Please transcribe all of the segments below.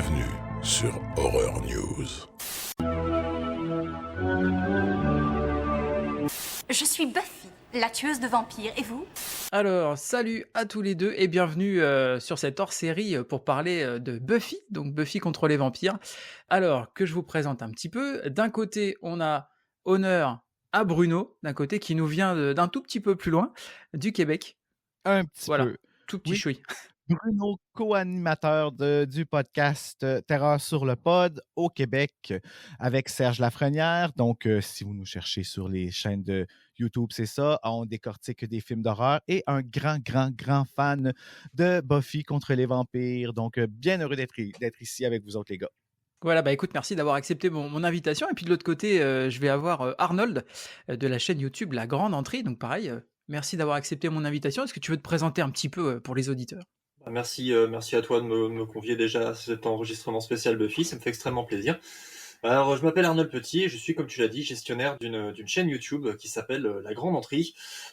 Bienvenue sur Horror News. Je suis Buffy, la tueuse de vampires, et vous ? Alors, salut à tous les deux et bienvenue sur cette hors-série pour parler de Buffy, donc Buffy contre les vampires. Alors, que je vous présente un petit peu, d'un côté, on a honneur à Bruno, d'un côté, qui nous vient d'un tout petit peu plus loin, du Québec. Un petit Voilà, peu. tout petit Oui. chouï. Bruno, co-animateur du podcast Terreur sur le pod au Québec avec Serge Lafrenière. Donc, si vous nous cherchez sur les chaînes de YouTube, c'est ça. On décortique des films d'horreur et un grand fan de Buffy contre les vampires. Donc, bien heureux d'être ici avec vous autres, les gars. Voilà, bah écoute, merci d'avoir accepté mon invitation. Et puis de l'autre côté, je vais avoir Arnold de la chaîne YouTube La Grande Entrée. Donc pareil, merci d'avoir accepté mon invitation. Est-ce que tu veux te présenter un petit peu pour les auditeurs ? Merci à toi de me convier déjà à cet enregistrement spécial Buffy, ça me fait extrêmement plaisir. Alors, je m'appelle Arnold Petit et je suis, comme tu l'as dit, gestionnaire d'une chaîne YouTube qui s'appelle La Grande Entrée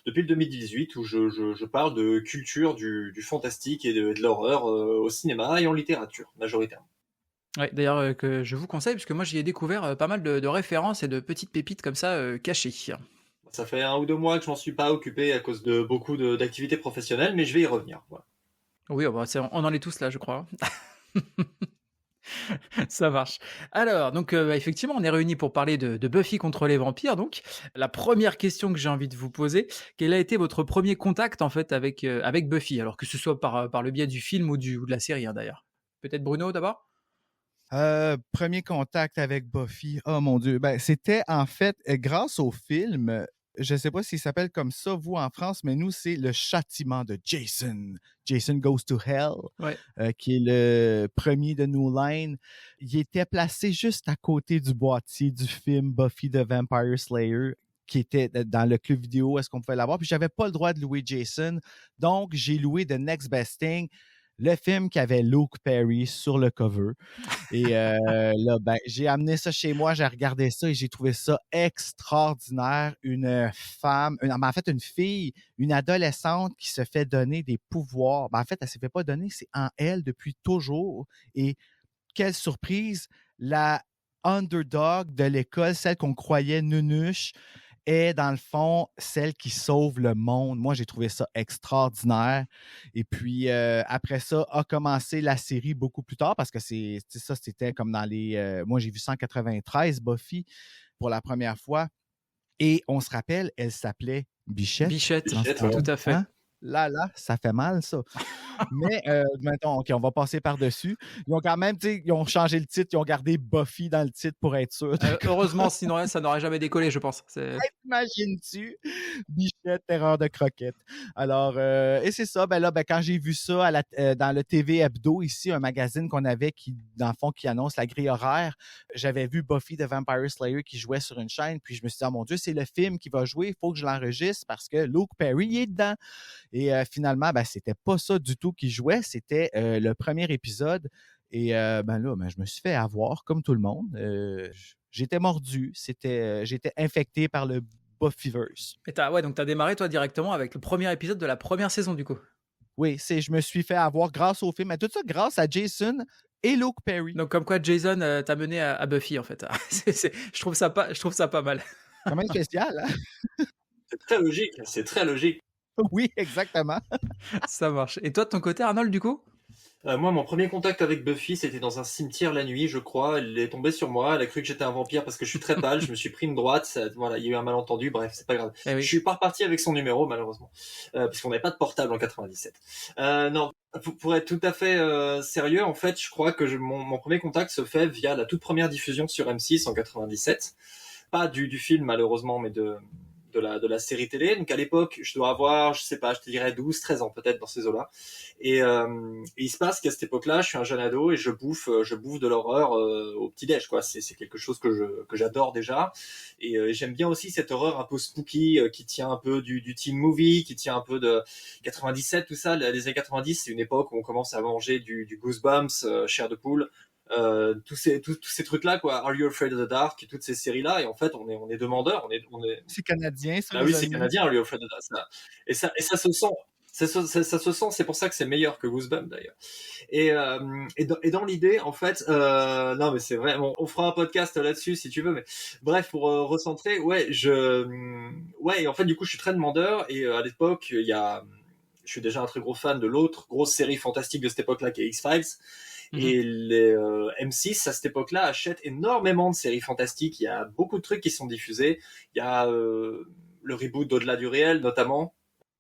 depuis le 2018 où je parle de culture, du fantastique et de l'horreur au cinéma et en littérature, majoritairement. Ouais, d'ailleurs, que je vous conseille, puisque moi j'y ai découvert pas mal de références et de petites pépites comme ça cachées. Ça fait 1 ou 2 mois que je m'en suis pas occupé à cause de beaucoup d'activités professionnelles, mais je vais y revenir. Voilà. Oui, on en est tous là, je crois. Ça marche. Alors, donc effectivement, on est réunis pour parler de Buffy contre les vampires. Donc, la première question que j'ai envie de vous poser, quel a été votre premier contact en fait avec Buffy, alors que ce soit par le biais du film ou de la série d'ailleurs. Peut-être Bruno d'abord. Premier contact avec Buffy. Oh mon Dieu. Ben, c'était en fait grâce au film. Je ne sais pas s'il s'appelle comme ça, vous, en France, mais nous, c'est Le Châtiment de Jason. Jason Goes to Hell, Ouais. Qui est le premier de New Line. Il était placé juste à côté du boîtier du film Buffy the Vampire Slayer, qui était dans le club vidéo, est-ce qu'on pouvait l'avoir? Puis j'avais pas le droit de louer Jason, donc j'ai loué The Next Best Thing, le film qui avait Luke Perry sur le cover. Et là, ben, j'ai amené ça chez moi, j'ai regardé ça et j'ai trouvé ça extraordinaire. Une fille, une adolescente qui se fait donner des pouvoirs. Ben, en fait, elle s'est fait pas donner, c'est en elle depuis toujours. Et quelle surprise, la underdog de l'école, celle qu'on croyait nunuche, est dans le fond celle qui sauve le monde. Moi, j'ai trouvé ça extraordinaire. Et puis, après ça, a commencé la série beaucoup plus tard parce que c'était comme dans les... moi, j'ai vu 193 Buffy pour la première fois. Et on se rappelle, elle s'appelait Bichette. Bichette, Bichette, tout à fait. Hein? Là, ça fait mal, ça. Mais, mettons, OK, on va passer par-dessus. Ils ont quand même, ils ont changé le titre, ils ont gardé Buffy dans le titre pour être sûr. Heureusement, sinon ça n'aurait jamais décollé, je pense. Imagines-tu? Bichette, terreur de croquette. Alors, et c'est ça, ben là, quand j'ai vu ça dans le TV Hebdo, ici, un magazine qu'on avait qui, dans le fond, qui annonce la grille horaire, j'avais vu Buffy the Vampire Slayer qui jouait sur une chaîne, puis je me suis dit, oh mon Dieu, c'est le film qui va jouer, il faut que je l'enregistre parce que Luke Perry est dedans. Et finalement, ben, c'était pas ça du tout qui jouait, c'était le premier épisode. Et je me suis fait avoir, comme tout le monde. J'étais mordu, j'étais infecté par le Buffyverse. Et donc t'as démarré toi directement avec le premier épisode de la première saison du coup. Oui, je me suis fait avoir grâce au film, mais tout ça grâce à Jason et Luke Perry. Donc comme quoi Jason t'a mené à Buffy en fait. Je trouve ça pas mal. Quand même spécial, hein? C'est très logique. Oui, exactement. Ça marche. Et toi de ton côté Arnold du coup ? Moi, mon premier contact avec Buffy, c'était dans un cimetière la nuit, je crois. Elle est tombée sur moi, elle a cru que j'étais un vampire parce que je suis très pâle, je me suis pris une droite, voilà, il y a eu un malentendu, bref, c'est pas grave. Eh oui. Je suis pas reparti avec son numéro, malheureusement, puisqu'on n'avait pas de portable en 97. Non, pour être tout à fait sérieux, en fait, je crois que mon premier contact se fait via la toute première diffusion sur M6 en 97. Pas du film, malheureusement, mais de la série télé. Donc à l'époque, je dois avoir, je sais pas, je te dirais 12, 13 ans peut-être dans ces eaux-là. Et il se passe qu'à cette époque-là, je suis un jeune ado et je bouffe de l'horreur au petit-déj, quoi. C'est quelque chose que j'adore déjà. Et j'aime bien aussi cette horreur un peu spooky qui tient un peu du teen movie, qui tient un peu de 97, tout ça. Les années 90, c'est une époque où on commence à manger du Goosebumps, Chair de poule. Tous ces trucs là quoi, Are You Afraid of the Dark, toutes ces séries là, et en fait on est demandeurs, on est C'est canadien, ça. Ah oui, c'est canadien, Are You Afraid of the Dark, ça. Et ça se sent, ça se sent, c'est pour ça que c'est meilleur que Goosebumps d'ailleurs. Et dans l'idée, en fait, non mais c'est vrai, on fera un podcast là-dessus si tu veux, mais bref, pour recentrer, et en fait du coup je suis très demandeur, et à l'époque je suis déjà un très gros fan de l'autre grosse série fantastique de cette époque-là qui est X-Files. Et les M6 à cette époque-là achètent énormément de séries fantastiques. Il y a beaucoup de trucs qui sont diffusés. Il y a le reboot d'Au-delà du réel notamment.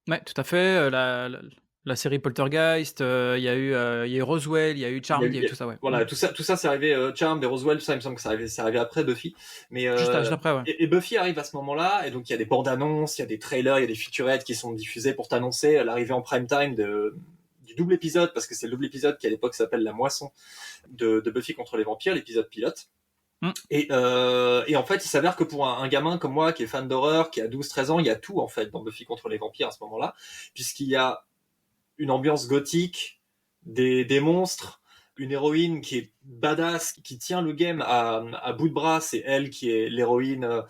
Ouais, tout à fait. La série Poltergeist, il y a eu Roswell, il y a eu Charmed, il y a eu tout ça, ouais. Voilà, tout ça c'est arrivé. Charmed et Roswell, ça il me semble que c'est arrivé après Buffy. Mais Juste après, ouais. et Buffy arrive à ce moment-là, et donc il y a des bandes annonces, il y a des trailers, il y a des featurettes qui sont diffusées pour t'annoncer l'arrivée en prime time du double épisode, parce que c'est le double épisode qui à l'époque s'appelle La Moisson de Buffy contre les vampires, l'épisode pilote. Et en fait, il s'avère que pour un gamin comme moi qui est fan d'horreur, qui a 12-13 ans, il y a tout en fait dans Buffy contre les vampires à ce moment-là, puisqu'il y a une ambiance gothique, des monstres, une héroïne qui est badass, qui tient le game à bout de bras, c'est elle qui est l'héroïne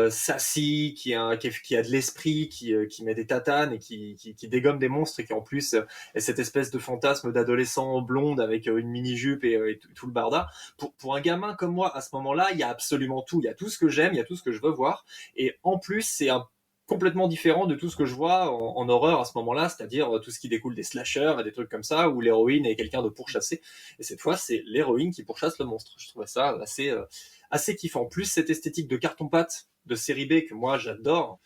sassy, qui a de l'esprit, qui met des tatanes et qui dégomme des monstres, et qui en plus est cette espèce de fantasme d'adolescent blonde avec une mini-jupe et tout le barda. Pour un gamin comme moi, à ce moment-là, il y a absolument tout. Il y a tout ce que j'aime, il y a tout ce que je veux voir. Et en plus, c'est complètement différent de tout ce que je vois en horreur à ce moment-là, c'est-à-dire tout ce qui découle des slashers et des trucs comme ça, où l'héroïne est quelqu'un de pourchassé. Et cette fois, c'est l'héroïne qui pourchasse le monstre. Je trouvais ça assez kiffant. Plus cette esthétique de carton-pâte de série B que moi j'adore,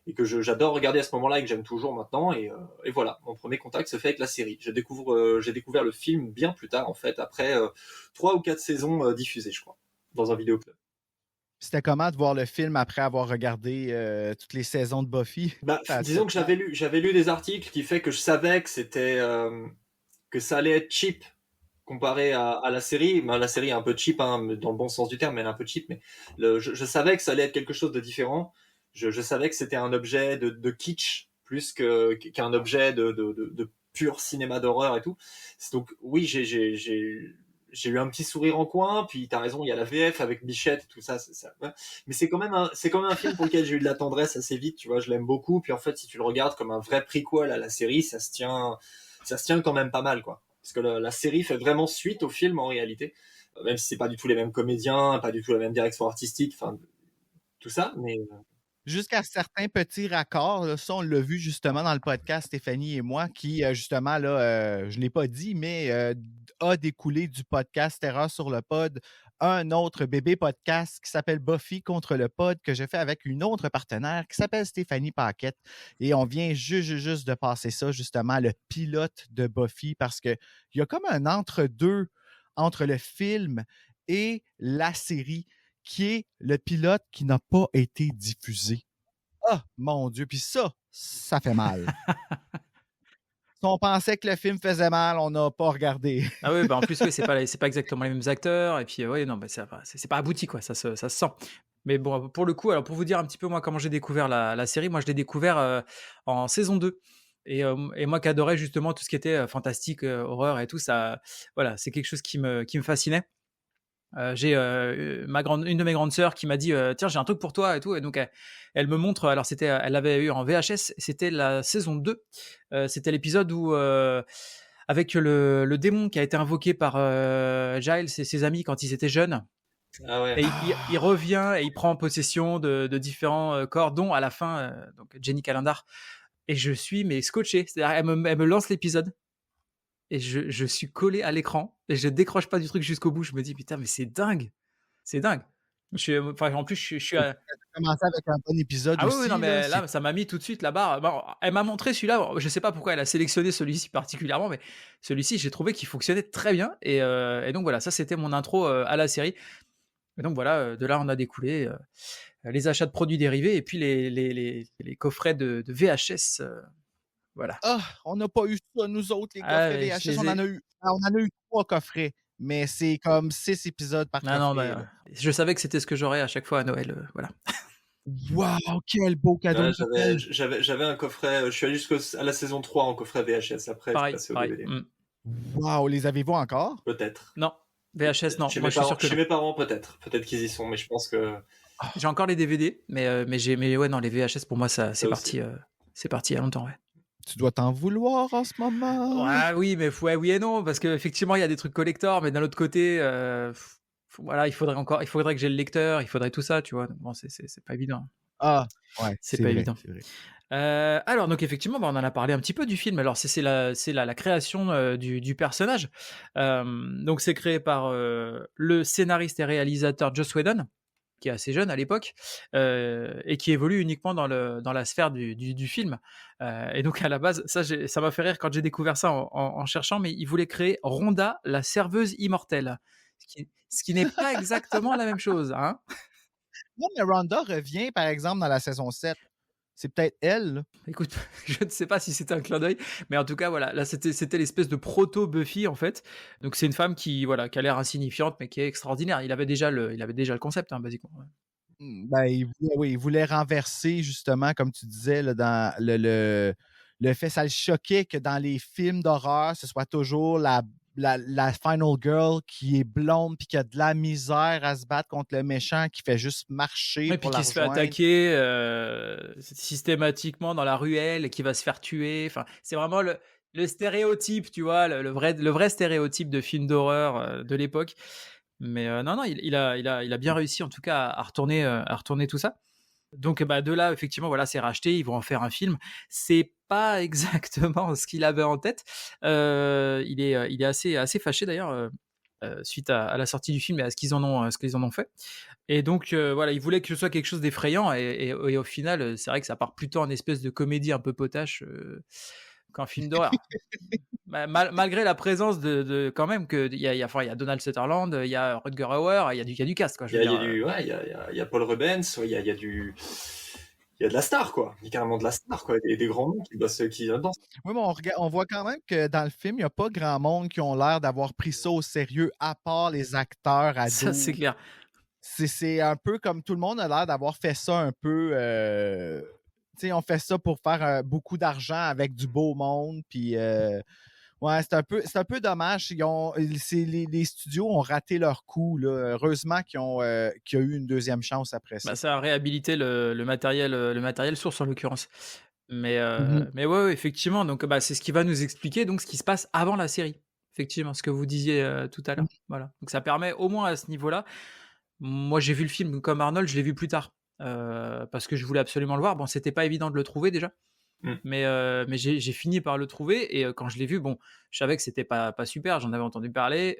et que j'adore regarder à ce moment-là et que j'aime toujours maintenant. Et voilà, mon premier contact se fait avec la série. J'ai découvert le film bien plus tard, en fait, après 3 ou 4 saisons diffusées, je crois, dans un vidéoclub. C'était comment de voir le film après avoir regardé toutes les saisons de Buffy? Disons que j'avais lu des articles qui fait que je savais que que ça allait être cheap comparé à la série. La série est un peu cheap, hein, dans le bon sens du terme, elle est un peu cheap, mais je savais que ça allait être quelque chose de différent. Je savais que c'était un objet de kitsch plus qu'un objet de pur cinéma d'horreur et tout. Donc oui, j'ai eu un petit sourire en coin, puis t'as raison, il y a la VF avec Bichette et tout ça, ouais. Mais c'est quand même un film pour lequel j'ai eu de la tendresse assez vite, tu vois, je l'aime beaucoup, puis en fait, si tu le regardes comme un vrai prequel à la série, ça se tient quand même pas mal, quoi. Parce que la série fait vraiment suite au film, en réalité, même si c'est pas du tout les mêmes comédiens, pas du tout la même direction artistique, enfin, tout ça, mais... Jusqu'à certains petits raccords, là, ça on l'a vu justement dans le podcast, Stéphanie et moi, qui justement, là, je ne l'ai pas dit, mais a découlé du podcast Terreur sur le pod, un autre bébé podcast qui s'appelle Buffy contre le pod, que j'ai fait avec une autre partenaire qui s'appelle Stéphanie Paquette. Et on vient juste de passer ça, justement, le pilote de Buffy, parce qu'il y a comme un entre-deux entre le film et la série, qui est le pilote qui n'a pas été diffusé. Ah, mon Dieu, puis ça fait mal. Si on pensait que le film faisait mal, on n'a pas regardé. Ah oui, en plus, oui, c'est pas exactement les mêmes acteurs, et puis oui, non, c'est pas abouti, quoi, ça se sent. Mais bon, pour le coup, alors pour vous dire un petit peu moi comment j'ai découvert la série, moi je l'ai découvert en saison 2. Et moi qui adorais justement tout ce qui était fantastique, horreur et tout, ça, voilà, c'est quelque chose qui me fascinait. J'ai une de mes grandes sœurs qui m'a dit tiens, j'ai un truc pour toi et tout, et donc elle me montre, alors elle l'avait eu en VHS, c'était la saison 2, c'était l'épisode où avec le démon qui a été invoqué par Giles et ses amis quand ils étaient jeunes. Ah ouais. Et il revient et il prend possession de différents corps, dont à la fin donc Jenny Calendar, et je suis scotché, c'est-à-dire elle me lance l'épisode et je suis collé à l'écran et je décroche pas du truc jusqu'au bout. Je me dis putain, mais c'est dingue. En plus, je suis à... commencé avec un bon épisode aussi. Oui, non, mais là, ça m'a mis tout de suite la barre. Bon, elle m'a montré celui-là. Je sais pas pourquoi elle a sélectionné celui-ci particulièrement, mais celui-ci, j'ai trouvé qu'il fonctionnait très bien. Et donc voilà, ça c'était mon intro à la série. Et donc voilà, de là on a découlé les achats de produits dérivés et puis les coffrets de VHS. Voilà. Ah, on n'a pas eu ça, nous autres, les coffrets VHS. On en a eu 3 coffrets, mais c'est comme 6 épisodes par coffret. Non, je savais que c'était ce que j'aurais à chaque fois à Noël. Voilà. Waouh, quel beau cadeau! Ouais, j'avais un coffret, je suis allé jusqu'à la saison 3 en coffret VHS, après pareil, je suis passé au DVD. Waouh, les avez-vous encore? Peut-être. Non, VHS, non. Chez mes parents, peut-être qu'ils y sont, mais je pense que... J'ai encore les DVD, mais ouais, non, les VHS, pour moi, c'est parti il y a longtemps, ouais. Tu dois t'en vouloir en ce moment. Ouais, oui, mais ouais, oui et non, parce qu'effectivement, il y a des trucs collector, mais d'un autre côté, voilà, il faudrait que j'ai le lecteur, il faudrait tout ça, tu vois. Bon, c'est pas évident. Ah, ouais, C'est c'est pas vrai, évident. c'est vrai. Alors donc effectivement, bah, on en a parlé un petit peu du film. Alors c'est la création, du personnage. Donc c'est créé par, le scénariste et réalisateur Joss Whedon, qui est assez jeune à l'époque, et qui évolue uniquement dans la sphère du film. Et donc à la base, ça m'a fait rire quand j'ai découvert ça en cherchant, mais il voulait créer Rhonda, la serveuse immortelle. Ce qui n'est pas exactement la même chose, hein? Non, mais Rhonda revient, par exemple, dans la saison 7. C'est peut-être elle, là. Écoute, je ne sais pas si c'était un clin d'œil, mais en tout cas, voilà, là, c'était l'espèce de proto-Buffy, en fait. Donc, c'est une femme voilà, qui a l'air insignifiante, mais qui est extraordinaire. Il avait déjà le concept, hein, basiquement. Ouais. Ben, il voulait renverser, justement, comme tu disais, là, dans le fait, ça le choquait que dans les films d'horreur, ce soit toujours la final girl qui est blonde puis qui a de la misère à se battre contre le méchant, qui fait juste marcher Et pour puis la qui se fait rejoindre. attaquer systématiquement dans la ruelle et qui va se faire tuer. Enfin, c'est vraiment le stéréotype, tu vois, le vrai stéréotype de film d'horreur de l'époque. Mais non, non, il a bien réussi en tout cas à retourner tout ça. Donc bah, de là, effectivement, voilà, c'est racheté, ils vont en faire un film. C'est pas exactement ce qu'il avait en tête. Il est assez fâché d'ailleurs suite à la sortie du film et à ce qu'ils en ont fait. Et donc voilà, il voulait que ce soit quelque chose d'effrayant et au final, c'est vrai que ça part plutôt en espèce de comédie un peu potache qu'un film d'horreur. Malgré la présence quand même que enfin, il y a Donald Sutherland, il y a Rutger Hauer, il y a du cast quoi. Je veux dire, Il y a Paul Rubens, il y a de la star, quoi. Il y a carrément de la star, quoi. Et des grands noms qui bossent, qui dansent. Oui, mais on voit quand même que dans le film, il n'y a pas grand monde qui ont l'air d'avoir pris ça au sérieux, à part les acteurs ça ados. c'est clair. C'est un peu comme tout le monde a l'air d'avoir fait ça un peu. Tu sais, on fait ça pour faire beaucoup d'argent avec du beau monde. Puis, ouais, c'est un peu dommage. Les studios ont raté leur coup, là. Heureusement qu'il y a eu une deuxième chance après ça. Bah, ça a réhabilité le matériel source en l'occurrence. Mais, Mhm. mais ouais, ouais, effectivement, donc bah, c'est ce qui va nous expliquer donc ce qui se passe avant la série. Effectivement, ce que vous disiez tout à l'heure. Voilà. Donc ça permet au moins à ce niveau-là. Moi, j'ai vu le film comme Arnold, je l'ai vu plus tard parce que je voulais absolument le voir. Bon, c'était pas évident de le trouver déjà, Mm. mais j'ai fini par le trouver et quand je l'ai vu, bon, je savais que c'était pas super. J'en avais entendu parler.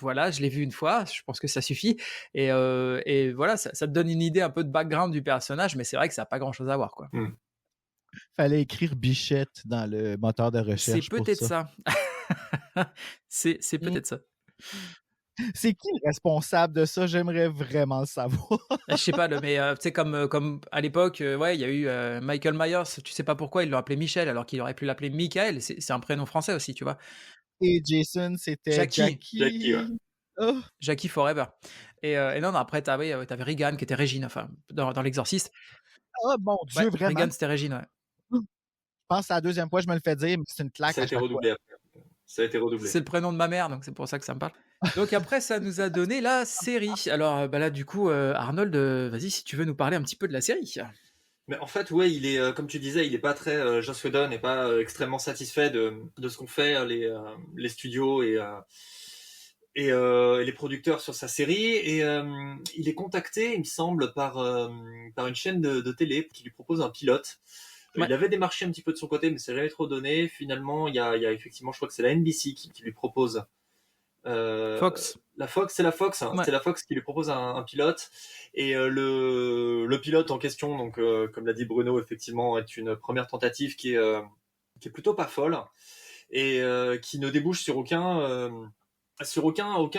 Voilà, je l'ai vu une fois, je pense que ça suffit. Et voilà, ça te donne une idée un peu de background du personnage, mais c'est vrai que ça n'a pas grand-chose à voir, quoi. Fallait écrire Bichette dans le moteur de C'est recherche pour peut-être ça. ça. C'est Mm. peut-être ça. C'est qui le responsable de ça? J'aimerais vraiment le savoir. Je sais pas, mais tu sais, comme à l'époque, ouais, il y a eu Michael Myers, tu sais pas pourquoi ils l'ont appelé Michel alors qu'il aurait pu l'appeler Michael. C'est un prénom français aussi, tu vois. Et Jason, c'était Jackie. Jackie, ouais. Oh. Jackie Forever. Et non, non, après, t'avais Regan qui était Régine, enfin, dans L'Exorciste. Oh mon Ouais, Dieu, vraiment. Regan, c'était Régine, ouais. Je pense que c'est la deuxième fois que je me le fais dire, mais c'est une claque Ça a à été chaque fois. redoublé après. Ça a été redoublé. C'est le prénom de ma mère, donc c'est pour ça que ça me parle. Donc après, ça nous a donné la série. Alors bah là, du coup, Arnold, vas-y, si tu veux nous parler un petit peu de la série. Mais en fait, ouais, il est, comme tu disais, il est pas très, Joss Whedon n'est pas extrêmement satisfait de ce qu'ont fait les studios et les producteurs sur sa série. Et il est contacté, il me semble, par une chaîne de télé qui lui propose un pilote. Ouais. Il avait démarché un petit peu de son côté, mais ça n'a jamais trop donné. Finalement, il y a effectivement, je crois que c'est la NBC qui lui propose. Fox. C'est la Fox, hein. Ouais. C'est la Fox qui lui propose un pilote. Et le pilote en question, donc comme l'a dit Bruno, effectivement, est une première tentative qui est plutôt pas folle et qui ne débouche sur aucun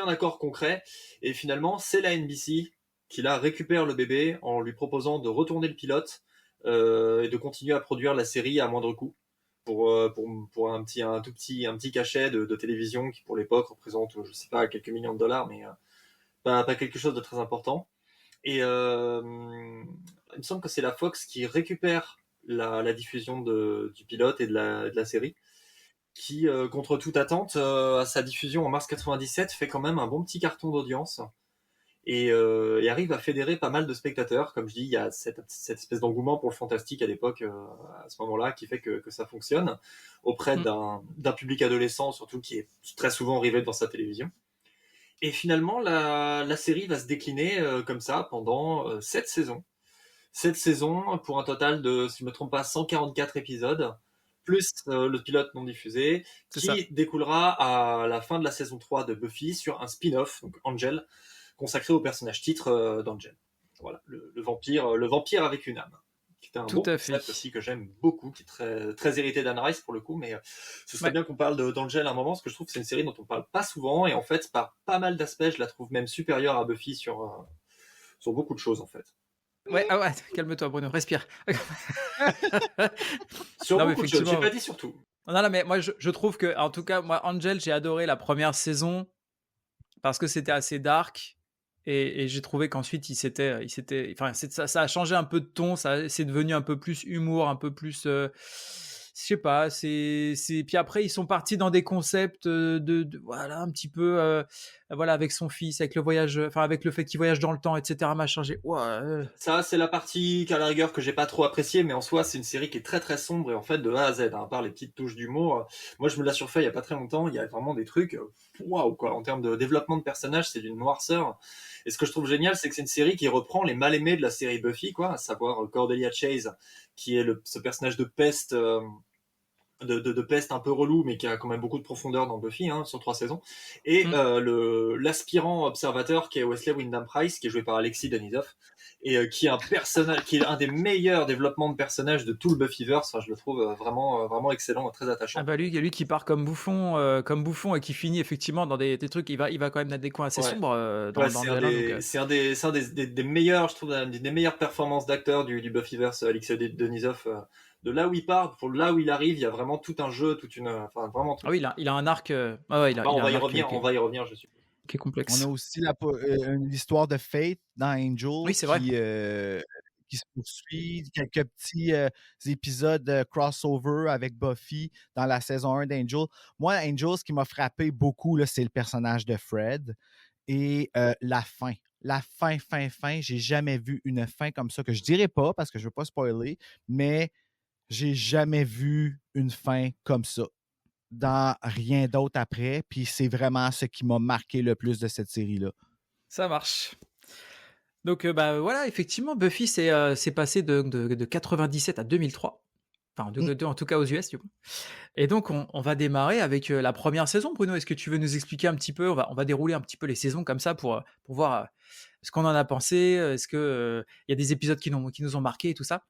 accord concret. Et finalement, c'est la NBC qui là récupère le bébé en lui proposant de retourner le pilote et de continuer à produire la série à moindre coût pour un tout petit cachet de télévision qui pour l'époque représente, je sais pas, quelques millions de dollars, mais pas quelque chose de très important. Et il me semble que c'est la Fox qui récupère la diffusion du pilote et de la série, qui, contre toute attente, à sa diffusion en mars 97, fait quand même un bon petit carton d'audience. et arrive à fédérer pas mal de spectateurs. Comme je dis, il y a cette espèce d'engouement pour le fantastique à l'époque, à ce moment-là, qui fait que ça fonctionne auprès d'un public adolescent, surtout qui est très souvent rivé devant sa télévision. Et finalement, la série va se décliner comme ça pendant 7 saisons. 7 saisons pour un total de, si je ne me trompe pas, 144 épisodes, plus le pilote non diffusé, qui découlera à la fin de la saison 3 de Buffy sur un spin-off, donc Angel, consacré au personnage titre d'Angel. Voilà, le vampire avec une âme. Qui est un Tout bon à fait. concept aussi que j'aime beaucoup, qui est très, très hérité d'Anne Rice pour le coup, mais ce serait bien qu'on parle d'Angel à un moment, parce que je trouve que c'est une série dont on parle pas souvent, et en fait, par pas mal d'aspects, je la trouve même supérieure à Buffy sur beaucoup de choses, en fait. Ouais, calme-toi Bruno, respire. Sur Non, mais beaucoup de choses, j'ai effectivement. pas dit sur tout. Non, mais moi je trouve que, en tout cas, moi Angel, j'ai adoré la première saison parce que c'était assez dark et j'ai trouvé qu'ensuite enfin ça a changé un peu de ton, c'est devenu un peu plus humour, un peu plus, je sais pas, puis après ils sont partis dans des concepts voilà un petit peu, voilà avec son fils, avec le voyage, enfin avec le fait qu'il voyage dans le temps, etc. Machin, Ça, c'est la partie qu'à la rigueur que j'ai pas trop appréciée, mais en soi, c'est une série qui est très très sombre et en fait de A à Z, hein, à part les petites touches d'humour. Moi, je me la surfait il y a pas très longtemps. Il y a vraiment des trucs, waouh quoi, en termes de développement de personnages, c'est d'une noirceur. Et ce que je trouve génial, c'est que c'est une série qui reprend les mal aimés de la série Buffy, quoi, à savoir Cordelia Chase, qui est ce personnage de peste. De peste un peu relou, mais qui a quand même beaucoup de profondeur dans Buffy, hein, sur 3 saisons. Et l'aspirant observateur qui est Wesley Wyndham-Pryce, qui est joué par Alexis Denisof, et qui est un personnage, qui est un des meilleurs développements de personnages de tout le Buffyverse. Enfin, je le trouve vraiment excellent, très attachant. Ah bah lui qui part comme bouffon et qui finit effectivement dans des trucs, il va quand même dans des coins assez sombres dans c'est un des meilleurs, je trouve, des meilleures performances d'acteurs du Buffyverse, Alexis Denisof. De là où il part, pour là où il arrive, il y a vraiment tout un jeu, enfin vraiment. Ah oui, il a un arc. On va y revenir, je suppose. Qui est complexe. On a aussi l'histoire de Fate dans Angel, oui, c'est vrai. Qui se poursuit, quelques petits épisodes crossover avec Buffy dans la saison 1 d'Angel. Moi, Angel, ce qui m'a frappé beaucoup, là, c'est le personnage de Fred et la fin. La fin, j'ai jamais vu une fin comme ça, que je dirais pas parce que je veux pas spoiler, mais j'ai jamais vu une fin comme ça dans rien d'autre après, puis c'est vraiment ce qui m'a marqué le plus de cette série-là. Ça marche. Donc voilà, effectivement, Buffy c'est passé de 97 à 2003. Enfin, en tout cas aux US, du coup. Et donc, on va démarrer avec la première saison. Bruno, est-ce que tu veux nous expliquer un petit peu, on va dérouler un petit peu les saisons comme ça pour voir ce qu'on en a pensé, est-ce qu'il y a des épisodes qui nous ont marqué et tout ça.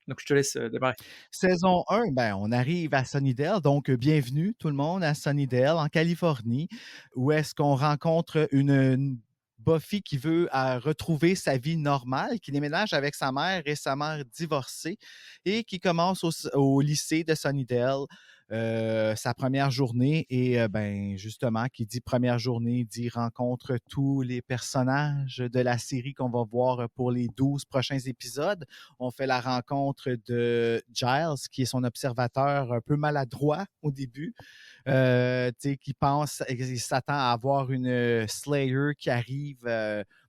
Donc, je te laisse démarrer. Saison 1, on arrive à Sunnydale. Donc, bienvenue tout le monde à Sunnydale, en Californie, où est-ce qu'on rencontre une Buffy qui veut retrouver sa vie normale, qui déménage avec sa mère et sa mère divorcée et qui commence au lycée de Sunnydale. Sa première journée et justement, qui dit première journée, dit rencontre tous les personnages de la série qu'on va voir pour les 12 prochains épisodes. On fait la rencontre de Giles, qui est son observateur un peu maladroit au début, qui pense, il s'attend à avoir une Slayer qui arrive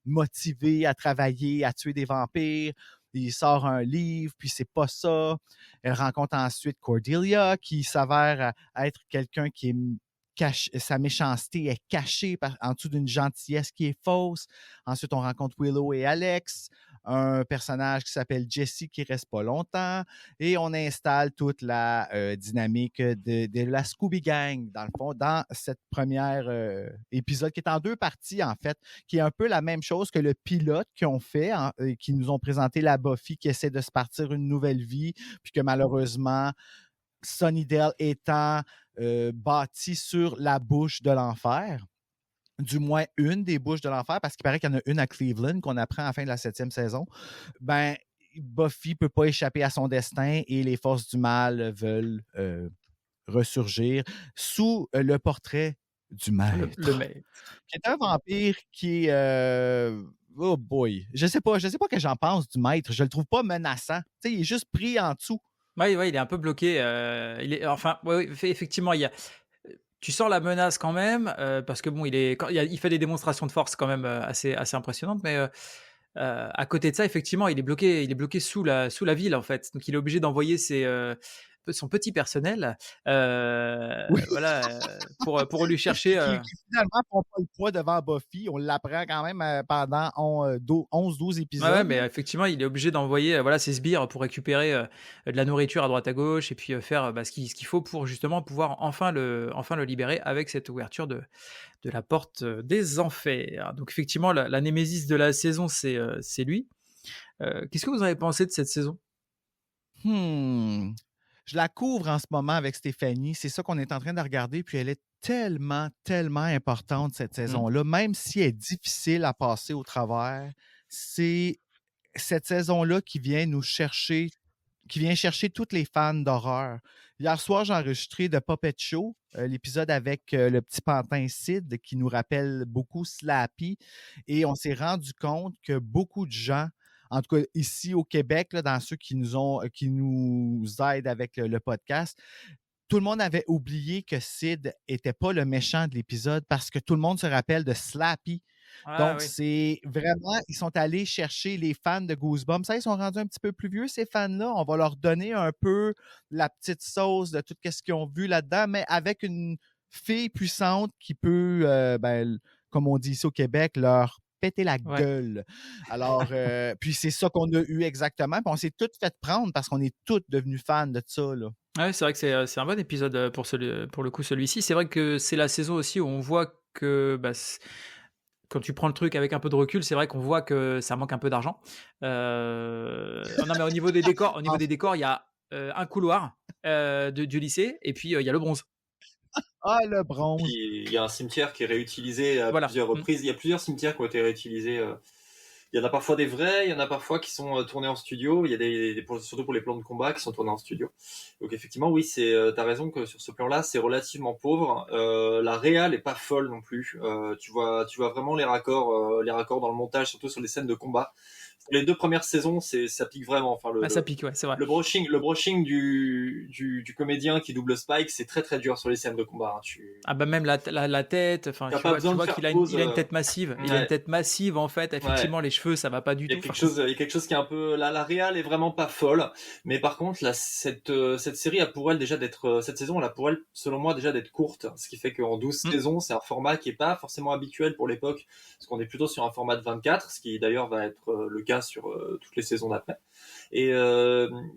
motivée à travailler, à tuer des vampires. Il sort un livre, puis c'est pas ça. Elle rencontre ensuite Cordelia, qui s'avère être quelqu'un qui est sa méchanceté est cachée en dessous d'une gentillesse qui est fausse. Ensuite, on rencontre Willow et Alex, un personnage qui s'appelle Jesse qui reste pas longtemps, et on installe toute la dynamique de la Scooby Gang, dans le fond, dans cette première épisode qui est en 2 parties, en fait, qui est un peu la même chose que le pilote qu'ils ont fait, qui nous ont présenté la Buffy qui essaie de se partir une nouvelle vie, puis que malheureusement, Sunnydale étant bâti sur la bouche de l'enfer, du moins une des bouches de l'enfer, parce qu'il paraît qu'il y en a une à Cleveland qu'on apprend à la fin de la 7e saison, Buffy ne peut pas échapper à son destin et les forces du mal veulent ressurgir sous le portrait du maître. Le maître. Qui est un vampire qui oh boy. Je sais pas que j'en pense du maître. Je le trouve pas menaçant. T'sais, il est juste pris en dessous. Oui, il est un peu bloqué. Effectivement, il y a. tu sens la menace quand même, parce que bon, il fait des démonstrations de force quand même, assez impressionnantes, mais à côté de ça, effectivement, il est bloqué sous la ville, en fait. Donc il est obligé d'envoyer son petit personnel, Oui. voilà, pour lui chercher, qui finalement font pas le poids devant Buffy. On l'apprend quand même pendant 11-12 ouais, ouais, épisodes. mais effectivement, il est obligé d'envoyer, voilà, ses sbires pour récupérer, de la nourriture à droite à gauche et puis, faire, bah, ce qu'il faut pour justement pouvoir enfin le libérer avec cette ouverture de la porte, des enfers. Donc effectivement, la némésis de la saison, c'est lui. Qu'est-ce que vous avez pensé de cette saison? Hmm. Je la couvre en ce moment avec Stéphanie. C'est ça qu'on est en train de regarder. Puis elle est tellement, tellement importante, cette Mmh. saison-là. Même si elle est difficile à passer au travers, c'est cette saison-là qui vient chercher toutes les fans d'horreur. Hier soir, j'ai enregistré The Puppet Show, l'épisode avec le petit pantin Sid qui nous rappelle beaucoup Slappy. Et on s'est rendu compte que beaucoup de gens, en tout cas ici au Québec, là, dans ceux qui nous aident avec le podcast, tout le monde avait oublié que Sid était pas le méchant de l'épisode parce que tout le monde se rappelle de Slappy. Ah Donc, oui. c'est vraiment, ils sont allés chercher les fans de Goosebumps. Ça, ils sont rendus un petit peu plus vieux, ces fans-là. On va leur donner un peu la petite sauce de tout ce qu'ils ont vu là-dedans, mais avec une fille puissante qui peut, comme on dit ici au Québec, leur péter la Ouais. gueule. Alors, puis c'est ça qu'on a eu exactement. Puis on s'est toutes fait prendre parce qu'on est toutes devenues fans de ça, là. Ouais, c'est vrai que c'est un bon épisode, pour le coup, celui-ci. C'est vrai que c'est la saison aussi où on voit que, bah, quand tu prends le truc avec un peu de recul, c'est vrai qu'on voit que ça manque un peu d'argent. Non, mais au niveau des décors, il y a, un couloir, du lycée et puis, il y a le bronze. Ah, le bronze. Puis il y a un cimetière qui est réutilisé à Voilà. plusieurs Mmh. reprises. Il y a plusieurs cimetières qui ont été réutilisés. Il y en a parfois des vrais, il y en a parfois qui sont tournés en studio. Il y a surtout pour les plans de combat qui sont tournés en studio. Donc effectivement, oui, t'as raison que sur ce plan-là, c'est relativement pauvre. La réal est pas folle non plus. Tu vois vraiment les raccords dans le montage, surtout sur les scènes de combat. Les 2 premières saisons, ça pique vraiment. Enfin, Ouais, ça pique, ouais, c'est vrai. le brushing du comédien qui double Spike, c'est très très dur sur les scènes de combat. Hein. Ah bah, même la tête, enfin, T'as tu pas vois tu besoin de vois faire qu'il a pause. il a une tête massive. Il a une Ouais, tête massive, en fait. ouais. Effectivement, les cheveux, ça va pas du Il y tout. a quelque Enfin, chose, il y a quelque chose qui est un peu, la réal est vraiment pas folle, mais par contre, là, cette série a pour elle déjà d'être, cette saison, elle a pour elle, selon moi, déjà d'être courte, ce qui fait qu'en 12 mmh. saisons, c'est un format qui est pas forcément habituel pour l'époque, parce qu'on est plutôt sur un format de 24, ce qui d'ailleurs va être le cas sur toutes les saisons d'après. Et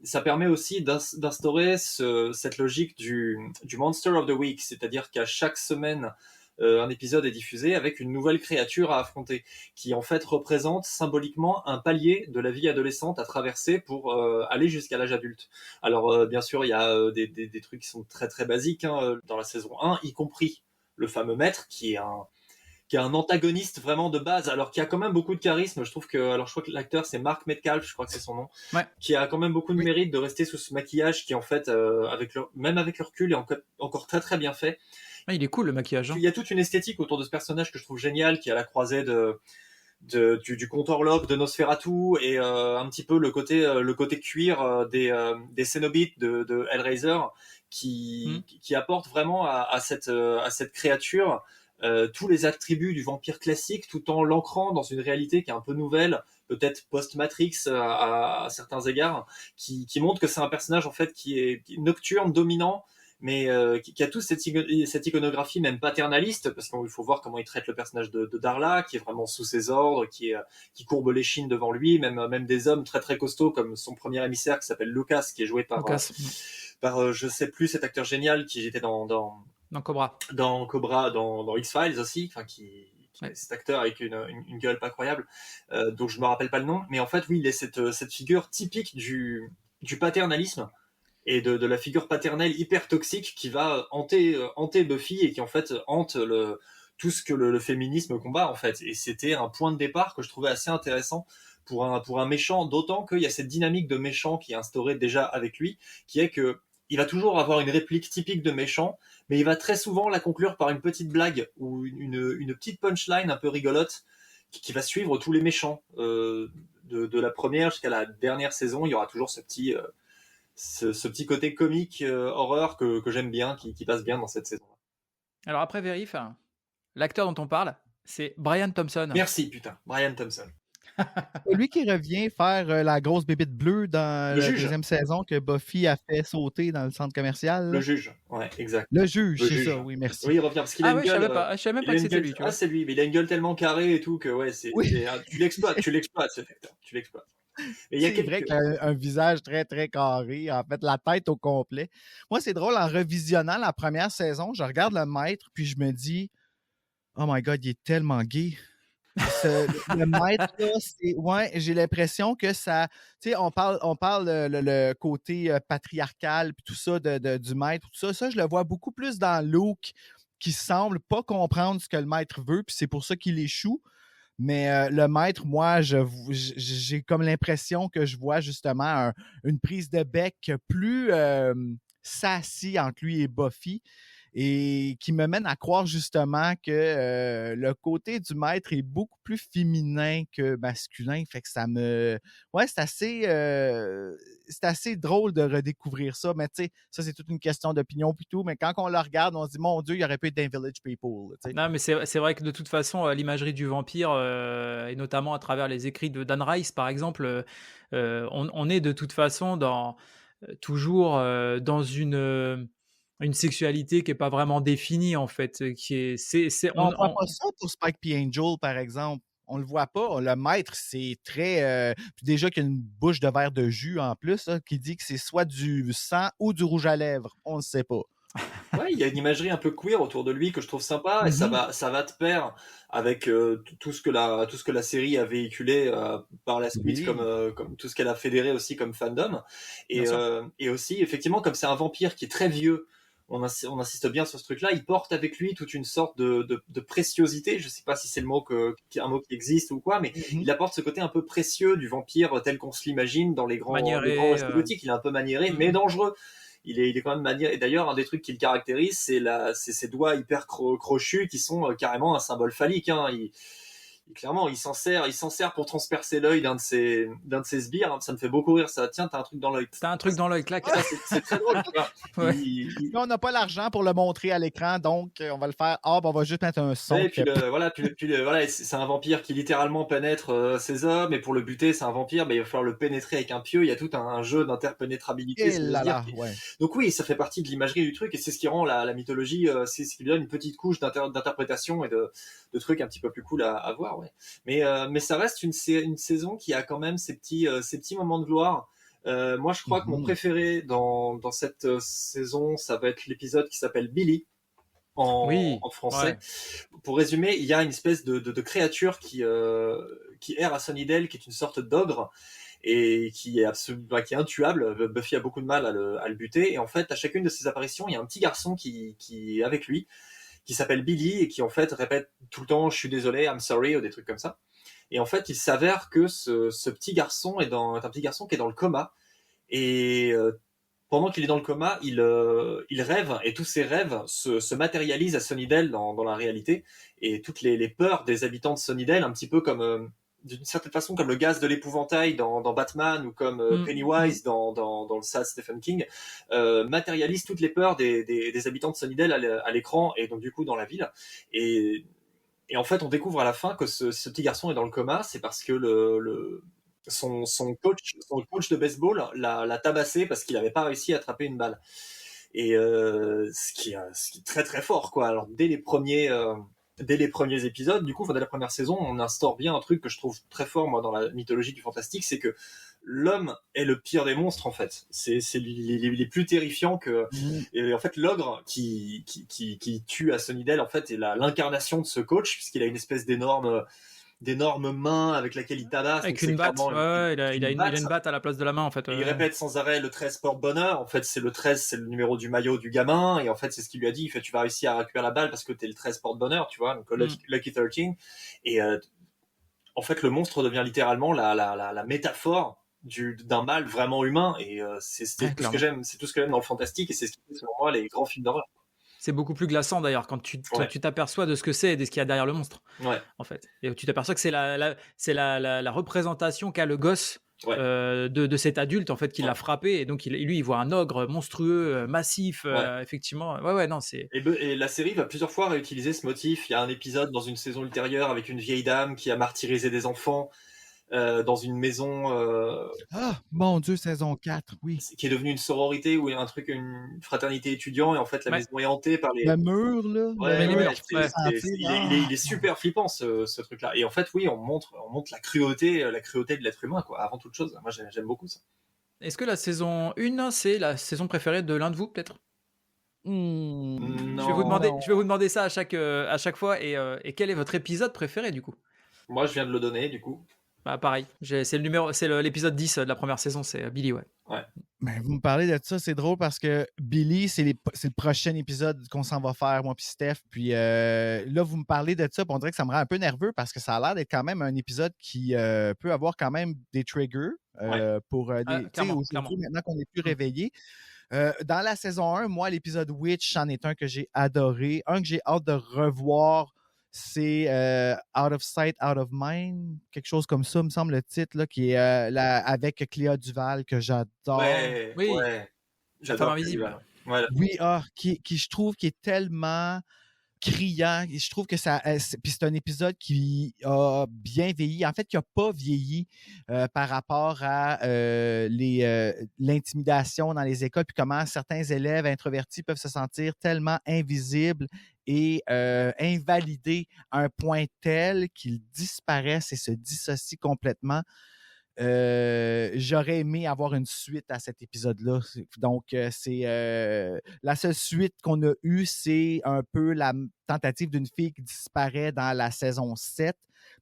ça permet aussi d'instaurer cette logique du Monster of the Week, c'est-à-dire qu'à chaque semaine, un épisode est diffusé avec une nouvelle créature à affronter, qui en fait représente symboliquement un palier de la vie adolescente à traverser pour aller jusqu'à l'âge adulte. Alors bien sûr, il y a des trucs qui sont très très basiques dans la saison 1, y compris le fameux maître qui est un antagoniste vraiment de base, alors qui a quand même beaucoup de charisme. Je trouve que, alors je crois que l'acteur c'est Mark Metcalf, je crois que c'est son nom, Ouais. qui a quand même beaucoup de Oui. mérite de rester sous ce maquillage qui en fait, même avec le recul, est encore très très bien fait. Ah, il est cool, le maquillage, hein. Il y a toute une esthétique autour de ce personnage que je trouve génial, qui est à la croisée du conte Orlok, de Nosferatu, et un petit peu le côté cuir des Cenobites de Hellraiser, qui apporte vraiment à cette créature tous les attributs du vampire classique, tout en l'ancrant dans une réalité qui est un peu nouvelle, peut-être post-Matrix à certains égards, qui montre que c'est un personnage en fait qui est nocturne, dominant, mais qui a toute cette iconographie même paternaliste, parce qu'il faut voir comment il traite le personnage de Darla, qui est vraiment sous ses ordres, qui courbe l'échine devant lui, même des hommes très très costauds comme son premier émissaire qui s'appelle Lucas, qui est joué par Lucas, je sais plus, cet acteur génial qui était dans Cobra. Cobra, dans X-Files aussi, enfin Ouais. cet acteur avec une gueule pas croyable, dont je me rappelle pas le nom, mais en fait oui, il est cette figure typique du paternalisme et de la figure paternelle hyper toxique qui va hanter Buffy et qui en fait hante tout ce que le féminisme combat en fait. Et c'était un point de départ que je trouvais assez intéressant pour un méchant, d'autant qu'il y a cette dynamique de méchant qui est instaurée déjà avec lui, qui est que il va toujours avoir une réplique typique de méchant, mais il va très souvent la conclure par une petite blague ou une petite punchline un peu rigolote qui va suivre tous les méchants. De la première jusqu'à la dernière saison, il y aura toujours ce petit côté comique horreur que j'aime bien, qui passe bien dans cette saison. Alors après vérif, hein, l'acteur dont on parle, c'est Brian Thompson. Merci, putain. Brian Thompson. C'est lui qui revient faire la grosse bébite bleue dans Le la juge. deuxième saison que Buffy a fait sauter dans le centre commercial. Le juge. Ouais, exact. Le juge, Le c'est juge. ça, oui, merci. Oui, il revient parce qu'il Ah a une oui, je gueule. savais même Il pas a que une c'était gueule. lui, tu Ah, vois. c'est lui. Mais il a une gueule tellement carrée et tout que ouais, Oui. tu l'exploites cet acteur. Tu l'exploites. Et il y a C'est vrai qu'il a un visage très, très carré. En fait, la tête au complet. Moi, c'est drôle, en revisionnant la première saison, je regarde le maître, puis je me dis, oh my God, il est tellement gay. Le maître, là, ouais, j'ai l'impression que ça. Tu sais, on parle le côté patriarcal, puis tout ça, du maître, tout ça. Ça, je le vois beaucoup plus dans Luke, qui semble pas comprendre ce que le maître veut, puis c'est pour ça qu'il échoue. Mais le maître, moi, j'ai comme l'impression que je vois justement une prise de bec plus sassy entre lui et Buffy, et qui me mène à croire justement que le côté du maître est beaucoup plus féminin que masculin. Fait que ça me... Ouais, c'est assez drôle de redécouvrir ça. Mais tu sais, ça, c'est toute une question d'opinion puis tout. Mais quand on le regarde, on se dit, mon Dieu, il aurait pu être dans Village People. T'sais. Non, mais c'est vrai que de toute façon, l'imagerie du vampire, et notamment à travers les écrits de Dan Rice, par exemple, on est de toute façon toujours dans une sexualité qui est pas vraiment définie, en fait, qui est On voit pas ça pour Spike P. Angel, par exemple. On le voit pas. Le maître, c'est très... puis déjà qu'il y a une bouche de verre de jus en plus, là, qui dit que c'est soit du sang ou du rouge à lèvres. On ne sait pas. Ouais, il y a une imagerie un peu queer autour de lui que je trouve sympa, et ça va de pair avec tout ce que la série a véhiculé par la suite, Oui. comme tout ce qu'elle a fédéré aussi comme fandom, et Bien sûr. et aussi effectivement, comme c'est un vampire qui est très vieux, on insiste bien sur ce truc-là, il porte avec lui toute une sorte de préciosité. Je sais pas si c'est un mot qui existe ou quoi, mais il apporte ce côté un peu précieux du vampire tel qu'on se l'imagine dans les grands récits gothiques. Il est un peu maniéré, mais dangereux. Il est quand même maniéré. Et d'ailleurs, un des trucs qui le caractérise, c'est ses doigts hyper crochus qui sont carrément un symbole phallique. Hein. Clairement, il s'en sert pour transpercer l'œil d'un de ses sbires. Ça me fait beaucoup rire. Ça, tiens, t'as un truc dans l'œil. T'as un truc dans l'œil, clac. C'est très drôle. Tu vois. Ouais. Mais on n'a pas l'argent pour le montrer à l'écran, donc on va le faire. On va juste mettre un son. Ouais, puis voilà, c'est un vampire qui littéralement pénètre ses hommes, et pour le buter, c'est un vampire, mais il va falloir le pénétrer avec un pieu. Il y a tout un jeu d'interpénétrabilité. Et là là, ouais. Donc oui, ça fait partie de l'imagerie du truc, et c'est ce qui rend la mythologie, c'est ce qui lui donne une petite couche d'interprétation et de trucs un petit peu plus cool à voir. Ouais. Mais ça reste une saison qui a quand même ces petits moments de gloire. Moi, je crois que mon préféré dans cette saison, ça va être l'épisode qui s'appelle Billy en français. Ouais. Pour résumer, il y a une espèce de créature qui erre à Sunnydale, qui est une sorte d'ogre et qui est intuable. Buffy a beaucoup de mal à le buter, et en fait, à chacune de ses apparitions, il y a un petit garçon qui est avec lui, qui s'appelle Billy, et qui en fait répète tout le temps « je suis désolé, I'm sorry » ou des trucs comme ça. Et en fait, il s'avère que ce petit garçon est un petit garçon qui est dans le coma, et pendant qu'il est dans le coma, il rêve, et tous ses rêves se matérialisent à Sunnydale dans la réalité, et toutes les peurs des habitants de Sunnydale, un petit peu comme d'une certaine façon comme le gaz de l'épouvantail dans Batman, ou comme Pennywise dans le sas Stephen King, matérialise toutes les peurs des habitants de Sunnydale à l'écran, et donc du coup dans la ville. Et en fait, on découvre à la fin que ce petit garçon est dans le coma, c'est parce que son coach de baseball l'a tabassé parce qu'il n'avait pas réussi à attraper une balle. Et ce qui est très très fort, quoi. Alors dès les premiers épisodes, du coup, dès la première saison, on instaure bien un truc que je trouve très fort, moi, dans la mythologie du fantastique, c'est que l'homme est le pire des monstres, en fait. C'est les plus terrifiants que... Et en fait, l'ogre qui tue à Sunnydale, en fait, est l'incarnation de ce coach, puisqu'il a une espèce d'énorme main avec laquelle il tabasse. Avec une batte. Il a une batte à la place de la main, en fait. Et il répète sans arrêt le 13 porte-bonheur. En fait, c'est le 13, c'est le numéro du maillot du gamin. Et en fait, c'est ce qu'il lui a dit. Il fait, tu vas réussir à récupérer la balle parce que t'es le 13 porte-bonheur, tu vois. Donc, Lucky 13. Et en fait, le monstre devient littéralement la métaphore d'un mal vraiment humain. Et c'est tout ce que j'aime. C'est tout ce que j'aime dans le fantastique. Et c'est ce qui fait, selon moi, les grands films d'horreur. C'est beaucoup plus glaçant d'ailleurs quand tu t'aperçois de ce que c'est et de ce qu'il y a derrière le monstre. Ouais. En fait. Et tu t'aperçois que c'est la représentation qu'a le gosse Ouais. de cet adulte en fait qui Ouais. l'a frappé, et donc lui il voit un ogre monstrueux, massif, Ouais. effectivement. Ouais, non, c'est Et la série va plusieurs fois réutiliser ce motif. Il y a un épisode dans une saison ultérieure avec une vieille dame qui a martyrisé des enfants dans une maison Ah, mon Dieu, saison 4, oui. qui est devenue une sororité ou un truc, une fraternité étudiant, et en fait la Ouais. maison est hantée par les... Le mur, là. Ouais, les le murs, qui ouais. fait sentir, il est super flippant ce truc-là. Et en fait, oui, on montre la cruauté de l'être humain, quoi, avant toute chose. Moi, j'aime beaucoup ça. Est-ce que la saison 1 c'est la saison préférée de l'un de vous peut-être? Hmm, Je vais vous demander, non. je vais vous demander ça à chaque fois, et quel est votre épisode préféré du coup? Moi, je viens de le donner, du coup. Bah pareil, c'est l'épisode 10 de la première saison, c'est Billy, ouais. Mais vous me parlez de ça, c'est drôle parce que Billy, c'est le prochain épisode qu'on s'en va faire, moi puis Steph. Puis là, vous me parlez de ça, puis on dirait que ça me rend un peu nerveux parce que ça a l'air d'être quand même un épisode qui peut avoir quand même des triggers pour des. Tu sais, clairement. aujourd'hui, maintenant qu'on est plus réveillé. Dans la saison 1, moi, l'épisode Witch, c'en est un que j'ai adoré. Un que j'ai hâte de revoir, c'est Out of Sight, Out of Mind, quelque chose comme ça, me semble le titre, là, qui est avec Cléa Duval, que j'adore. Ouais, Oui. ouais. J'adore. Femme invisible. Voilà. Oui, qui je trouve qui est tellement criant. Et je trouve que ça. Puis c'est un épisode qui a bien vieilli. En fait, qui n'a pas vieilli par rapport à l'intimidation dans les écoles, puis comment certains élèves introvertis peuvent se sentir tellement invisibles et invalidés à un point tel qu'ils disparaissent et se dissocient complètement. J'aurais aimé avoir une suite à cet épisode-là. Donc, c'est la seule suite qu'on a eue, c'est un peu la tentative d'une fille qui disparaît dans la saison 7,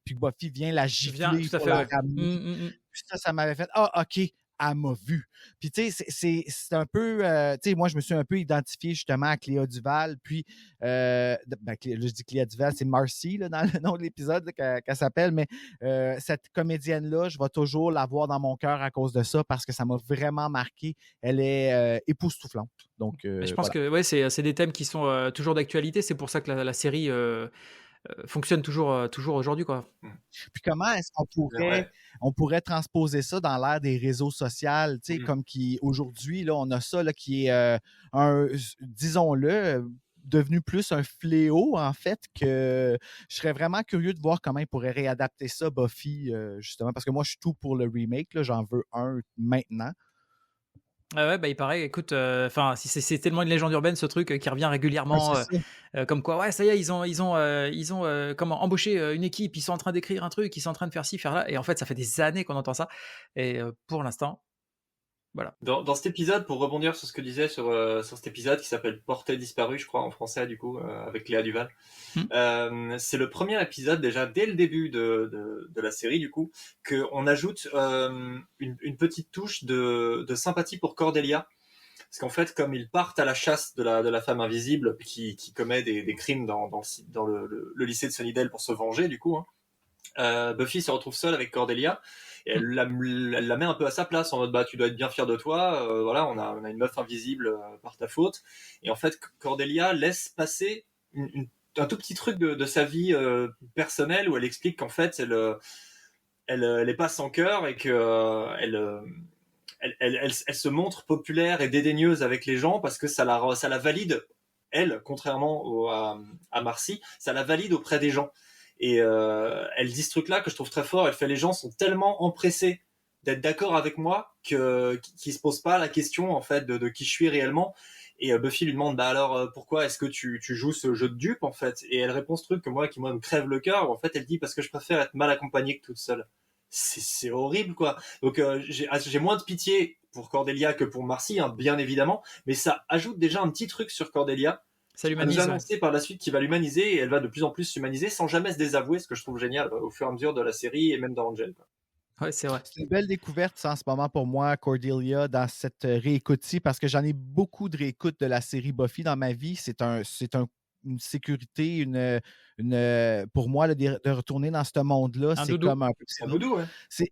puis que Buffy vient la gifler Tout à pour fait, la ouais. ramener. Puis ça m'avait fait « Ah, OK, elle m'a vu. » Puis tu sais, c'est un peu... tu sais, moi, je me suis un peu identifié justement à Cléa Duval, puis... je dis Cléa Duval, c'est Marcy là, dans le nom de l'épisode là, qu'elle s'appelle, mais cette comédienne-là, je vais toujours la voir dans mon cœur à cause de ça, parce que ça m'a vraiment marqué. Elle est époustouflante. Donc, Je pense que ouais, c'est des thèmes qui sont toujours d'actualité, c'est pour ça que la série fonctionne toujours aujourd'hui, quoi. Puis comment est-ce qu'on pourrait transposer ça dans l'ère des réseaux sociaux, tu sais, comme aujourd'hui, là, on a ça là, qui est disons-le, devenu plus un fléau, en fait, que je serais vraiment curieux de voir comment ils pourraient réadapter ça, Buffy, justement, parce que moi, je suis tout pour le remake, là, j'en veux un maintenant. Ouais, bah il paraît, écoute, enfin, c'est tellement une légende urbaine ce truc qui revient régulièrement, comme quoi, ouais, ça y est, ils ont comment embauché une équipe, ils sont en train d'écrire un truc, ils sont en train de faire ci, faire là, et en fait, ça fait des années qu'on entend ça, et pour l'instant, voilà. Dans cet épisode, pour rebondir sur ce que disait sur cet épisode qui s'appelle Portée disparue, je crois en français du coup, avec Léa Duval. C'est le premier épisode déjà dès le début de la série du coup qu'on ajoute une petite touche de sympathie pour Cordelia. Parce qu'en fait, comme ils partent à la chasse de la femme invisible qui commet des crimes dans le lycée de Sunnydale pour se venger du coup, Buffy se retrouve seule avec Cordelia. Et elle la met un peu à sa place en mode bah tu dois être bien fier de toi, voilà, on a une meuf invisible par ta faute. Et en fait Cordelia laisse passer un tout petit truc de sa vie personnelle où elle explique qu'en fait elle est pas sans cœur et que elle se montre populaire et dédaigneuse avec les gens parce que ça la valide, elle, contrairement à Marcy, ça la valide auprès des gens. Et elle dit ce truc-là que je trouve très fort. Elle fait les gens sont tellement empressés d'être d'accord avec moi qu'ils se posent pas la question en fait de qui je suis réellement. Et Buffy lui demande bah alors pourquoi est-ce que tu joues ce jeu de dupe en fait. Et elle répond ce truc qui moi me crève le cœur. En fait elle dit parce que je préfère être mal accompagnée que toute seule. C'est horrible quoi. Donc j'ai moins de pitié pour Cordelia que pour Marcy, hein, bien évidemment. Mais ça ajoute déjà un petit truc sur Cordelia. Ça l'humanise. Elle nous a annoncé par la suite qu'il va l'humaniser et elle va de plus en plus s'humaniser sans jamais se désavouer, ce que je trouve génial au fur et à mesure de la série et même dans Angel. Quoi. Ouais, c'est vrai. C'est une belle découverte ça, en ce moment pour moi, Cordelia, dans cette réécoute-ci, parce que j'en ai beaucoup de réécoutes de la série Buffy dans ma vie. C'est une sécurité, pour moi, là, de retourner dans ce monde-là. C'est doudou. comme un peu. C'est un doudou, ouais.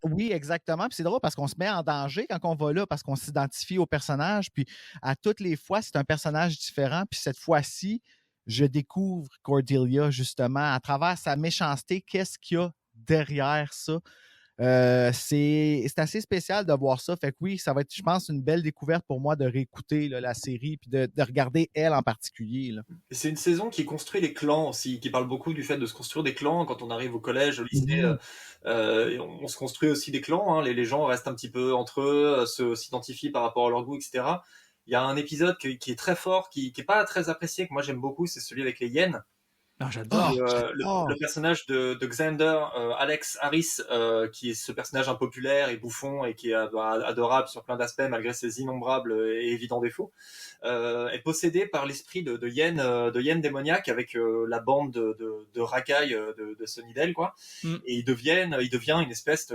Oui, exactement. Puis c'est drôle parce qu'on se met en danger quand on va là, parce qu'on s'identifie au personnage. Puis à toutes les fois, c'est un personnage différent. Puis cette fois-ci, je découvre Cordelia, justement, à travers sa méchanceté. Qu'est-ce qu'il y a derrière ça? C'est assez spécial de voir ça. Fait que oui, ça va être, je pense, une belle découverte pour moi de réécouter là, la série puis de regarder elle en particulier. Là. Et c'est une saison qui construit les clans aussi, qui parle beaucoup du fait de se construire des clans quand on arrive au collège, au lycée. Et on se construit aussi des clans. Hein. Les gens restent un petit peu entre eux, s'identifient par rapport à leur goût, etc. Il y a un épisode qui est très fort, qui est pas très apprécié, que moi j'aime beaucoup, c'est celui avec les hyènes. Non, j'adore. Le personnage de Xander, Alex Harris, qui est ce personnage impopulaire et bouffon et qui est adorable sur plein d'aspects malgré ses innombrables et évidents défauts, est possédé par l'esprit de hyènes démoniaques avec la bande de racailles de Sunnydale, quoi. Et il devient une espèce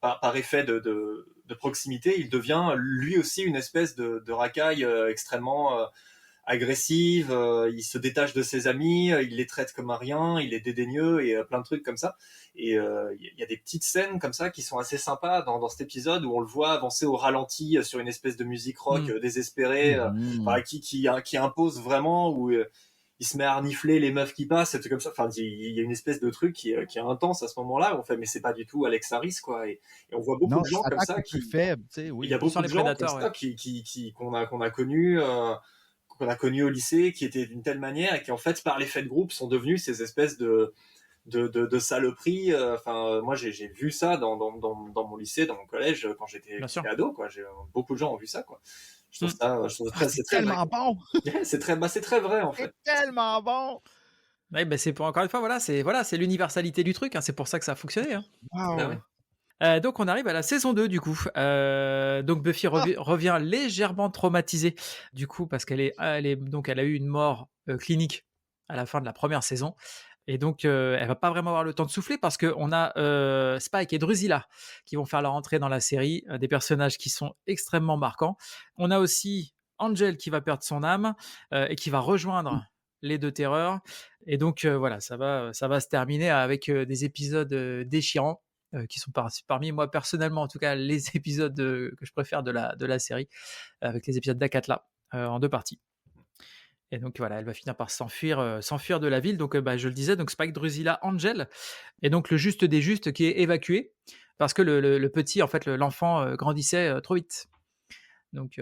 par effet de proximité, il devient lui aussi une espèce de racaille extrêmement agressive, il se détache de ses amis, il les traite comme un rien, il est dédaigneux et plein de trucs comme ça. Et il y a des petites scènes comme ça qui sont assez sympas dans cet épisode où on le voit avancer au ralenti sur une espèce de musique rock désespérée, qui impose vraiment, où il se met à renifler les meufs qui passent, et tout comme ça. Enfin, il y a une espèce de truc qui est intense à ce moment-là. Où on fait, mais c'est pas du tout Alex Harris, quoi. Et on voit beaucoup de gens comme ça qui faible, tu sais, oui. Il y a beaucoup de gens comme ça qu'on a connus. Qu'on a connu au lycée, qui étaient d'une telle manière et qui en fait par l'effet de groupe sont devenus ces espèces de saloperies. Enfin, moi j'ai vu ça dans mon lycée, dans mon collège quand j'étais ado, quoi. Beaucoup de gens ont vu ça, quoi. Je trouve ça c'est tellement bon. C'est très vrai en fait. C'est tellement bon. Ouais, bah c'est pour encore une fois, c'est l'universalité du truc. Hein, c'est pour ça que ça a fonctionné. Hein. Wow. Bah ouais. Donc on arrive à la saison 2 du coup. Donc Buffy revient légèrement traumatisée du coup parce qu'elle a eu une mort clinique à la fin de la première saison et donc elle va pas vraiment avoir le temps de souffler parce que on a Spike et Drusilla qui vont faire leur entrée dans la série, des personnages qui sont extrêmement marquants. On a aussi Angel qui va perdre son âme et qui va rejoindre les deux terreurs et donc voilà, ça va se terminer avec des épisodes déchirants. Qui sont parmi moi personnellement en tout cas les épisodes que je préfère de la série avec les épisodes d'Akatla en 2 parties et donc voilà elle va finir par s'enfuir de la ville donc je le disais donc Spike, Drusilla, Angel et donc le juste des justes qui est évacué parce que le petit en fait l'enfant grandissait trop vite donc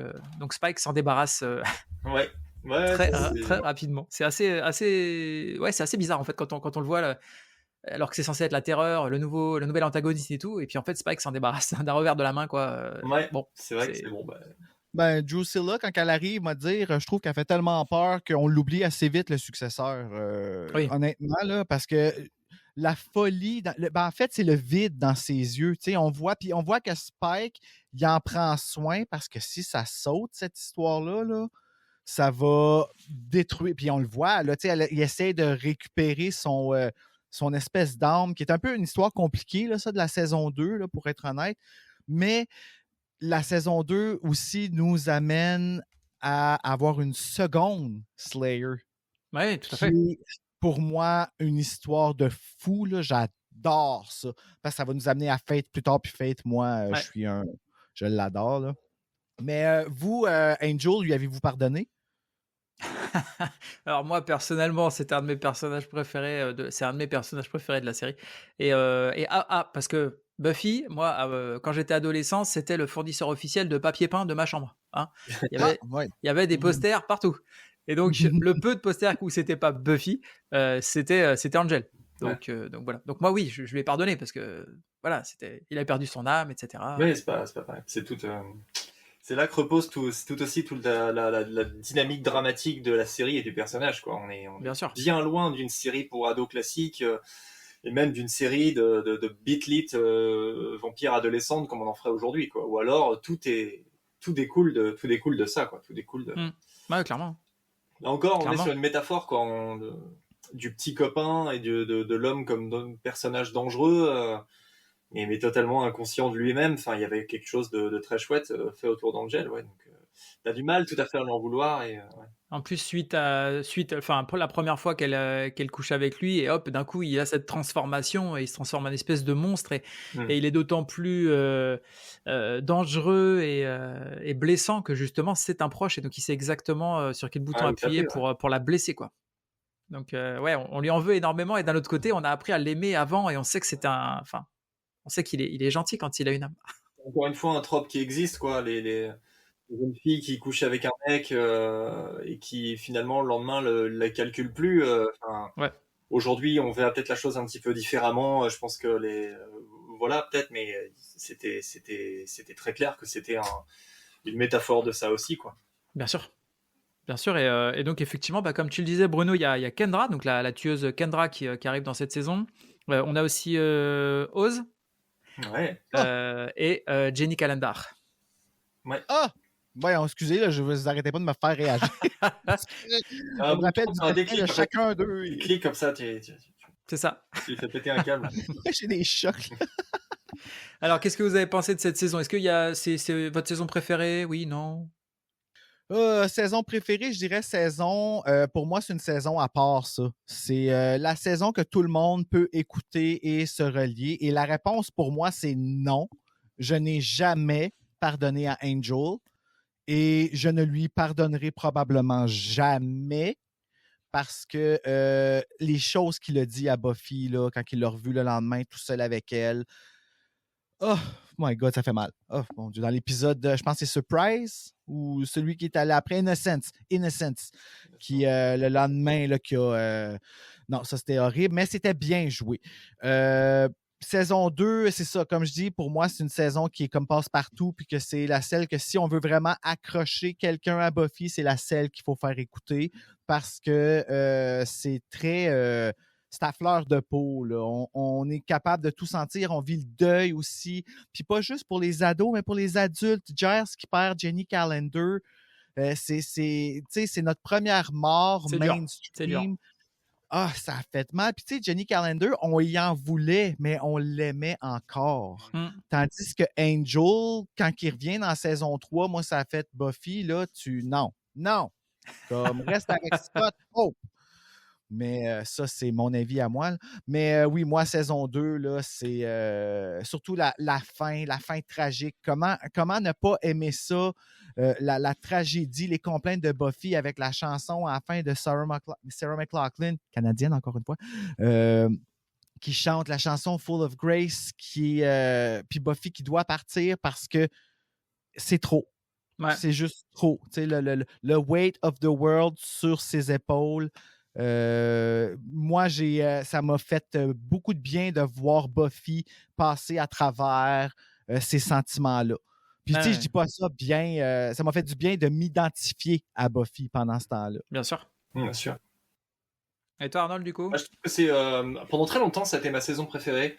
Spike s'en débarrasse très rapidement c'est assez bizarre en fait quand on le voit là, alors que c'est censé être la terreur, le nouvel antagoniste et tout, et puis en fait Spike s'en débarrasse d'un revers de la main, quoi. Bon, c'est vrai que c'est bon. Drusilla, quand elle arrive, m'a dire, je trouve qu'elle fait tellement peur qu'on l'oublie assez vite, le successeur. Honnêtement, là, parce que la folie, en fait, c'est le vide dans ses yeux. On voit que Spike, il en prend soin parce que si ça saute, cette histoire-là, là, ça va détruire. Puis on le voit, là, il essaie de récupérer son espèce d'âme, qui est un peu une histoire compliquée, là, ça, de la saison 2, là, pour être honnête. Mais la saison 2 aussi nous amène à avoir une seconde Slayer. Oui, tout à fait. Pour moi, une histoire de fou, là, j'adore ça. Parce que ça va nous amener à Fate plus tard, puis Fate, moi, je l'adore. Là. Mais vous, Angel, lui avez-vous pardonné? Alors moi personnellement c'est un de mes personnages préférés de la série et parce que Buffy moi quand j'étais adolescent c'était le fournisseur officiel de papier peint de ma chambre hein. Il y avait des posters partout et donc le peu de posters où c'était pas Buffy c'était Angel donc voilà donc moi oui je lui ai pardonné parce que voilà il a perdu son âme etc. Oui c'est pas pareil c'est tout c'est là que repose tout aussi toute la dynamique dramatique de la série et du personnage, quoi. On est bien loin d'une série pour ados classique et même d'une série de beat-lit vampires adolescentes comme on en ferait aujourd'hui, quoi. Ou alors tout découle de ça, quoi. Tout découle de. Ouais, clairement. Là encore, on est sur une métaphore, quoi, du petit copain et de l'homme comme personnage dangereux. Mais totalement inconscient de lui-même. Enfin, il y avait quelque chose de très chouette fait autour d'Angel. Ouais, donc, t'as du mal tout à fait à l'en vouloir. Et, En plus, pour la première fois qu'elle couche avec lui, et hop, d'un coup, il a cette transformation et il se transforme en espèce de monstre et il est d'autant plus dangereux et blessant que justement c'est un proche et donc il sait exactement sur quel bouton appuyer pour la blesser, quoi. Donc on lui en veut énormément et d'un autre côté, on a appris à l'aimer avant et on sait que c'était On sait il est gentil quand il a une âme. Encore une fois, un trope qui existe, quoi. Les jeunes filles qui couchent avec un mec et qui finalement le lendemain la calculent plus. Ouais. Aujourd'hui, on verra peut-être la chose un petit peu différemment. Je pense que voilà, peut-être, mais c'était très clair que c'était une métaphore de ça aussi, quoi. Bien sûr. Bien sûr, et donc effectivement, comme tu le disais, Bruno, il y a Kendra, donc la tueuse Kendra qui arrive dans cette saison. On a aussi Oz Ouais. et Jenny Calendar. Ah! Voyons, excusez, là, je vous arrêtez pas de me faire réagir. On me rappelle du destin de chacun d'eux. Tu cliques comme ça, C'est ça. tu fais péter un câble. J'ai des chocs. Là. Alors, qu'est-ce que vous avez pensé de cette saison? Est-ce que c'est votre saison préférée? Oui, non? Saison préférée, je dirais saison. Pour moi, c'est une saison à part, ça. C'est la saison que tout le monde peut écouter et se relier. Et la réponse pour moi, c'est non. Je n'ai jamais pardonné à Angel et je ne lui pardonnerai probablement jamais parce que les choses qu'il a dit à Buffy là, quand il l'a revu le lendemain tout seul avec elle. Oh my God, ça fait mal. Oh mon Dieu, dans l'épisode, je pense que c'est Surprise ou celui qui est allé après Innocence, qui le lendemain, là, qui a... non, ça c'était horrible, mais c'était bien joué. Saison 2, c'est ça, comme je dis, pour moi, c'est une saison qui est comme passe-partout, puis que c'est la celle que si on veut vraiment accrocher quelqu'un à Buffy, c'est la celle qu'il faut faire écouter parce que c'est très... c'est à fleur de peau. Là. On est capable de tout sentir. On vit le deuil aussi. Puis pas juste pour les ados, mais pour les adultes. Giles qui perd Jenny Calendar, c'est notre première mort mainstream. Ah, ça a fait mal. Puis tu sais, Jenny Calendar, on y en voulait, mais on l'aimait encore. Tandis que Angel, quand il revient dans saison 3, moi, ça a fait Buffy, là, non. Comme, reste avec Scott Hope. Mais ça, c'est mon avis à moi. Là. Mais oui, moi, saison 2, là, c'est surtout la fin tragique. Comment ne pas aimer ça? La tragédie, les complaintes de Buffy avec la chanson à la fin de Sarah McLachlan, canadienne encore une fois, qui chante la chanson Full of Grace, puis Buffy qui doit partir parce que c'est trop. Ouais. C'est juste trop. Le weight of the world sur ses épaules. Moi, ça m'a fait beaucoup de bien de voir Buffy passer à travers ces sentiments-là. Puis, tu sais, je dis pas ça bien. Ça m'a fait du bien de m'identifier à Buffy pendant ce temps-là. Bien sûr. Bien sûr. Et toi, Arnold, du coup? Je trouve que pendant très longtemps, ça a été ma saison préférée.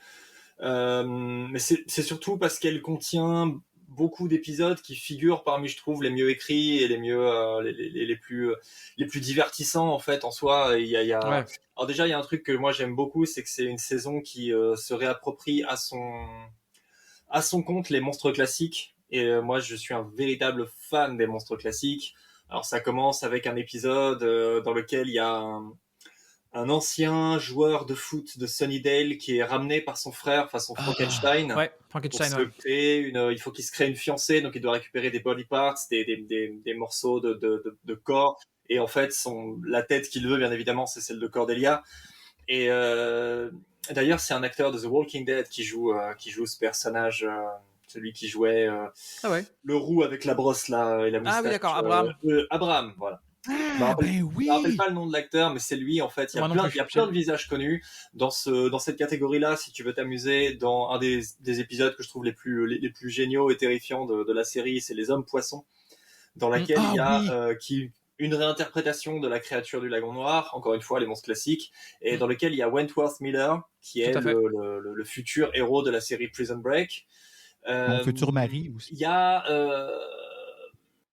Mais c'est surtout parce qu'elle contient beaucoup d'épisodes qui figurent parmi, je trouve, les mieux écrits et les mieux les plus divertissants en fait en soi. Ouais. Alors déjà, il y a un truc que moi j'aime beaucoup, c'est que c'est une saison qui se réapproprie à son compte les monstres classiques. Et moi, je suis un véritable fan des monstres classiques. Alors ça commence avec un épisode dans lequel il y a un ancien joueur de foot de Sunnydale qui est ramené par son frère, enfin son Frankenstein. Ouais, Frankenstein. Il faut qu'il se crée une fiancée, donc il doit récupérer des body parts, des morceaux de corps. Et en fait, la tête qu'il veut, bien évidemment, c'est celle de Cordelia. Et d'ailleurs, c'est un acteur de The Walking Dead qui joue ce personnage, celui qui jouait le roux avec la brosse là et la moustache. Ah oui, d'accord, Abraham. Abraham, voilà. Oui. Je me rappelle pas le nom de l'acteur, mais c'est lui en fait. Il y a plein de visages connus dans cette catégorie-là. Si tu veux t'amuser, dans un des épisodes que je trouve les plus géniaux et terrifiants de la série, c'est Les Hommes Poissons, dans laquelle il y a une réinterprétation de la créature du Lagon Noir, encore une fois les monstres classiques, et dans lequel il y a Wentworth Miller qui est le futur héros de la série Prison Break. Mon futur mari aussi. Il y a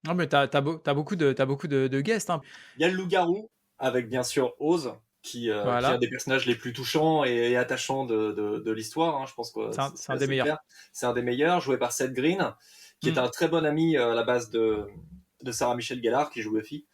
non, mais t'as beaucoup de guests. Hein. Il y a le loup-garou, avec bien sûr Oz, qui est un des personnages les plus touchants et attachants de l'histoire. Hein. Je pense que c'est un des meilleurs. Clair. C'est un des meilleurs, joué par Seth Green, qui est un très bon ami à la base de Sarah Michelle Gellar, qui joue Buffy.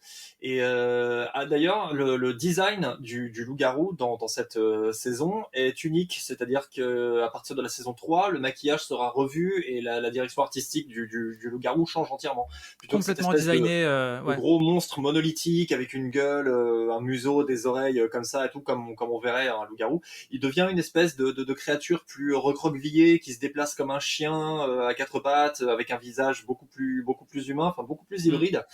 Et d'ailleurs, le design du loup-garou dans cette saison est unique, c'est-à-dire que à partir de la saison 3, le maquillage sera revu et la direction artistique du loup-garou change entièrement. Plutôt que cette Complètement espèce designé. de Ouais. gros monstre monolithique avec une gueule, un museau, des oreilles comme ça et tout, comme on verrait un loup-garou, il devient une espèce de créature plus recroquevillée qui se déplace comme un chien à quatre pattes, avec un visage beaucoup plus humain, enfin beaucoup plus hybride.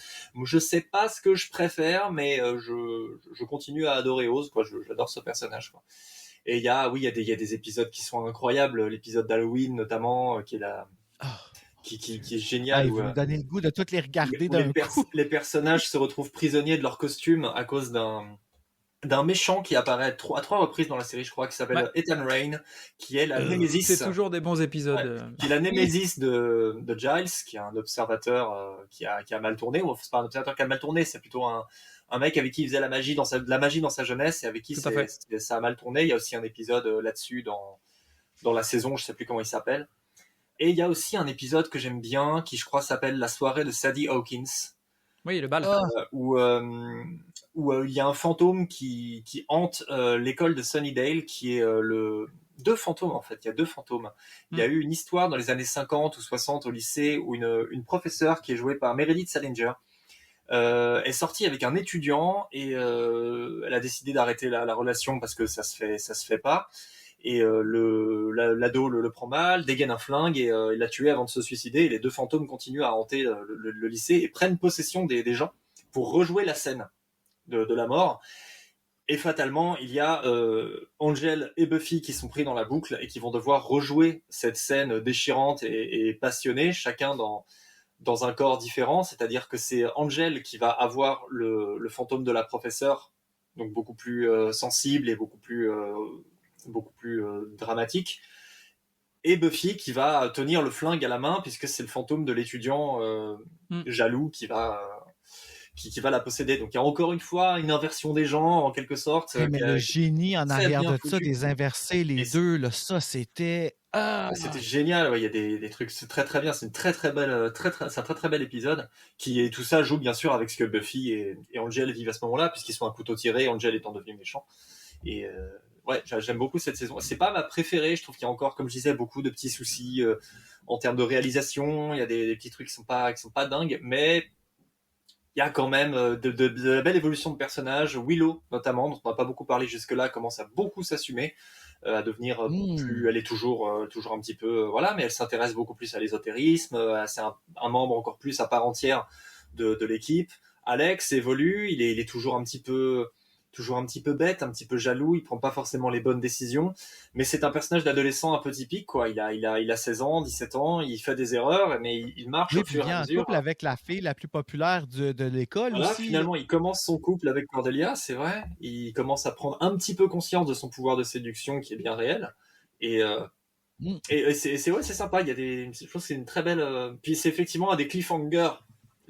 Je sais pas ce que je préfère, mais je continue à adorer Oz, quoi. J'adore ce personnage, quoi. Et il y a des épisodes qui sont incroyables, l'épisode d'Halloween notamment, qui est qui est génial. Vous me donnez le goût de toutes les regarder où d'un coup. les personnages se retrouvent prisonniers de leur costume à cause d'un méchant qui apparaît à trois reprises dans la série, je crois, qui s'appelle Ethan Rain, qui est la némésis. C'est toujours des bons épisodes. Qui est la némésis de Giles, qui est un observateur qui a mal tourné. Ou c'est pas un observateur qui a mal tourné, c'est plutôt un mec avec qui il faisait de la magie dans sa jeunesse et avec qui ça a mal tourné. Il y a aussi un épisode là-dessus dans la saison, je sais plus comment il s'appelle. Et il y a aussi un épisode que j'aime bien, qui je crois s'appelle La soirée de Sadie Hawkins. Oui, le bal. Où il y a un fantôme qui hante l'école de Sunnydale, qui est deux fantômes en fait. Il y a deux fantômes. Il y a eu une histoire dans les années 50 ou 60 au lycée où une professeure qui est jouée par Meredith Salinger est sortie avec un étudiant et elle a décidé d'arrêter la relation parce que ça se fait pas. Et l'ado le prend mal, dégaine un flingue et il l'a tué avant de se suicider. Et les deux fantômes continuent à hanter le lycée et prennent possession des gens pour rejouer la scène de la mort. Et fatalement, il y a Angel et Buffy qui sont pris dans la boucle et qui vont devoir rejouer cette scène déchirante et passionnée, chacun dans un corps différent. C'est-à-dire que c'est Angel qui va avoir le fantôme de la professeure, donc beaucoup plus sensible et beaucoup plus dramatique, et Buffy qui va tenir le flingue à la main puisque c'est le fantôme de l'étudiant jaloux qui va la posséder. Donc il y a encore une fois une inversion des genres en quelque sorte. Mais le génie en arrière de ça, des inversés, les deux, là, ça c'était... C'était génial, il y a des trucs, c'est très très bien, c'est une très très belle, c'est un très très bel épisode et tout ça joue bien sûr avec ce que Buffy et Angel vivent à ce moment-là puisqu'ils sont un couteau tiré, Angel étant devenu méchant. Et ouais, j'aime beaucoup cette saison. C'est pas ma préférée, je trouve qu'il y a encore, comme je disais, beaucoup de petits soucis en termes de réalisation. Il y a des petits trucs qui sont pas dingues, mais il y a quand même de la belle évolution de personnages. Willow, notamment, dont on n'a pas beaucoup parlé jusque-là, commence à beaucoup s'assumer, à devenir plus. Elle est toujours un petit peu, voilà, mais elle s'intéresse beaucoup plus à l'ésotérisme. C'est un membre encore plus à part entière de l'équipe. Alex évolue, il est toujours un petit peu bête, un petit peu jaloux, il prend pas forcément les bonnes décisions, mais c'est un personnage d'adolescent un peu typique, quoi. Il a 16 ans, 17 ans, il fait des erreurs, mais il marche au fur et à mesure. Il vient en couple avec la fille la plus populaire de l'école aussi. Finalement, il commence son couple avec Cordelia, c'est vrai. Il commence à prendre un petit peu conscience de son pouvoir de séduction qui est bien réel. Et c'est sympa. Je pense que c'est une très belle. Puis c'est effectivement un des cliffhangers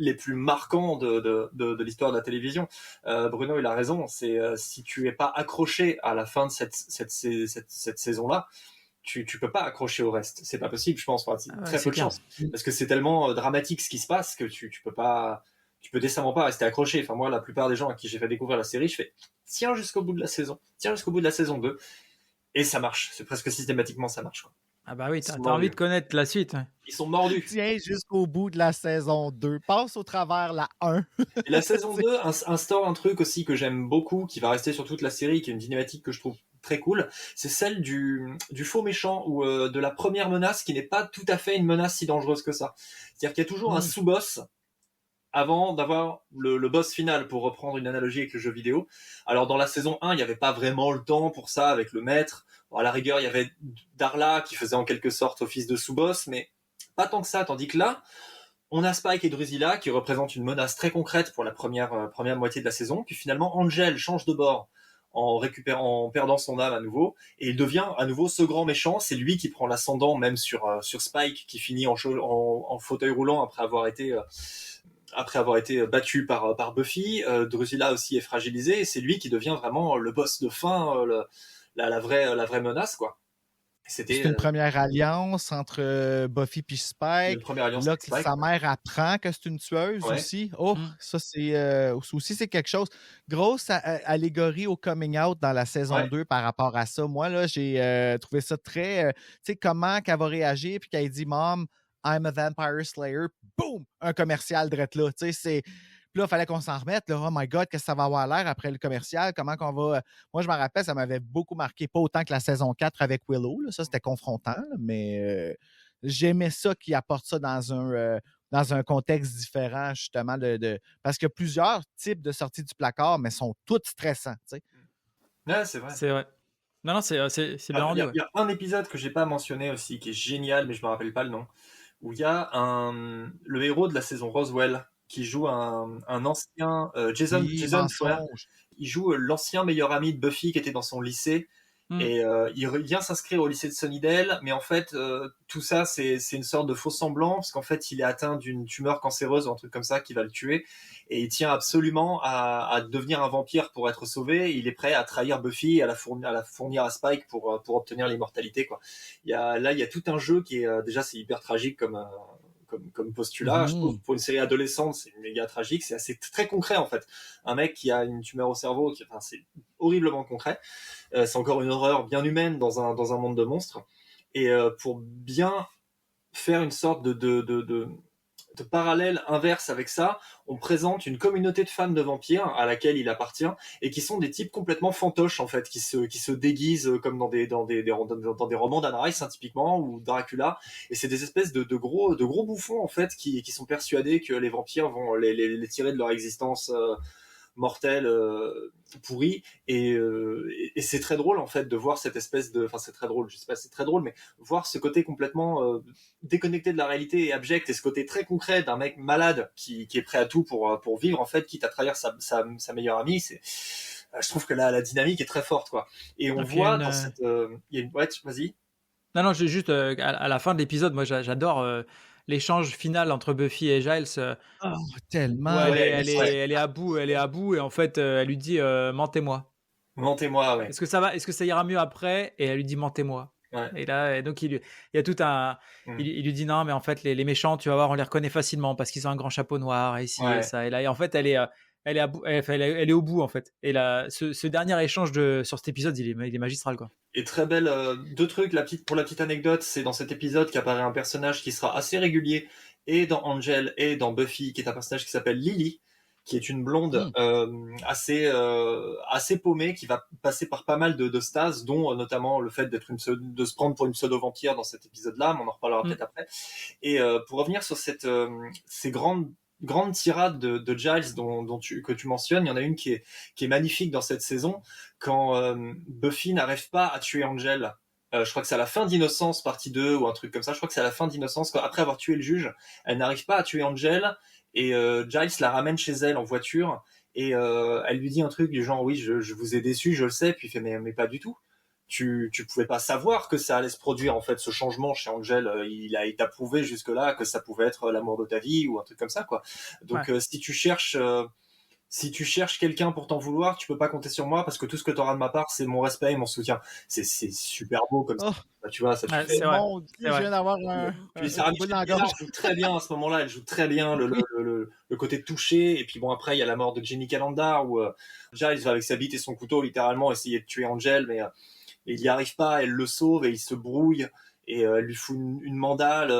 les plus marquants de l'histoire de la télévision. Bruno, il a raison. C'est si tu es pas accroché à la fin de cette saison-là, tu peux pas accrocher au reste. C'est pas possible, je pense. Enfin, très peu de chance. Parce que c'est tellement dramatique ce qui se passe que tu peux décemment pas rester accroché. Enfin, moi, la plupart des gens à qui j'ai fait découvrir la série, je fais tiens jusqu'au bout de la saison. Tiens jusqu'au bout de la saison 2. Et ça marche. C'est presque systématiquement, ça marche, quoi. Ah bah oui, t'as envie de connaître la suite. Hein. Ils sont mordus. Tiens jusqu'au bout de la saison 2. Passe au travers la 1. Et la saison 2 instaure un truc aussi que j'aime beaucoup, qui va rester sur toute la série, qui est une dynamique que je trouve très cool. C'est celle du faux méchant ou de la première menace qui n'est pas tout à fait une menace si dangereuse que ça. C'est-à-dire qu'il y a toujours un sous-boss avant d'avoir le boss final, pour reprendre une analogie avec le jeu vidéo. Alors dans la saison 1, il n'y avait pas vraiment le temps pour ça avec le maître. Bon, à la rigueur, il y avait Darla qui faisait en quelque sorte office de sous-boss, mais pas tant que ça. Tandis que là, on a Spike et Drusilla qui représentent une menace très concrète pour la première moitié de la saison. Puis finalement, Angel change de bord en perdant son âme à nouveau, et il devient à nouveau ce grand méchant. C'est lui qui prend l'ascendant même sur Spike, qui finit en fauteuil roulant après avoir été battu par Buffy. Drusilla aussi est fragilisée, et c'est lui qui devient vraiment le boss de fin, la vraie menace, quoi. C'était C'est une première alliance entre Buffy et une Spike. première alliance Là, avec Spike. sa mère apprend que c'est une tueuse Ouais. aussi. Oh, Mm. ça, c'est quelque chose. Grosse allégorie au coming out dans la saison Ouais. 2 par rapport à ça. Moi, là, j'ai trouvé ça très... tu sais, comment qu'elle va réagir, puis qu'elle dit « Mom, I'm a vampire slayer », boum, un commercial drette là. Tu sais, c'est... Puis là, il fallait qu'on s'en remette. Là. Oh my God, qu'est-ce que ça va avoir l'air après le commercial? Comment qu'on va... Moi, je me rappelle, ça m'avait beaucoup marqué. Pas autant que la saison 4 avec Willow. Là. Ça, c'était confrontant. Là, mais j'aimais ça qu'il apporte ça dans un contexte différent, justement. Parce qu'il y a plusieurs types de sorties du placard, mais sont toutes stressants. Tu sais. Ouais, c'est vrai. C'est vrai. Non, c'est bien rendu. Il y a un épisode que j'ai pas mentionné aussi, qui est génial, mais je me rappelle pas le nom, où il y a le héros de la saison Roswell, qui joue un ancien Jason Sawyer. Il joue l'ancien meilleur ami de Buffy qui était dans son lycée. Et il vient s'inscrire au lycée de Sunnydale, mais en fait tout ça c'est une sorte de faux semblant, parce qu'en fait il est atteint d'une tumeur cancéreuse ou un truc comme ça qui va le tuer, et il tient absolument à devenir un vampire pour être sauvé. Il est prêt à trahir Buffy et à la fournir à Spike pour obtenir l'immortalité, quoi. Il y a tout un jeu qui est déjà, c'est hyper tragique comme postulat. Je trouve, pour une série adolescente, c'est méga tragique. C'est très concret, en fait. Un mec qui a une tumeur au cerveau, c'est horriblement concret. C'est encore une horreur bien humaine dans un monde de monstres. Et pour bien faire une sorte de parallèle inverse avec ça, on présente une communauté de fans de vampires à laquelle il appartient, et qui sont des types complètement fantoches, en fait, qui se déguisent comme dans des romans d'Anne Rice, hein, typiquement, ou Dracula. Et c'est des espèces de gros bouffons, en fait, qui sont persuadés que les vampires vont les tirer de leur existence mortelle, pourrie. Et c'est très drôle, en fait, de voir cette espèce de... Enfin, c'est très drôle, je sais pas si c'est très drôle, mais voir ce côté complètement déconnecté de la réalité et abject, et ce côté très concret d'un mec malade qui est prêt à tout pour vivre, en fait, quitte à trahir sa meilleure amie. Je trouve que la dynamique est très forte, quoi. Et on voit dans cette... il y a une... Ouais, vas-y. Non, j'ai juste à la fin de l'épisode, moi j'adore l'échange final entre Buffy et Giles. Oh, tellement. Ouais, elle est à bout, et en fait elle lui dit mentez-moi. Mentez-moi, ouais. Est-ce que ça ira mieux après? Et elle lui dit mentez-moi. Ouais. Et là, donc il y a tout un. Il lui dit non, mais en fait les méchants, tu vas voir, on les reconnaît facilement parce qu'ils ont un grand chapeau noir et ici et ça. Et là, et en fait elle est au bout, en fait. Et là, ce dernier échange sur cet épisode, il est magistral, quoi. Et très belle, deux trucs, pour la petite anecdote, c'est dans cet épisode qu'apparaît un personnage qui sera assez régulier, et dans Angel et dans Buffy, qui est un personnage qui s'appelle Lily, qui est une blonde assez paumée, qui va passer par pas mal de stases, dont notamment le fait de se prendre pour une pseudo-vampire dans cet épisode-là, mais on en reparlera peut-être après. Et pour revenir sur ces grandes tirade de Giles que tu mentionnes, il y en a une qui est magnifique dans cette saison, quand Buffy n'arrive pas à tuer Angel. Je crois que c'est à la fin d'Innocence, partie 2, ou un truc comme ça. Je crois que c'est à la fin d'Innocence, après avoir tué le juge, elle n'arrive pas à tuer Angel, et Giles la ramène chez elle en voiture, et elle lui dit un truc du genre, oui, je vous ai déçu, je le sais, puis il fait, mais pas du tout. Tu pouvais pas savoir que ça allait se produire, en fait, ce changement chez Angel. Il a été prouvé jusque-là que ça pouvait être l'amour de ta vie ou un truc comme ça, quoi. Donc si tu cherches quelqu'un pour t'en vouloir, tu peux pas compter sur moi, parce que tout ce que tu auras de ma part, c'est mon respect et mon soutien. C'est super beau comme ça. Tu vois, ça te fait... Mon Dieu, je viens d'avoir Puis Sarah Michelle Gellar joue très bien à ce moment-là. Elle joue très bien le côté touché. Et puis bon, après il y a la mort de Jenny Calendar, où Giles va avec sa bite et son couteau littéralement essayer de tuer Angel, mais il n'y arrive pas. Elle le sauve et il se brouille, et elle lui fout une mandale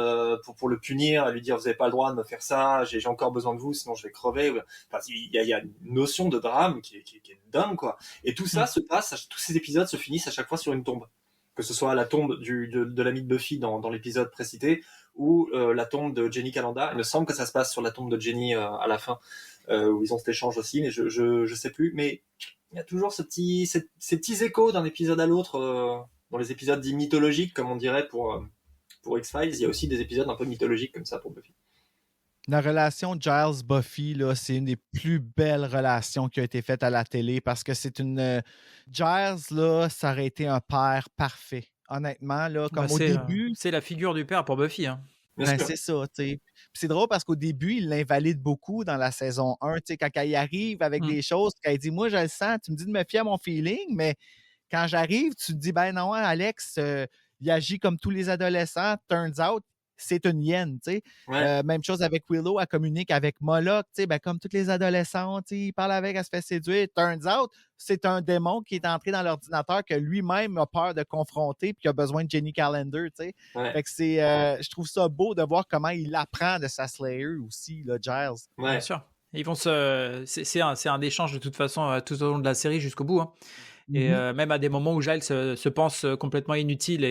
pour le punir, elle lui dit, vous n'avez pas le droit de me faire ça, j'ai encore besoin de vous, sinon je vais crever. Enfin, il y a une notion de drame qui est dingue, quoi. Et tout ça se passe, tous ces épisodes se finissent à chaque fois sur une tombe, que ce soit la tombe de l'ami de Buffy dans l'épisode précité, ou la tombe de Jenny Calendar. Il me semble que ça se passe sur la tombe de Jenny à la fin, où ils ont cet échange aussi, mais je sais plus. Mais il y a toujours ces petits échos d'un épisode à l'autre. Dans les épisodes dits mythologiques, comme on dirait pour X-Files, il y a aussi des épisodes un peu mythologiques comme ça pour Buffy. La relation Giles-Buffy, là, c'est une des plus belles relations qui a été faite à la télé, parce que c'est une... Giles, là, ça aurait été un père parfait. Honnêtement, là, comme au début... c'est la figure du père pour Buffy, hein. C'est ça, tu sais. C'est drôle parce qu'au début, il l'invalide beaucoup dans la saison 1, tu sais, quand il arrive avec des choses, quand il dit, moi, je le sens, tu me dis de me fier à mon feeling, mais quand j'arrive, tu te dis, ben non, Alex, il agit comme tous les adolescents. Turns out, c'est une hyène, tu sais. Ouais. Même chose avec Willow, elle communique avec Moloch, tu sais, ben, comme toutes les adolescentes, tu sais, il parle avec, elle se fait séduire. Turns out, c'est un démon qui est entré dans l'ordinateur que lui-même a peur de confronter puis qui a besoin de Jenny Calendar, tu sais. Ouais. Fait que je trouve ça beau de voir comment il apprend de sa Slayer aussi, là, Giles. Ouais. Bien sûr. Ils vont c'est un échange de toute façon tout au long de la série jusqu'au bout. Hein. Et même à des moments où Giles se pense complètement inutile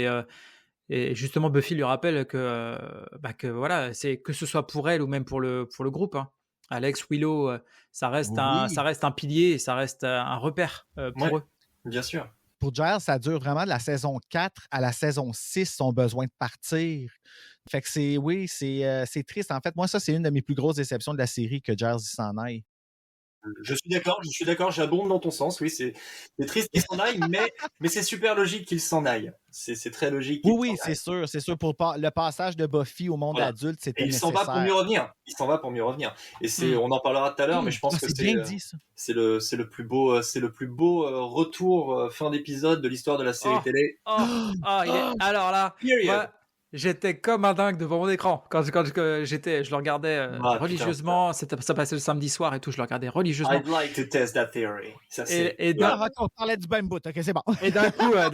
et justement Buffy lui rappelle que voilà, c'est que ce soit pour elle ou même pour le groupe. Hein. Alex, Willow, ça reste un pilier, et ça reste un repère pour eux. Bien sûr. Pour Giles, ça dure vraiment de la saison 4 à la saison 6, son besoin de partir. Fait que c'est triste. En fait, moi, ça, c'est une de mes plus grosses déceptions de la série que Giles s'en aille. Je suis d'accord, j'abonde dans ton sens, oui, c'est triste qu'il s'en aille, mais c'est super logique qu'il s'en aille. C'est très logique. Oui, c'est sûr. Pour le passage de Buffy au monde adulte, c'était nécessaire. Il s'en va pour mieux revenir. Et on en parlera tout à l'heure, mais je pense que c'est bien dit, ça. C'est le plus beau retour fin d'épisode de l'histoire de la série télé. Alors là, moi, j'étais comme un dingue devant mon écran quand je le regardais religieusement. Ça passait le samedi soir et tout, je le regardais religieusement. I'd like to test that theory. Ça, on parlait du même bout, ok, c'est bon. Et d'un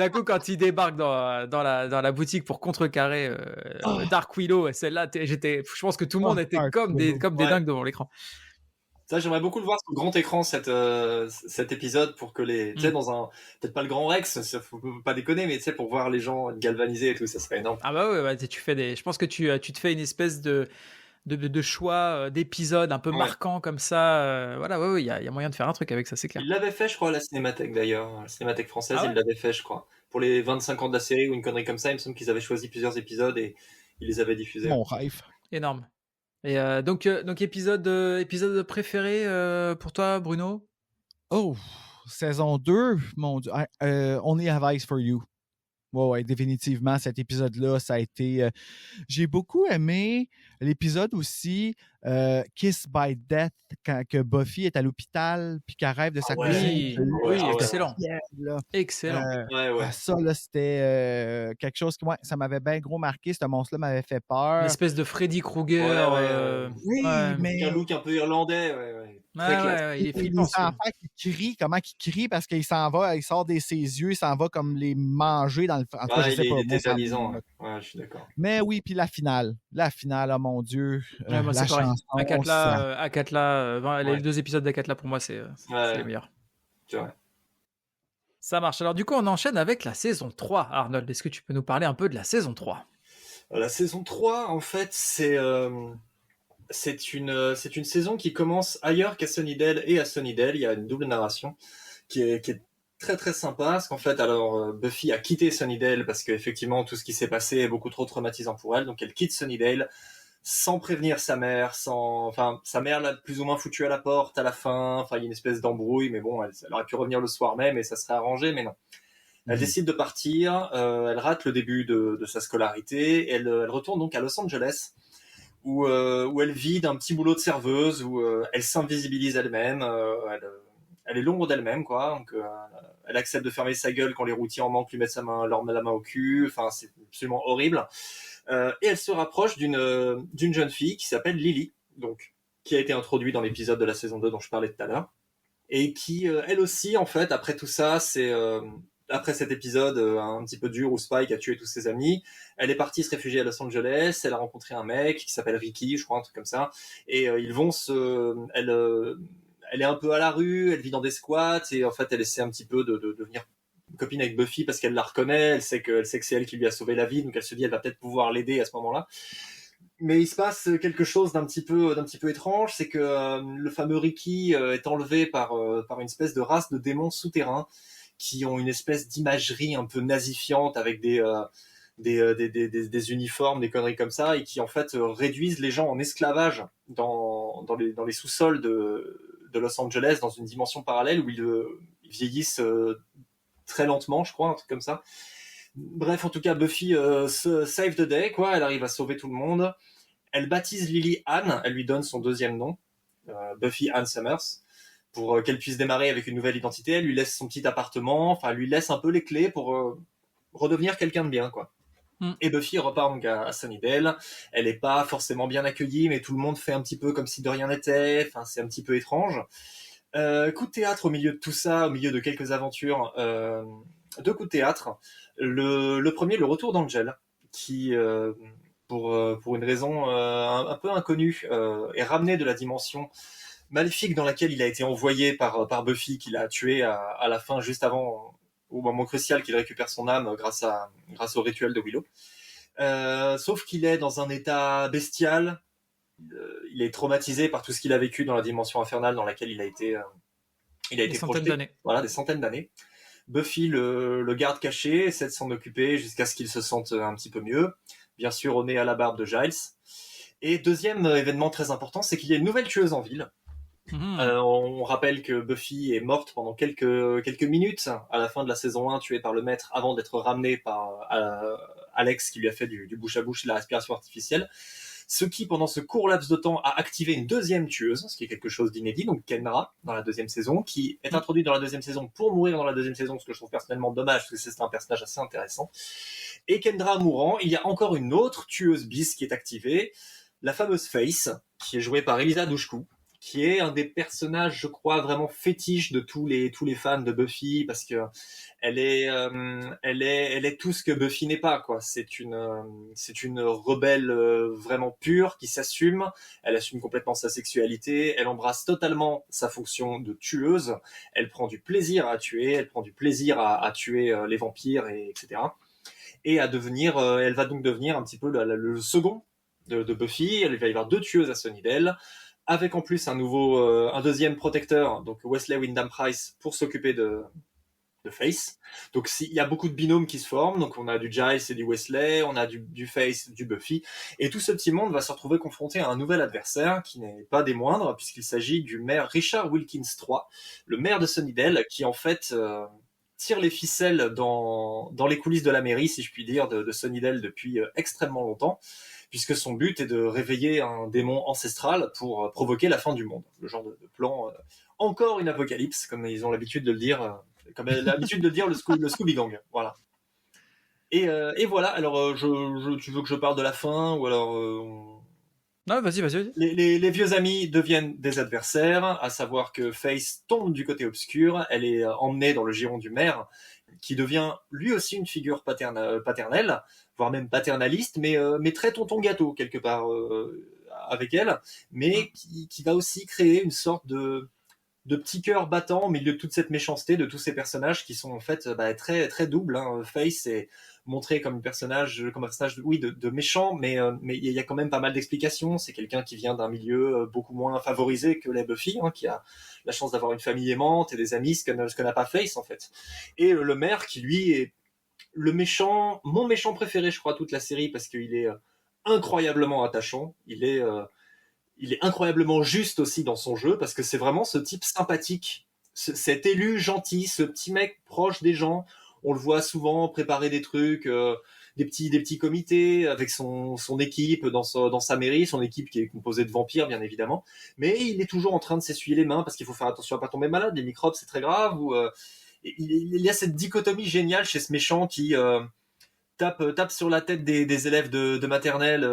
coup, quand il débarque dans la boutique pour contrecarrer Dark Willow, et celle-là, je pense que tout le monde était comme des dingues devant l'écran. Ça, j'aimerais beaucoup le voir sur grand écran cet épisode pour que tu sais, peut-être pas le Grand Rex, faut pas déconner, mais tu sais, pour voir les gens galvanisés et tout, ça serait énorme. Ah bah ouais, je pense que tu te fais une espèce de choix d'épisodes un peu marquants comme ça. Voilà, il y a moyen de faire un truc avec ça, c'est clair. Il l'avait fait, je crois, à la Cinémathèque d'ailleurs. La Cinémathèque française, Ah ouais, il l'avait fait, je crois. Pour les 25 ans de la série ou une connerie comme ça, il me semble qu'ils avaient choisi plusieurs épisodes et ils les avaient diffusés. Mon rêve. énorme. Et donc épisode préféré pour toi, Bruno? Oh, saison 2, mon Dieu. Only Have Eyes for You. Ouais, définitivement, cet épisode-là, ça a été... j'ai beaucoup aimé l'épisode aussi, Kiss by Death, quand que Buffy est à l'hôpital puis qu'elle rêve de sa cousine. Oui, excellent. Excellent. Ça, là, c'était quelque chose qui, ça m'avait bien gros marqué. Ce monstre-là m'avait fait peur. Une espèce de Freddy Krueger. Oui, mais... un look un peu irlandais, il est flippant. Les enfants qui crient, comment ils crient parce qu'il s'en va, il sort de ses yeux, il s'en va comme les manger dans le... En tout cas, je sais pas. Il est tétanisant. Ouais, je suis d'accord. Mais oui, puis la finale, oh mon Dieu. Moi, la c'est pareil. chanson, Akatla, les 2 épisodes d'Akatla, pour moi, c'est les meilleurs. C'est vrai. Ça marche. Alors du coup, on enchaîne avec la saison 3. Arnold, est-ce que tu peux nous parler un peu de la saison 3? La saison 3, en fait, c'est une saison qui commence ailleurs qu'à Sunnydale et à Sunnydale. Il y a une double narration qui est très très sympa, parce qu'en fait, alors Buffy a quitté Sunnydale parce qu'effectivement tout ce qui s'est passé est beaucoup trop traumatisant pour elle, donc elle quitte Sunnydale sans prévenir sa mère, sa mère l'a plus ou moins foutu à la porte à la fin, il y a une espèce d'embrouille, mais bon, elle aurait pu revenir le soir même et ça serait arrangé, mais non. Elle décide de partir, elle rate le début de sa scolarité, et elle retourne donc à Los Angeles, où elle vit d'un petit boulot de serveuse, où elle s'invisibilise elle-même, elle est l'ombre d'elle-même, quoi. Donc, elle accepte de fermer sa gueule quand les routiers en manquent lui mettent leur la main au cul. C'est absolument horrible. Et elle se rapproche d'une jeune fille qui s'appelle Lily, donc qui a été introduite dans l'épisode de la saison 2 dont je parlais tout à l'heure, et qui, elle aussi, en fait, après tout ça, après cet épisode un petit peu dur où Spike a tué tous ses amis, elle est partie se réfugier à Los Angeles, elle a rencontré un mec qui s'appelle Ricky, je crois, un truc comme ça, et ils vont elle est un peu à la rue, elle vit dans des squats, et en fait elle essaie un petit peu de devenir copine avec Buffy parce qu'elle la reconnaît, elle sait que c'est elle qui lui a sauvé la vie, donc elle se dit elle va peut-être pouvoir l'aider à ce moment-là. Mais il se passe quelque chose d'un petit peu étrange, c'est que le fameux Ricky est enlevé par une espèce de race de démons souterrains qui ont une espèce d'imagerie un peu nazifiante avec des uniformes, des conneries comme ça, et qui en fait réduisent les gens en esclavage dans les sous-sols de Los Angeles, dans une dimension parallèle où ils vieillissent très lentement, je crois, un truc comme ça. Bref, en tout cas, Buffy save the day, quoi. Elle arrive à sauver tout le monde. Elle baptise Lily Anne, elle lui donne son deuxième nom, Buffy Ann Summers, pour qu'elle puisse démarrer avec une nouvelle identité. Elle lui laisse son petit appartement, elle lui laisse un peu les clés pour redevenir quelqu'un de bien, quoi. Et Buffy repart donc à Sunnydale. Elle est pas forcément bien accueillie, mais tout le monde fait un petit peu comme si de rien n'était. Enfin, c'est un petit peu étrange. Coup de théâtre au milieu de tout ça, au milieu de quelques aventures, deux coups de théâtre. Le premier, le retour d'Angel, qui, pour une raison un peu inconnue, est ramené de la dimension maléfique dans laquelle il a été envoyé par Buffy, qu'il a tué à la fin, juste avant, au moment crucial qu'il récupère son âme grâce au rituel de Willow. Sauf qu'il est dans un état bestial. Il est traumatisé par tout ce qu'il a vécu dans la dimension infernale dans laquelle il a été Des centaines projeté. d'années. Voilà, des centaines d'années. Buffy le garde caché, essaie de s'en occuper jusqu'à ce qu'il se sente un petit peu mieux. Bien sûr, au nez à la barbe de Giles. Et deuxième événement très important, c'est qu'il y a une nouvelle tueuse en ville. On rappelle que Buffy est morte pendant quelques minutes à la fin de la saison 1, tuée par le maître, avant d'être ramenée par Alex, qui lui a fait du bouche à bouche et de la respiration artificielle. Ce qui, pendant ce court laps de temps, a activé une deuxième tueuse, ce qui est quelque chose d'inédit, donc Kendra, dans la deuxième saison, qui est introduite dans la deuxième saison pour mourir dans la deuxième saison, ce que je trouve personnellement dommage, parce que c'est un personnage assez intéressant. Et Kendra mourant, il y a encore une autre tueuse bis qui est activée, la fameuse Face, qui est jouée par Elisa Dushku, qui est un des personnages, je crois, vraiment fétiche de tous les fans de Buffy, parce que elle est tout ce que Buffy n'est pas, quoi. C'est une rebelle vraiment pure qui s'assume. Elle assume complètement sa sexualité. Elle embrasse totalement sa fonction de tueuse. Elle prend du plaisir à tuer. Elle prend du plaisir à tuer les vampires, etc. Et elle va donc devenir un petit peu le second de Buffy. Il va y avoir deux tueuses à Sunnydale, avec en plus un deuxième protecteur, donc Wesley Wyndham-Pryce, pour s'occuper de Face. Donc il y a beaucoup de binômes qui se forment, donc on a du Giles et du Wesley, on a du Face, du Buffy, et tout ce petit monde va se retrouver confronté à un nouvel adversaire qui n'est pas des moindres, puisqu'il s'agit du maire Richard Wilkins III, le maire de Sunnydale, qui en fait tire les ficelles dans les coulisses de la mairie, si je puis dire, de Sunnydale depuis extrêmement longtemps, puisque son but est de réveiller un démon ancestral pour provoquer la fin du monde. Le genre de plan, encore une apocalypse, comme ils ont l'habitude de le dire, comme l'habitude de le dire le Scooby Gang. Voilà. Et voilà, alors tu veux que je parle de la fin, ou alors... Non, vas-y. Les vieux amis deviennent des adversaires, à savoir que Face tombe du côté obscur, elle est emmenée dans le giron du maire, qui devient lui aussi une figure paternelle, voire même paternaliste, mais très tonton gâteau quelque part avec elle, mais qui va aussi créer une sorte de petit cœur battant au milieu de toute cette méchanceté de tous ces personnages qui sont en fait très très doubles. Face est montré comme un personnage oui, de méchant, mais il y a quand même pas mal d'explications. C'est quelqu'un qui vient d'un milieu beaucoup moins favorisé que les Buffy, qui a la chance d'avoir une famille aimante et des amis, ce que n'a pas Face en fait. Et le maire qui lui est mon méchant préféré, je crois, toute la série, parce qu'il est incroyablement attachant. Il est incroyablement juste aussi dans son jeu, parce que c'est vraiment ce type sympathique, cet élu gentil, ce petit mec proche des gens. On le voit souvent préparer des trucs, des petits comités avec son équipe dans sa mairie, son équipe qui est composée de vampires bien évidemment, mais il est toujours en train de s'essuyer les mains parce qu'il faut faire attention à pas tomber malade, les microbes c'est très grave, ou il y a cette dichotomie géniale chez ce méchant qui tape sur la tête des élèves de maternelle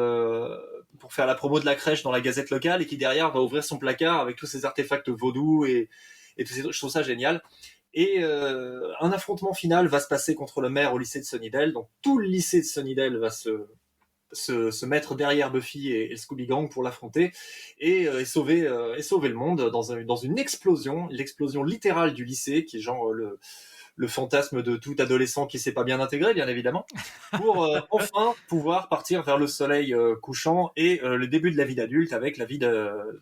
pour faire la promo de la crèche dans la gazette locale, et qui derrière va ouvrir son placard avec tous ces artefacts vaudous et tout ça. Je trouve ça génial. Et un affrontement final va se passer contre le maire au lycée de Sunnydale. Donc tout le lycée de Sunnydale va se mettre derrière Buffy et le Scooby Gang pour l'affronter et sauver le monde dans une explosion, l'explosion littérale du lycée, qui est genre le fantasme de tout adolescent qui s'est pas bien intégré, bien évidemment, pour enfin pouvoir partir vers le soleil couchant et le début de la vie d'adulte, avec la vie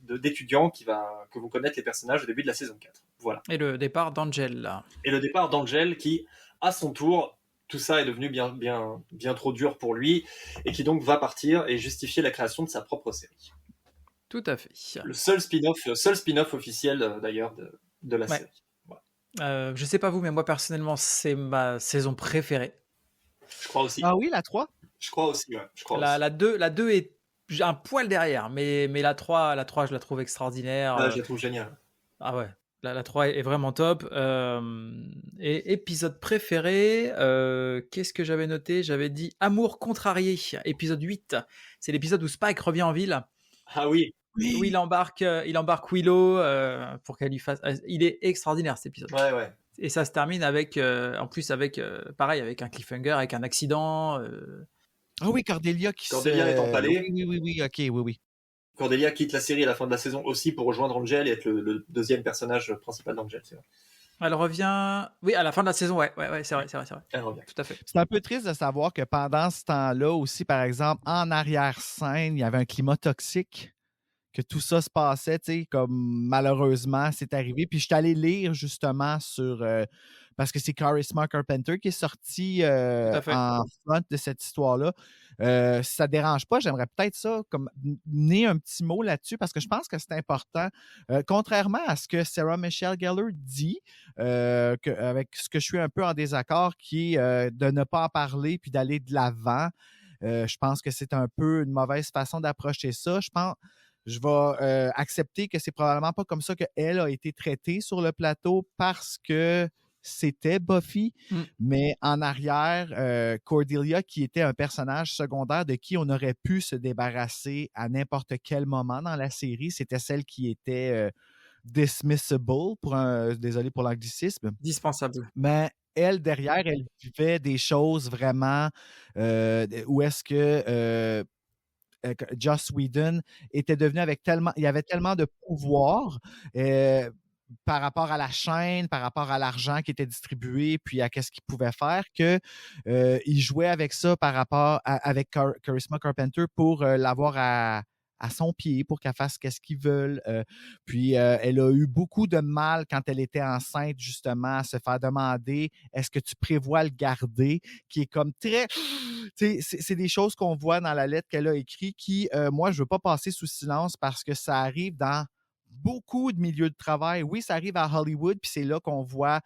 d'étudiant que vont connaître les personnages au début de la saison 4. Voilà. Et le départ d'Angel, là. Et le départ d'Angel qui, à son tour, tout ça est devenu bien trop dur pour lui, et qui donc va partir et justifier la création de sa propre série. Tout à fait. Le seul spin-off officiel, d'ailleurs, de la série. Je sais pas vous, mais moi personnellement, c'est ma saison préférée. Je crois aussi. Ah oui, la 3? Je crois aussi, ouais. La 2 est un poil derrière, mais la 3, je la trouve extraordinaire. Je la trouve géniale. Ah ouais. La 3 est vraiment top. Et épisode préféré, qu'est-ce que j'avais noté? J'avais dit Amour contrarié, épisode 8. C'est l'épisode où Spike revient en ville, Ah oui, où il embarque Willow pour qu'elle lui fasse. Il est extraordinaire cet épisode. ouais. Et ça se termine avec, en plus avec, pareil, avec un cliffhanger, avec un accident. Ah oui, Cordelia Cordelia est empalée. Oui, ok, oui. Cordelia quitte la série à la fin de la saison aussi pour rejoindre Angel et être le deuxième personnage principal d'Angel, c'est vrai. Elle revient. Oui, à la fin de la saison, ouais, c'est vrai. Elle revient. Tout à fait. C'est un peu triste de savoir que pendant ce temps-là aussi, par exemple, en arrière-scène, il y avait un climat toxique, que tout ça se passait, tu sais, comme malheureusement, c'est arrivé. Puis je suis allé lire justement sur... parce que c'est Charisma Carpenter qui est sorti fait. en front de cette histoire-là. Si ça ne dérange pas, j'aimerais peut-être ça, comme mener un petit mot là-dessus, parce que je pense que c'est important. Contrairement à ce que Sarah Michelle Gellar dit, avec ce que je suis un peu en désaccord, qui est de ne pas en parler puis d'aller de l'avant, je pense que c'est un peu une mauvaise façon d'approcher ça. Je vais accepter que c'est probablement pas comme ça qu'elle a été traitée sur le plateau parce que c'était Buffy, mais en arrière, Cordelia, qui était un personnage secondaire de qui on aurait pu se débarrasser à n'importe quel moment dans la série, c'était celle qui était dismissible, désolé pour l'anglicisme. Dispensable. Mais elle, derrière, elle vivait des choses vraiment où est-ce que Joss Whedon était devenu il avait tellement de pouvoir par rapport à la chaîne, par rapport à l'argent qui était distribué, puis à qu'est-ce qu'il pouvait faire, que il jouait avec ça par rapport avec Charisma Carpenter pour l'avoir à son pied, pour qu'elle fasse qu'est-ce qu'ils veulent. Puis elle a eu beaucoup de mal quand elle était enceinte, justement, à se faire demander est-ce que tu prévois le garder, qui est comme très... C'est des choses qu'on voit dans la lettre qu'elle a écrite qui, moi, je veux pas passer sous silence parce que ça arrive dans beaucoup de milieux de travail. Oui, ça arrive à Hollywood, puis c'est là qu'on voit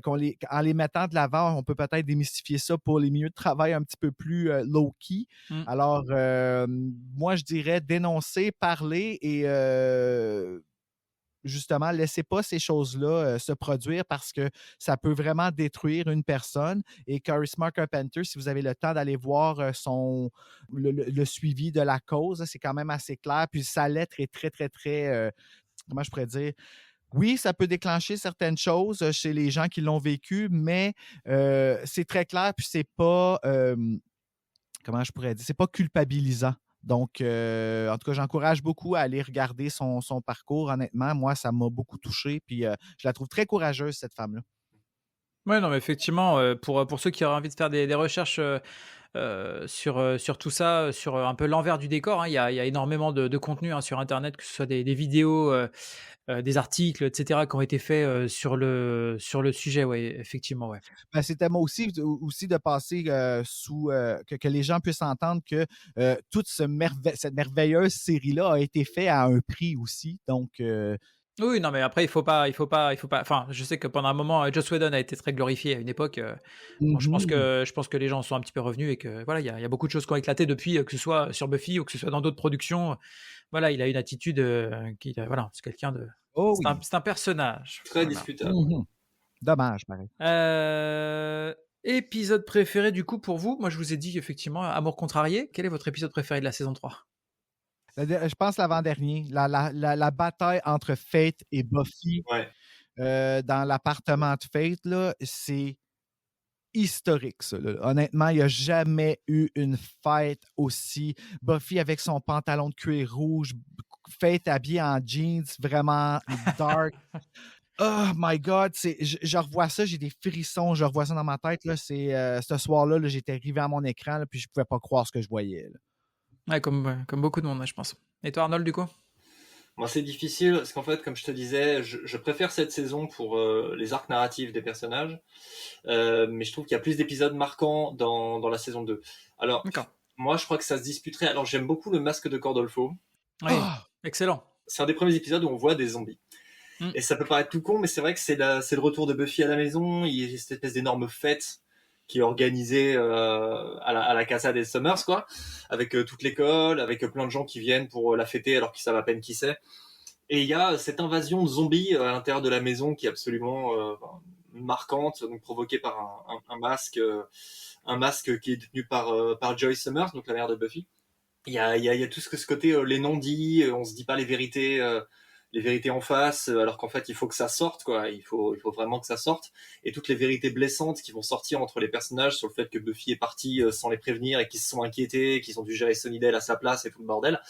en les mettant de l'avant, on peut peut-être démystifier ça pour les milieux de travail un petit peu plus low-key. Alors, moi, je dirais dénoncer, parler et justement, laissez pas ces choses-là se produire parce que ça peut vraiment détruire une personne. Et Charisma Carpenter, si vous avez le temps d'aller voir le suivi de la cause, c'est quand même assez clair. Puis sa lettre est très, très, très... comment je pourrais dire? Oui, ça peut déclencher certaines choses chez les gens qui l'ont vécu, mais c'est très clair, puis c'est pas... comment je pourrais dire? C'est pas culpabilisant. Donc, en tout cas, j'encourage beaucoup à aller regarder son parcours. Honnêtement, moi, ça m'a beaucoup touché. Puis, je la trouve très courageuse, cette femme-là. Oui, non, mais effectivement, pour ceux qui auraient envie de faire des recherches sur tout ça, sur un peu l'envers du décor, hein, il y a énormément de contenu sur Internet, que ce soit des vidéos, des articles, etc., qui ont été faits sur le sujet, ouais, effectivement, ouais. Ben, c'était moi aussi de passer que les gens puissent entendre que toute cette merveilleuse série-là a été faite à un prix aussi. Donc, Oui, non, mais après, il faut pas. Enfin, je sais que pendant un moment, Joss Whedon a été très glorifié à une époque. Bon, je pense que les gens sont un petit peu revenus et que voilà, il y a beaucoup de choses qui ont éclaté depuis, que ce soit sur Buffy ou que ce soit dans d'autres productions. Voilà, il a une attitude voilà, c'est quelqu'un de. Oh, C'est un personnage. Très Voilà. discutable. Dommage, pareil. Épisode préféré du coup pour vous? Moi, je vous ai dit effectivement Amour contrarié. Quel est votre épisode préféré de la saison 3? Je pense l'avant-dernier. La bataille entre Faith et Buffy dans l'appartement de Faith, là, c'est historique, ça. Là. Honnêtement, il n'y a jamais eu une fête aussi. Buffy avec son pantalon de cuir rouge, Faith habillée en jeans, vraiment dark. Oh my God! Je revois ça, j'ai des frissons, je revois ça dans ma tête. Là, ce soir-là, là, j'étais arrivé à mon écran, là, puis je ne pouvais pas croire ce que je voyais. Là. Ouais, comme beaucoup de monde, je pense. Et toi, Arnold, du coup? Moi, c'est difficile, parce qu'en fait, comme je te disais, je préfère cette saison pour les arcs narratifs des personnages, mais je trouve qu'il y a plus d'épisodes marquants dans la saison 2. Alors, moi, je crois que ça se disputerait. Alors, j'aime beaucoup le masque de Cordolfo. Oui, excellent. C'est un des premiers épisodes où on voit des zombies. Et ça peut paraître tout con, mais c'est vrai que c'est le retour de Buffy à la maison, il y a cette espèce d'énorme fête qui est organisée à la Casa des Summers, quoi, avec toute l'école, avec plein de gens qui viennent pour la fêter alors qu'ils savent à peine qui c'est. Et il y a cette invasion de zombies à l'intérieur de la maison qui est absolument marquante, donc provoquée par un masque qui est détenu par Joyce Summers, donc la mère de Buffy. Il y a tout ce côté les non-dits, on se dit pas les vérités en face, alors qu'en fait il faut que ça sorte, quoi. Il faut vraiment que ça sorte. Et toutes les vérités blessantes qui vont sortir entre les personnages sur le fait que Buffy est partie sans les prévenir et qu'ils se sont inquiétés, qu'ils ont dû gérer Sunnydale à sa place et tout le bordel.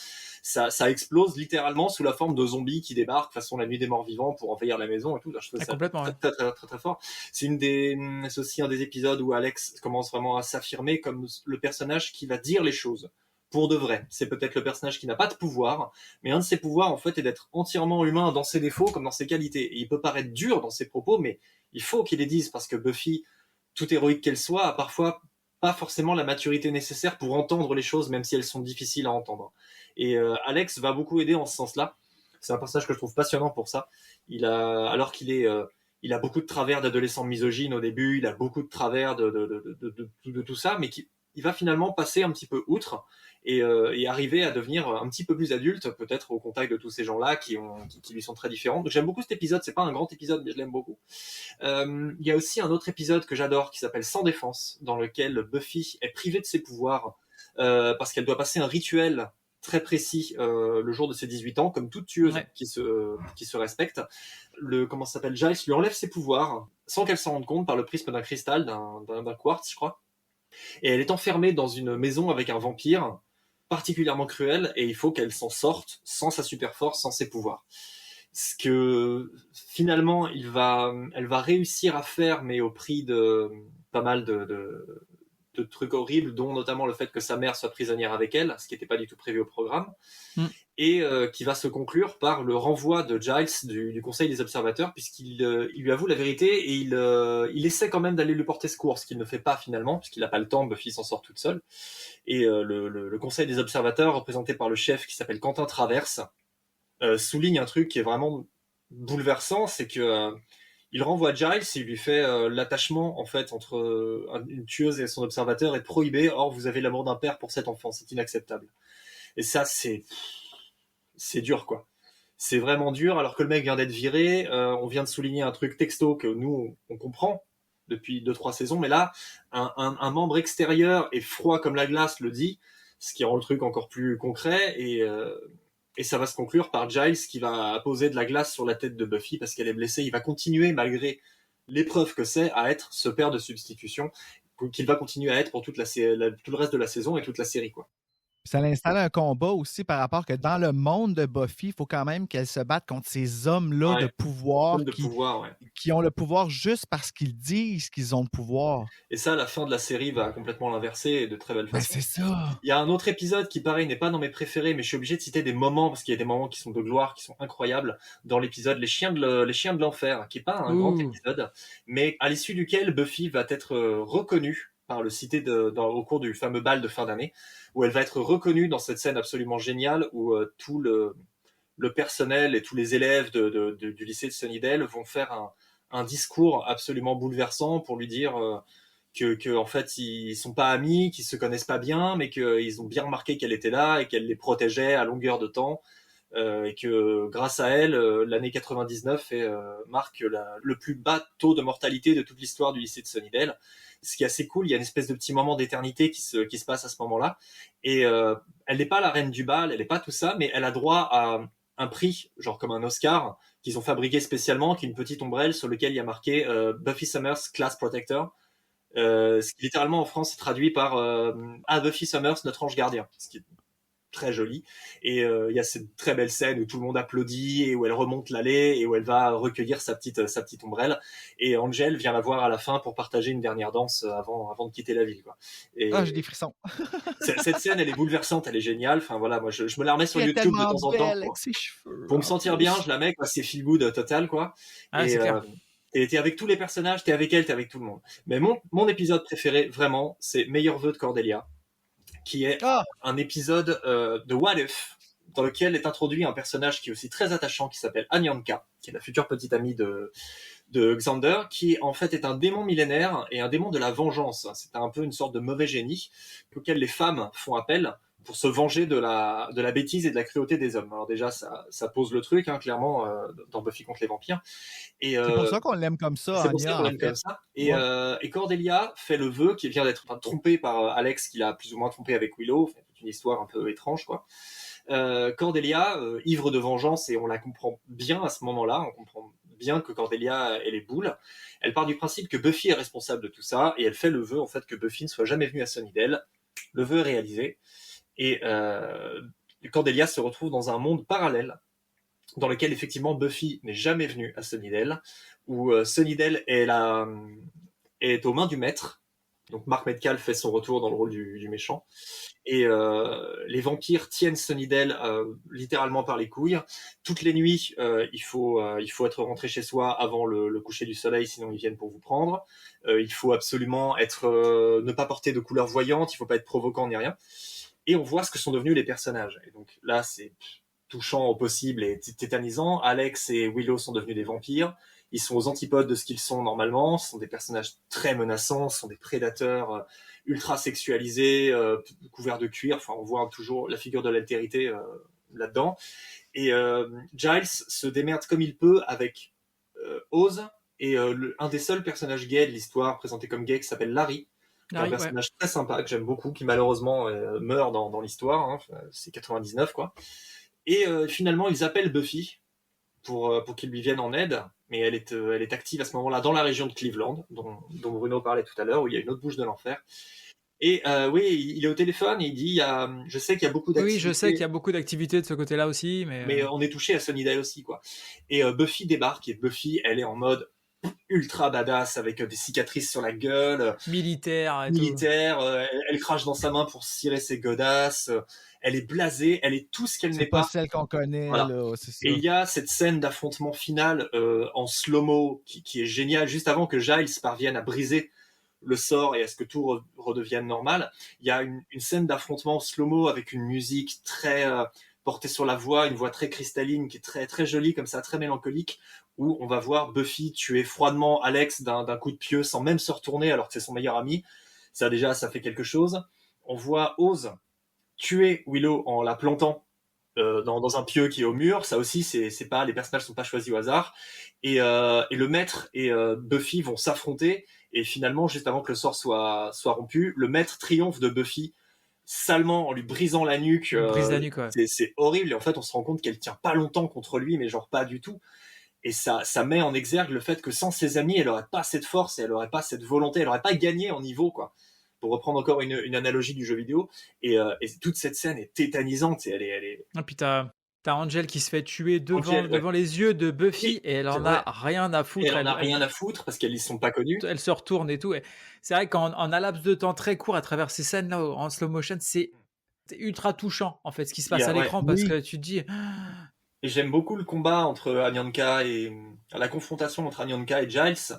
Ça explose littéralement sous la forme de zombies qui débarquent façon la nuit des morts vivants pour envahir la maison et tout. Je trouve ça complètement, ouais. très fort. C'est aussi un des épisodes où Alex commence vraiment à s'affirmer comme le personnage qui va dire les choses. Pour de vrai. C'est peut-être le personnage qui n'a pas de pouvoir, mais un de ses pouvoirs, en fait, est d'être entièrement humain dans ses défauts comme dans ses qualités. Et il peut paraître dur dans ses propos, mais il faut qu'il les dise, parce que Buffy, toute héroïque qu'elle soit, a parfois pas forcément la maturité nécessaire pour entendre les choses, même si elles sont difficiles à entendre. Et Alex va beaucoup aider en ce sens-là. C'est un personnage que je trouve passionnant pour ça. Alors qu'il est... il a beaucoup de travers d'adolescent misogyne au début, il a beaucoup de travers de tout ça, mais il va finalement passer un petit peu outre et arriver à devenir un petit peu plus adulte, peut-être au contact de tous ces gens-là qui lui sont très différents. Donc j'aime beaucoup cet épisode, c'est pas un grand épisode, mais je l'aime beaucoup. Il y a aussi un autre épisode que j'adore qui s'appelle Sans défense, dans lequel Buffy est privée de ses pouvoirs parce qu'elle doit passer un rituel très précis le jour de ses 18 ans, comme toute tueuse qui se respecte. Giles lui enlève ses pouvoirs sans qu'elle s'en rende compte par le prisme d'un cristal, d'un quartz, je crois. Et elle est enfermée dans une maison avec un vampire particulièrement cruel, et il faut qu'elle s'en sorte sans sa super force, sans ses pouvoirs. Ce que finalement elle va réussir à faire, mais au prix de pas mal de trucs horribles, dont notamment le fait que sa mère soit prisonnière avec elle, ce qui n'était pas du tout prévu au programme, et qui va se conclure par le renvoi de Giles du Conseil des observateurs, puisqu'il lui avoue la vérité, et il essaie quand même d'aller lui porter secours, ce qu'il ne fait pas finalement, puisqu'il n'a pas le temps, Buffy s'en sort toute seule. Et le Conseil des observateurs, représenté par le chef qui s'appelle Quentin Traverse, souligne un truc qui est vraiment bouleversant, c'est que il renvoie Giles, il lui fait l'attachement en fait entre une tueuse et son observateur est prohibé. Or, vous avez l'amour d'un père pour cet enfant, c'est inacceptable. Et ça, c'est dur, quoi. C'est vraiment dur, alors que le mec vient d'être viré. On vient de souligner un truc texto que nous on comprend depuis 2-3 saisons, mais là, un membre extérieur et froid comme la glace le dit, ce qui rend le truc encore plus concret. Et ça va se conclure par Giles qui va poser de la glace sur la tête de Buffy parce qu'elle est blessée. Il va continuer, malgré l'épreuve que c'est, à être ce père de substitution qu'il va continuer à être pour tout le reste de la saison et toute la série, quoi. Ça installe un combat aussi par rapport que dans le monde de Buffy, il faut quand même qu'elle se batte contre ces hommes-là de pouvoir, qui ont le pouvoir juste parce qu'ils disent qu'ils ont le pouvoir. Et ça, la fin de la série va complètement l'inverser et de très belle façon. C'est ça. Il y a un autre épisode qui, pareil, n'est pas dans mes préférés, mais je suis obligé de citer des moments, parce qu'il y a des moments qui sont de gloire, qui sont incroyables, dans l'épisode Les Chiens de l'Enfer, qui n'est pas un grand épisode, mais à l'issue duquel Buffy va être reconnue par le cité au cours du fameux bal de fin d'année, où elle va être reconnue dans cette scène absolument géniale où tout le personnel et tous les élèves du lycée de Sunnydale vont faire un discours absolument bouleversant pour lui dire que en fait ils sont pas amis, qu'ils se connaissent pas bien, mais qu'ils ont bien remarqué qu'elle était là et qu'elle les protégeait à longueur de temps. Et que grâce à elle, l'année 99 marque le plus bas taux de mortalité de toute l'histoire du lycée de Sunnydale. Ce qui est assez cool, il y a une espèce de petit moment d'éternité qui se passe à ce moment-là. Et elle n'est pas la reine du bal, elle n'est pas tout ça, mais elle a droit à un prix, genre comme un Oscar, qu'ils ont fabriqué spécialement, qui est une petite ombrelle sur lequel il y a marqué Buffy Summers Class Protector. Ce qui littéralement en France est traduit par Buffy Summers, notre ange gardien. Ce qui est très joli, et il y a cette très belle scène où tout le monde applaudit et où elle remonte l'allée et où elle va recueillir sa petite ombrelle, et Angel vient la voir à la fin pour partager une dernière danse avant de quitter la ville, quoi. Et j'ai des frissons. cette scène, elle est bouleversante, elle est géniale. Enfin voilà, moi je me la remets sur YouTube de temps en temps pour me sentir bien, je la mets, quoi. C'est feel good total, quoi. Et t'es avec tous les personnages, t'es avec elle, t'es avec tout le monde. Mais mon épisode préféré, vraiment, c'est Meilleurs vœux de Cordelia, qui est un épisode de What If, dans lequel est introduit un personnage qui est aussi très attachant, qui s'appelle Anyanka, qui est la future petite amie de Xander, qui en fait est un démon millénaire et un démon de la vengeance. C'est un peu une sorte de mauvais génie auquel les femmes font appel pour se venger de la bêtise et de la cruauté des hommes. Alors déjà, ça pose le truc, hein, clairement, dans Buffy contre les vampires. Et, C'est pour ça qu'on l'aime comme ça, c'est pour ça Anya, qu'on en l'aime comme fait. ça. Et Cordelia fait le vœu qui vient d'être trompée par Alex, qui l'a plus ou moins trompé avec Willow. Enfin, toute une histoire un peu étrange, quoi. Cordelia, ivre de vengeance, et on la comprend bien à ce moment-là, on comprend bien que Cordelia, elle est boule. Elle part du principe que Buffy est responsable de tout ça, et elle fait le vœu, en fait, que Buffy ne soit jamais venue à Sunnydale. Le vœu est réalisé, et Cordelia se retrouve dans un monde parallèle, dans lequel, effectivement, Buffy n'est jamais venue à Sunnydale, où Sunnydale est aux mains du maître. Donc Mark Metcalf fait son retour dans le rôle du méchant. Et les vampires tiennent Sunnydale littéralement par les couilles. Toutes les nuits, il faut être rentré chez soi avant le coucher du soleil, sinon ils viennent pour vous prendre. Il faut absolument ne pas porter de couleurs voyantes, il faut pas être provoquant ni rien. Et on voit ce que sont devenus les personnages. Et donc là, c'est touchant au possible et tétanisant. Alex et Willow sont devenus des vampires. Ils sont aux antipodes de ce qu'ils sont normalement. Ce sont des personnages très menaçants, ce sont des prédateurs ultra sexualisés, couverts de cuir. Enfin, on voit toujours la figure de l'altérité là-dedans. Et Giles se démerde comme il peut avec Oz et un des seuls personnages gays de l'histoire, présenté comme gay, qui s'appelle Larry. Un personnage très sympa que j'aime beaucoup, qui malheureusement meurt dans l'histoire. Hein. C'est 99, quoi. Et finalement, ils appellent Buffy pour qu'il lui vienne en aide, mais elle est active à ce moment-là dans la région de Cleveland, dont Bruno parlait tout à l'heure, où il y a une autre bouche de l'enfer. Et oui, il est au téléphone et il dit je sais qu'il y a beaucoup d'activités. Oui, je sais qu'il y a beaucoup d'activités de ce côté-là aussi, mais on est touché à Sunnydale aussi, quoi. Et Buffy débarque, et Buffy, elle est en mode ultra badass, avec des cicatrices sur la gueule, militaire, elle crache dans sa main pour cirer ses godasses, elle est blasée, elle est tout ce qu'elle n'est pas. C'est pas celle qu'on connaît, voilà. Là, c'est ça. Et il y a cette scène d'affrontement final en slow-mo qui est géniale, juste avant que Giles parvienne à briser le sort et à ce que tout redevienne normal. Il y a une scène d'affrontement en slow-mo avec une musique très portée sur la voix, une voix très cristalline qui est très, très jolie, comme ça, très mélancolique, où on va voir Buffy tuer froidement Alex d'un coup de pieu sans même se retourner alors que c'est son meilleur ami. Ça déjà, ça fait quelque chose. On voit Oz tuer Willow en la plantant dans un pieu qui est au mur. Ça aussi, c'est pas, les personnages sont pas choisis au hasard. Et le maître et Buffy vont s'affronter, et finalement, juste avant que le sort soit rompu, le maître triomphe de Buffy salement en lui brisant la nuque. Brise la nuque, ouais. C'est horrible, et en fait, on se rend compte qu'elle tient pas longtemps contre lui, mais genre pas du tout. Et ça met en exergue le fait que sans ses amis, elle aurait pas cette force, et elle aurait pas cette volonté, elle aurait pas gagné en niveau, quoi. Pour reprendre encore une analogie du jeu vidéo, et toute cette scène est tétanisante, et elle est... Et puis t'as Angel qui se fait tuer devant les yeux de Buffy, et elle en a rien à foutre. Elle en a rien à foutre parce qu'elles ne sont pas connues. Elle se retourne et tout. Et c'est vrai qu'en un laps de temps très court, à travers ces scènes-là en slow motion, c'est ultra touchant en fait ce qui se passe à l'écran, parce que tu te dis. Et j'aime beaucoup le combat entre Anyanka et la confrontation entre Anyanka et Giles.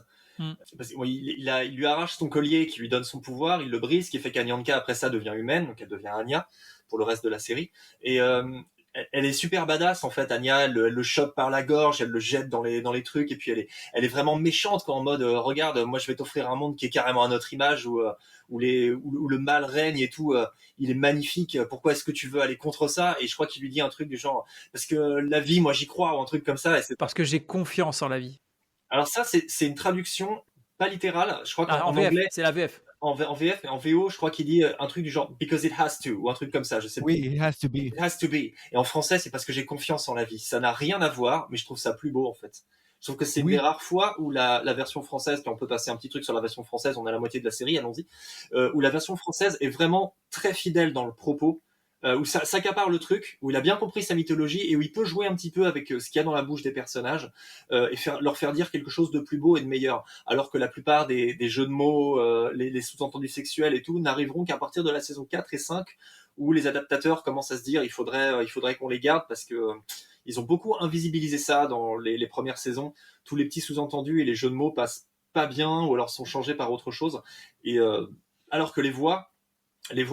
Parce il lui arrache son collier qui lui donne son pouvoir, il le brise, ce qui fait qu'Anyanka après ça devient humaine, donc elle devient Anya pour le reste de la série. Et elle est super badass en fait, Anya, elle le chope par la gorge, elle le jette dans les trucs, et puis elle est vraiment méchante, quoi, en mode regarde, moi je vais t'offrir un monde qui est carrément à notre image, où le mal règne et tout, il est magnifique, pourquoi est-ce que tu veux aller contre ça? Et je crois qu'il lui dit un truc du genre parce que la vie, moi j'y crois, ou un truc comme ça. Et parce que j'ai confiance en la vie. Alors ça, c'est une traduction pas littérale, je crois qu'en VF, anglais c'est la VF. En VF, mais en VO, je crois qu'il dit un truc du genre because it has to, ou un truc comme ça, je sais pas. Oui, it has to be. It has to be. Et en français, c'est parce que j'ai confiance en la vie. Ça n'a rien à voir, mais je trouve ça plus beau en fait. Je trouve que c'est une des rares fois où la version française, puis on peut passer un petit truc sur la version française, on a la moitié de la série, allons-y, où la version française est vraiment très fidèle dans le propos, où ça s'accapare le truc, où il a bien compris sa mythologie, et où il peut jouer un petit peu avec ce qu'il y a dans la bouche des personnages, et leur faire dire quelque chose de plus beau et de meilleur. Alors que la plupart des jeux de mots, les sous-entendus sexuels et tout, n'arriveront qu'à partir de la saison 4 et 5, où les adaptateurs commencent à se dire il faudrait qu'on les garde, parce que ils ont beaucoup invisibilisé ça dans les premières saisons. Tous les petits sous-entendus et les jeux de mots passent pas bien, ou alors sont changés par autre chose. Et alors que les voix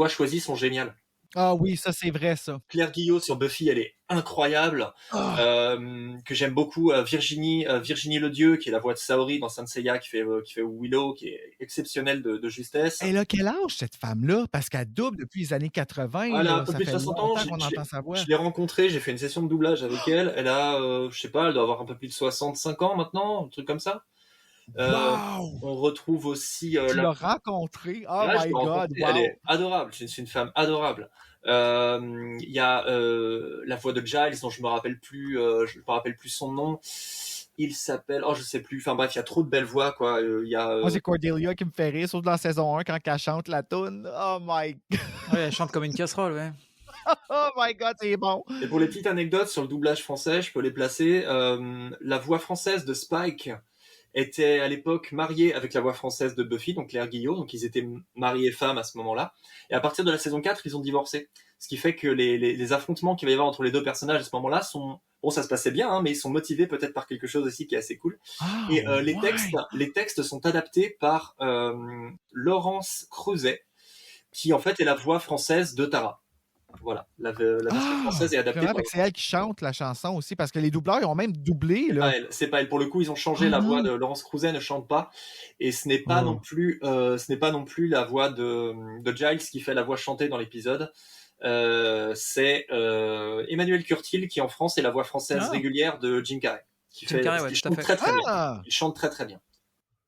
choisies sont géniales. Ah oui, ça c'est vrai, ça. Claire Guillot sur Buffy, elle est incroyable, que j'aime beaucoup, Virginie Ledieu, qui est la voix de Saori dans Saint Seiya, qui fait Willow, qui est exceptionnelle de justesse. Elle a quel âge, cette femme-là? Parce qu'elle double depuis les années 80. Elle a là, un peu ça plus de fait 60 ans. longtemps qu'on entend sa voix. Je l'ai rencontrée, j'ai fait une session de doublage avec elle. Elle a, je sais pas, elle doit avoir un peu plus de 65 ans maintenant, un truc comme ça. Wow! On retrouve aussi Tu l'as rencontrée? Oh là, je my l'ai God! rencontrée, Wow. elle est adorable, c'est une femme adorable. Il y a la voix de Giles, dont je me rappelle plus son nom. Il s'appelle, je sais plus. Enfin bref, il y a trop de belles voix, quoi. Il y a Moi, c'est Cordelia qui me fait rire, sauf dans la saison 1 quand elle chante la toune. Oh my God! Ouais, elle chante comme une casserole, ouais. Oh my God, c'est bon! Et pour les petites anecdotes sur le doublage français, je peux les placer. La voix française de Spike était à l'époque mariée avec la voix française de Buffy, donc Claire Guillot, donc ils étaient mariés femmes à ce moment-là. Et à partir de la saison 4, ils ont divorcé. Ce qui fait que les affrontements qu'il va y avoir entre les deux personnages à ce moment-là sont... Bon, ça se passait bien, hein, mais ils sont motivés peut-être par quelque chose aussi qui est assez cool. Et les textes sont adaptés par Laurence Creuset, qui en fait est la voix française de Tara. Voilà, la version française est adaptée par... C'est elle qui chante la chanson aussi, parce que les doubleurs, ils ont même doublé. Là. C'est pas elle. Pour le coup, ils ont changé la voix de Laurence Creuset, ne chante pas. Et ce n'est pas non plus la voix de Giles qui fait la voix chantée dans l'épisode. C'est Emmanuel Curtil qui en France est la voix française régulière de Jim Carrey. Qui chante très très bien. Il chante très très bien.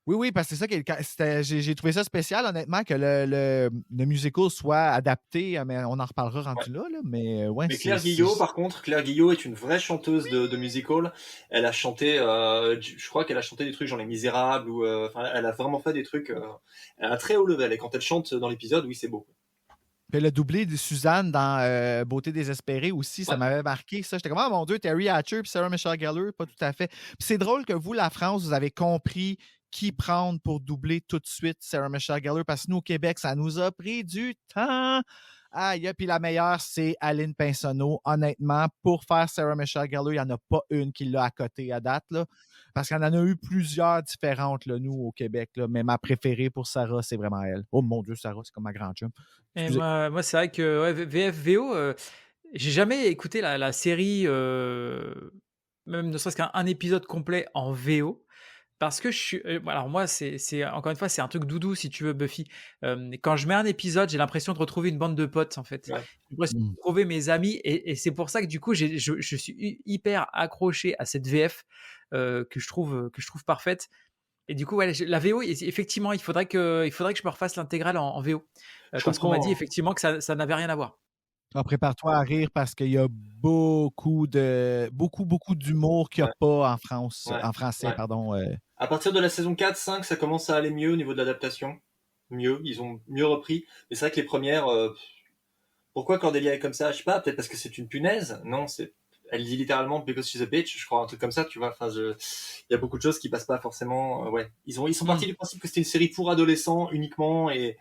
Oui, parce que c'est ça qui est j'ai trouvé ça spécial, honnêtement, que le musical soit adapté, mais on en reparlera rendu là. Mais Claire Guillot, par contre, Claire Guillot est une vraie chanteuse de musical. Elle a chanté, je crois qu'elle a chanté des trucs genre Les Misérables, ou elle a vraiment fait des trucs à un très haut level. Et quand elle chante dans l'épisode, oui, c'est beau. Puis elle a doublé de Suzanne dans Beauté désespérée aussi, ça m'avait marqué ça. J'étais comme, oh mon Dieu, Terry Hatcher puis Sarah Michelle Gellar, pas tout à fait. Puis c'est drôle que vous, la France, vous avez compris qui prendre pour doubler tout de suite Sarah Michelle Gellar, parce que nous, au Québec, ça nous a pris du temps. Aïe, puis la meilleure, c'est Aline Pinsonneau. Honnêtement, pour faire Sarah Michelle Gellar, il n'y en a pas une qui l'a à côté à date, là, parce qu'il y en a eu plusieurs différentes, là, nous, au Québec, là, mais ma préférée pour Sarah, c'est vraiment elle. Oh mon Dieu, Sarah, c'est comme ma grande chum. Et moi c'est vrai que VFVO, j'ai jamais écouté la série, même ne serait-ce qu'un épisode complet en VO. Parce que je suis. Alors, moi, c'est encore une fois, c'est un truc doudou, si tu veux, Buffy. Quand je mets un épisode, j'ai l'impression de retrouver une bande de potes, en fait. Ouais. J'ai l'impression de retrouver mes amis. Et c'est pour ça que, du coup, je suis hyper accroché à cette VF que je trouve parfaite. Et du coup, ouais, la VO, effectivement, il faudrait que je me refasse l'intégrale en VO. Parce qu'on m'a dit, effectivement, que ça n'avait rien à voir. Prépare-toi à rire parce qu'il y a beaucoup d'humour qu'il n'y a pas en France, en français, pardon. À partir de la saison 4, 5, ça commence à aller mieux au niveau de l'adaptation. Mieux, ils ont mieux repris. Mais c'est vrai que les premières, pourquoi Cordelia est comme ça? Je sais pas, peut-être parce que c'est une punaise. Non, elle dit littéralement because she's a bitch, je crois, un truc comme ça, tu vois. Enfin, il y a beaucoup de choses qui passent pas forcément. Ils sont partis du principe que c'était une série pour adolescents uniquement, et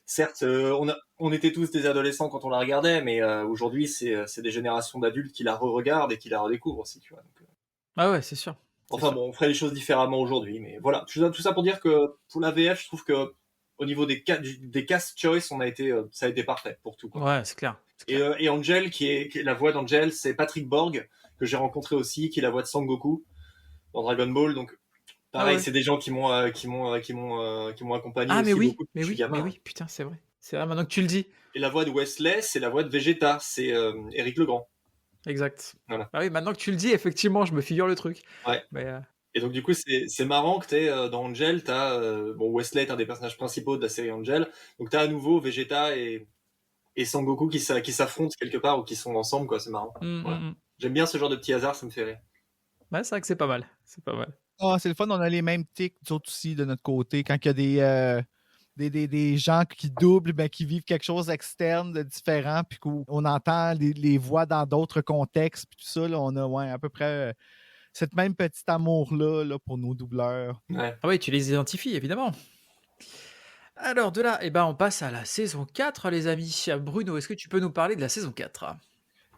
certes, on était tous des adolescents quand on la regardait, mais aujourd'hui, c'est des générations d'adultes qui la re-regardent et qui la redécouvrent aussi, tu vois. Donc, Ah ouais, c'est sûr. Enfin bon, on ferait les choses différemment aujourd'hui, mais voilà. Tout ça pour dire que pour la VF, je trouve que au niveau des cast choice, ça a été parfait pour tout, quoi. Ouais, c'est clair. Et Angel, qui est la voix d'Angel, c'est Patrick Borg, que j'ai rencontré aussi, qui est la voix de Sangoku dans Dragon Ball. Donc pareil, c'est des gens qui m'ont accompagné. Ah, aussi mais beaucoup oui, putain, c'est vrai. C'est vrai, maintenant que tu le dis. Et la voix de Wesley, c'est la voix de Vegeta, c'est Éric Legrand. Exact. Voilà. Ah oui, maintenant que tu le dis, effectivement, je me figure le truc. Ouais. Mais, Et donc du coup, c'est marrant que t'aies dans Angel, Wesley est un des personnages principaux de la série Angel, donc t'as à nouveau Vegeta et Sangoku qui s'affrontent quelque part ou qui sont ensemble, quoi. C'est marrant. Voilà. J'aime bien ce genre de petit hasard, ça me fait rire. Ouais, c'est vrai que c'est pas mal. C'est pas mal. C'est le fun, on a les mêmes tics, nous autres aussi, de notre côté. Quand il y a des gens qui doublent, qui vivent quelque chose d'externe, de différent, puis qu'on entend les voix dans d'autres contextes, puis tout ça, là, on a à peu près cette même petit amour-là pour nos doubleurs. Ouais. Ah oui, tu les identifies, évidemment. Alors, de là, on passe à la saison 4, les amis. Bruno, est-ce que tu peux nous parler de la saison 4 ?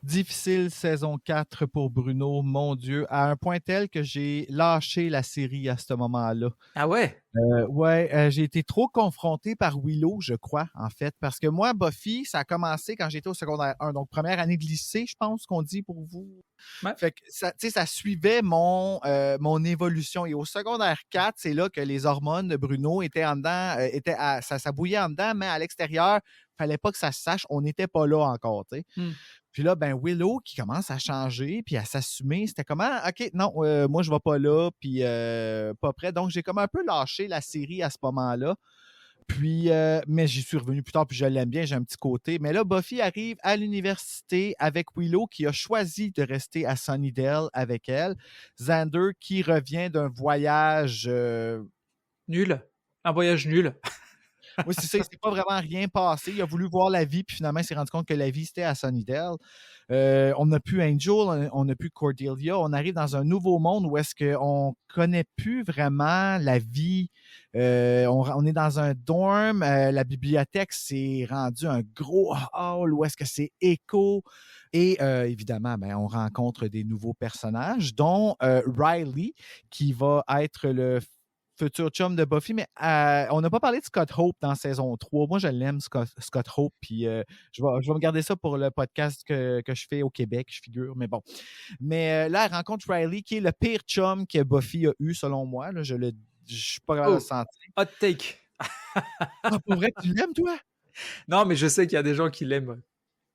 Difficile saison 4 pour Bruno, mon Dieu, à un point tel que j'ai lâché la série à ce moment-là. Ah ouais? J'ai été trop confronté par Willow, je crois, en fait, parce que moi, Buffy, ça a commencé quand j'étais au secondaire 1, donc première année de lycée, je pense qu'on dit pour vous. Ouais. Fait que ça suivait mon évolution. Et au secondaire 4, c'est là que les hormones de Bruno étaient en dedans, ça bouillait en dedans, mais à l'extérieur, fallait pas que ça se sache, on n'était pas là encore, tu sais. Puis là, ben Willow qui commence à changer puis à s'assumer, c'était comment? OK, non, moi je vais pas là, puis pas prêt. Donc j'ai comme un peu lâché la série à ce moment-là. Puis, mais j'y suis revenu plus tard, puis je l'aime bien, j'ai un petit côté. Mais là, Buffy arrive à l'université avec Willow qui a choisi de rester à Sunnydale avec elle. Xander qui revient d'un voyage... Nul. Un voyage nul. Oui, c'est ça, il s'est pas vraiment rien passé. Il a voulu voir la vie, puis finalement, il s'est rendu compte que la vie, c'était à Sunnydale. On n'a plus Angel, on n'a plus Cordelia. On arrive dans un nouveau monde où est-ce qu'on connaît plus vraiment la vie. On est dans un dorm. La bibliothèque s'est rendue un gros hall où est-ce que c'est écho. Et évidemment, ben, on rencontre des nouveaux personnages, dont Riley, qui va être le futur chum de Buffy, mais on n'a pas parlé de Scott Hope dans saison 3. Moi, je l'aime, Scott Hope, puis je vais me garder ça pour le podcast que je fais au Québec, je figure, mais bon. Mais là, elle rencontre Riley, qui est le pire chum que Buffy a eu, selon moi. Là, je suis pas capable de le sentir. Hot take. Pour vrai, tu l'aimes, toi? Non, mais je sais qu'il y a des gens qui l'aiment.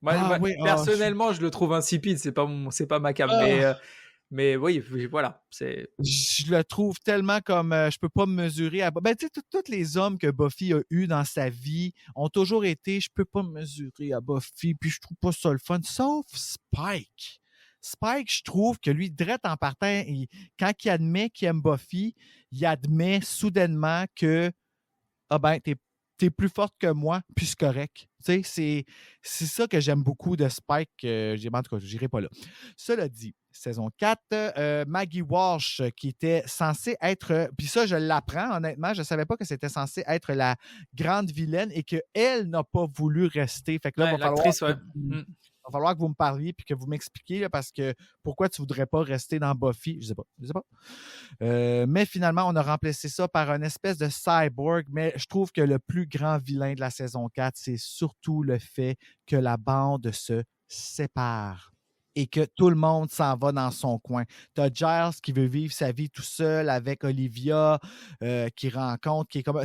Moi, oui, personnellement, je le trouve insipide, c'est pas ma cam, mais oui, voilà, c'est... Je le trouve tellement comme je peux pas me mesurer à... Ben, tu sais, tous les hommes que Buffy a eu dans sa vie ont toujours été je peux pas me mesurer à Buffy, puis je trouve pas ça le fun, sauf Spike. Spike, je trouve que lui, direct en partant, quand il admet qu'il aime Buffy, il admet soudainement que ah ben, t'es plus forte que moi, puis c'est correct. Tu sais, c'est ça que j'aime beaucoup de Spike. En tout cas, j'irai pas là. Cela dit, saison 4, Maggie Walsh, qui était censée être... Puis ça, je l'apprends, honnêtement. Je savais pas que c'était censé être la grande vilaine et qu'elle n'a pas voulu rester. Fait que là, va falloir que vous me parliez puis que vous m'expliquiez là, parce que pourquoi tu voudrais pas rester dans Buffy? Je sais pas. Mais finalement, on a remplacé ça par une espèce de cyborg. Mais je trouve que le plus grand vilain de la saison 4, c'est surtout le fait que la bande se sépare et que tout le monde s'en va dans son coin. Tu as Giles qui veut vivre sa vie tout seul avec Olivia, qui rencontre, qui est comme...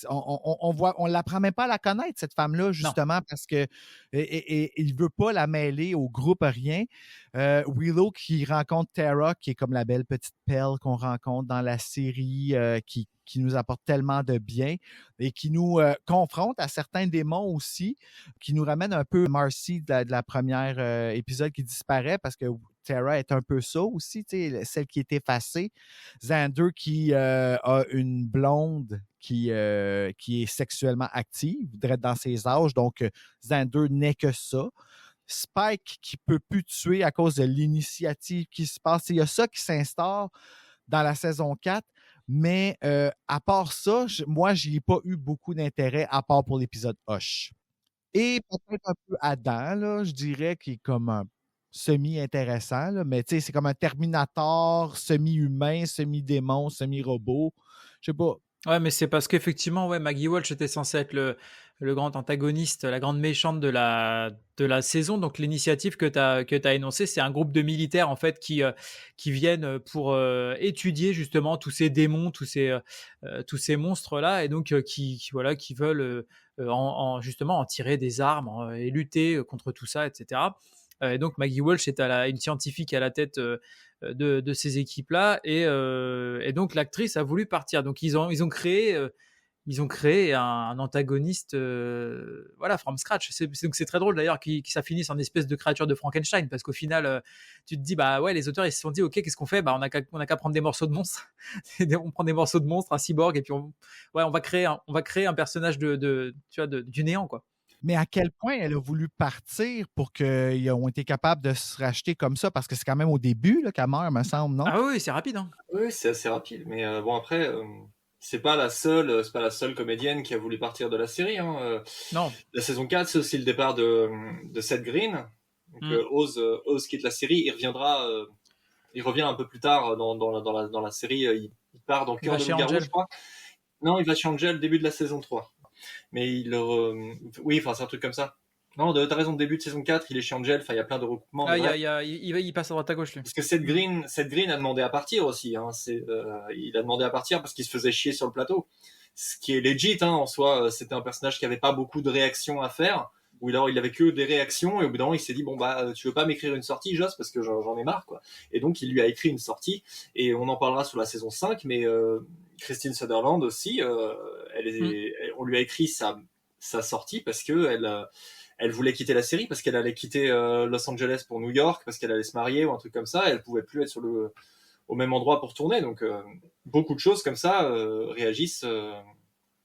on l'apprend même pas à la connaître, cette femme-là, justement, parce que il veut pas la mêler au groupe, rien. Willow qui rencontre Tara, qui est comme la belle petite perle qu'on rencontre dans la série, qui nous apporte tellement de bien et qui nous confronte à certains démons aussi, qui nous ramène un peu Marcy de la première épisode qui disparaît parce que Tara est un peu ça aussi, celle qui est effacée. Xander qui a une blonde qui est sexuellement active, direct dans ses âges, donc Xander n'est que ça. Spike qui peut plus tuer à cause de l'initiative qui se passe. Il y a ça qui s'instaure dans la saison 4. Mais à part ça, moi, j'y ai pas eu beaucoup d'intérêt à part pour l'épisode Hush. Et peut-être un peu Adam, là, je dirais, qui est comme un semi-intéressant, là, mais tu sais, c'est comme un Terminator semi-humain, semi-démon, semi-robot. Je sais pas. Ouais, mais c'est parce qu'effectivement, Maggie Walsh était censée être le grand antagoniste, la grande méchante de la saison. Donc l'initiative que tu as énoncée, c'est un groupe de militaires en fait qui viennent pour étudier justement tous ces démons, tous ces monstres là, et donc qui veulent justement en tirer des armes et lutter contre tout ça, etc. Et donc Maggie Walsh est une scientifique à la tête de ces équipes-là, et donc l'actrice a voulu partir. Donc ils ont créé un antagoniste, from scratch. Donc c'est très drôle d'ailleurs que ça finisse en espèce de créature de Frankenstein, parce qu'au final, tu te dis les auteurs ils se sont dit ok, qu'est-ce qu'on fait? On a qu'à prendre des morceaux de monstres. On prend des morceaux de monstres, un cyborg, et puis on va créer un personnage du néant, quoi. Mais à quel point elle a voulu partir pour qu'ils ont été capables de se racheter comme ça? Parce que c'est quand même au début là, qu'elle meurt, me semble, non? Ah oui, c'est rapide. Hein. Oui, c'est assez rapide. Mais après, c'est pas la seule comédienne qui a voulu partir de la série. Hein. Non. La saison 4, c'est aussi le départ de Seth Green. Donc, Oz quitte la série. Il revient un peu plus tard dans la série. Il part dans Cœur de loup-garou, je crois. Non, il va chez Angel début de la saison 3. Mais oui, enfin, c'est un truc comme ça. Non, t'as raison, début de saison 4, il est chez Angel, enfin, il y a plein de recoupements. Ah, il passe à droite à gauche, lui. Parce que Seth Green a demandé à partir aussi. Hein. Il a demandé à partir parce qu'il se faisait chier sur le plateau. Ce qui est legit, hein, en soi. C'était un personnage qui avait pas beaucoup de réactions à faire. Ou alors il avait que des réactions. Et au bout d'un moment, il s'est dit, bon, bah, tu veux pas m'écrire une sortie, Joss, parce que j'en ai marre, quoi. Et donc, il lui a écrit une sortie. Et on en parlera sur la saison 5. Mais Christine Sutherland aussi, on lui a écrit sa sortie parce que elle voulait quitter la série parce qu'elle allait quitter Los Angeles pour New York, parce qu'elle allait se marier ou un truc comme ça. Elle pouvait plus être au même endroit pour tourner. Donc, beaucoup de choses comme ça réagissent.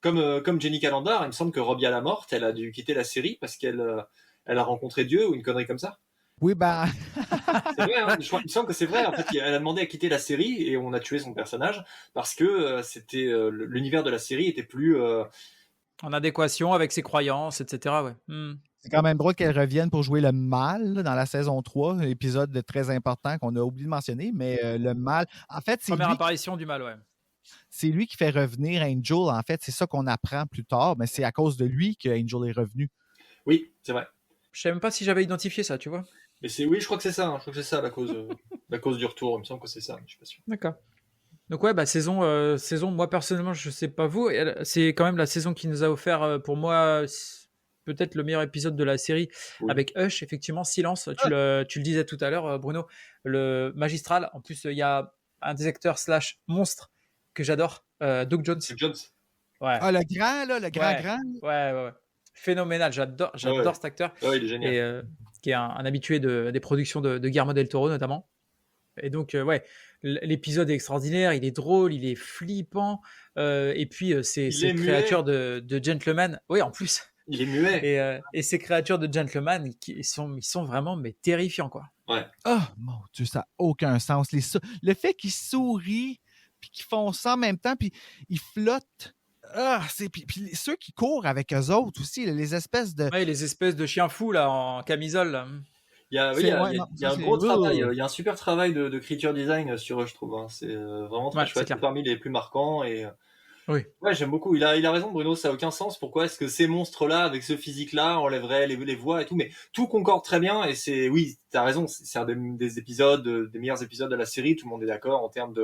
Comme Jenny Calendar, il me semble que Robbie à la morte, elle a dû quitter la série parce qu'elle a rencontré Dieu ou une connerie comme ça. Oui, ben. C'est vrai, hein, il me semble que c'est vrai. En fait, elle a demandé à quitter la série et on a tué son personnage parce que l'univers de la série était plus. En adéquation avec ses croyances, etc. Ouais. C'est quand même drôle qu'elle revienne pour jouer le mal là, dans la saison 3, un épisode très important qu'on a oublié de mentionner, mais le mal, en fait, Première apparition du mal, ouais. C'est lui qui fait revenir Angel, en fait, c'est ça qu'on apprend plus tard, mais c'est à cause de lui que Angel est revenu. Oui, c'est vrai. Je sais même pas si j'avais identifié ça, tu vois. Mais oui, je crois que c'est ça, hein. Je crois que c'est ça la cause du retour, il me semble que c'est ça, mais je suis pas sûr. D'accord. Donc ouais, saison, moi personnellement, je sais pas vous, c'est quand même la saison qui nous a offert, pour moi, peut-être le meilleur épisode de la série, oui. Avec Hush, effectivement, Silence, tu le disais tout à l'heure, Bruno, le magistral. En plus, il y a un des acteurs / monstre que j'adore, Doug Jones. Doug Jones. Ouais. Ah, le grand, là, le grand. Ouais. Phénoménal, j'adore cet acteur. Ouais, il est génial. Et qui est un habitué des productions de Guillermo del Toro, notamment. Et donc, l'épisode est extraordinaire, il est drôle, il est flippant. Et puis, ces créatures de gentleman. Oui, en plus. Il est muet. Et ces créatures de gentleman, ils sont vraiment terrifiants, quoi. Ouais. Oh, mon Dieu, ça n'a aucun sens. Le fait qu'ils sourient, puis qu'ils font ça en même temps, puis ils flottent. Ah, puis ceux qui courent avec eux autres aussi, les espèces de... Ouais, les espèces de chiens fous, là, en camisole, là. Il y a un gros travail, il y a un super travail de creature design sur eux, je trouve. Hein. C'est vraiment très chouette. C'est parmi les plus marquants. Et oui. Ouais, j'aime beaucoup. Il a raison, Bruno, ça n'a aucun sens. Pourquoi est-ce que ces monstres-là, avec ce physique-là, enlèveraient les voix et tout? Mais tout concorde très bien. Et oui, t'as raison, c'est un des épisodes, des meilleurs épisodes de la série. Tout le monde est d'accord en termes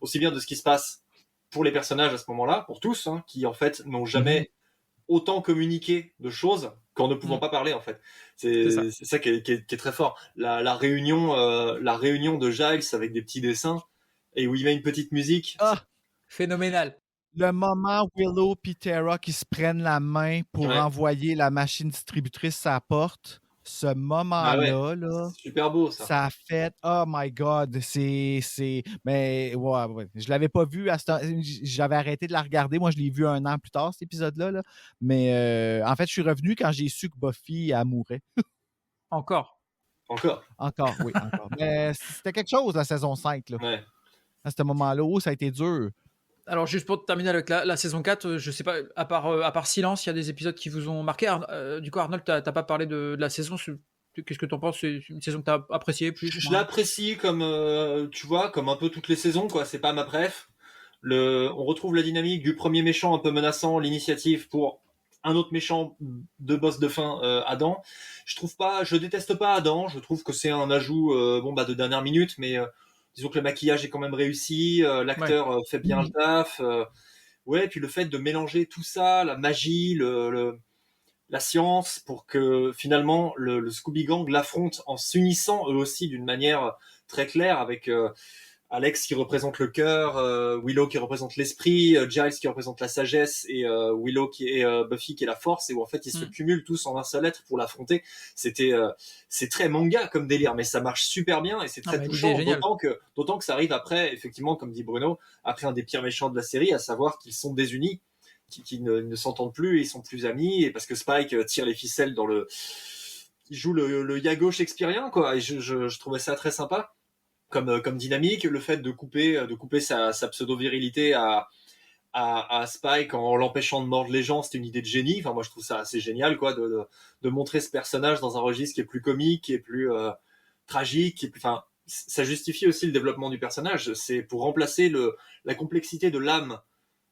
aussi bien de ce qui se passe pour les personnages à ce moment-là, pour tous, hein, qui en fait n'ont jamais autant communiqué de choses qu'en ne pouvant pas parler, en fait. C'est ça qui est très fort. La réunion de Giles avec des petits dessins et où il met une petite musique. Ah, phénoménal. Le moment Willow et Tara qui se prennent la main pour envoyer la machine distributrice à la porte, ce moment-là, là, c'est super beau, ça. Ça a fait, oh my God, mais ouais, je l'avais pas vu, j'avais arrêté de la regarder, moi je l'ai vu un an plus tard, cet épisode-là, là. Mais en fait, je suis revenu quand j'ai su que Buffy mourait. Encore, oui, encore. Mais c'était quelque chose, la saison 5, là. Ouais. À ce moment-là, ça a été dur. Alors, juste pour terminer avec la saison 4, je sais pas, à part Silence, il y a des épisodes qui vous ont marqué. Du coup, Arnold, t'as pas parlé de la saison. Qu'est-ce que t'en penses? C'est une saison que t'as appréciée plus? Je l'apprécie comme, tu vois, comme un peu toutes les saisons, quoi. C'est pas ma préf. On retrouve la dynamique du premier méchant un peu menaçant, l'initiative pour un autre méchant de boss de fin, Adam. Je déteste pas Adam. Je trouve que c'est un ajout, de dernière minute, mais disons que le maquillage est quand même réussi, l'acteur fait bien le taf. Puis le fait de mélanger tout ça, la magie, la science, pour que finalement le Scooby Gang l'affronte en s'unissant eux aussi d'une manière très claire, avec Alex qui représente le cœur, Willow qui représente l'esprit, Giles qui représente la sagesse, et Buffy qui est la force, et où en fait ils se cumulent tous en un seul être pour l'affronter. C'est très manga comme délire, mais ça marche super bien et c'est très touchant, d'autant que ça arrive après, effectivement, comme dit Bruno, après un des pires méchants de la série, à savoir qu'ils sont désunis, qui ne s'entendent plus, et ils sont plus amis, et parce que Spike tire les ficelles il joue le Yago shakespearien, quoi, et je trouvais ça très sympa comme dynamique. Le fait de couper sa pseudo-virilité à Spike en l'empêchant de mordre les gens, c'était une idée de génie. Enfin, moi je trouve ça assez génial, quoi, de montrer ce personnage dans un registre qui est plus comique, qui est plus tragique, qui est plus, enfin, ça justifie aussi le développement du personnage. C'est pour remplacer la complexité de l'âme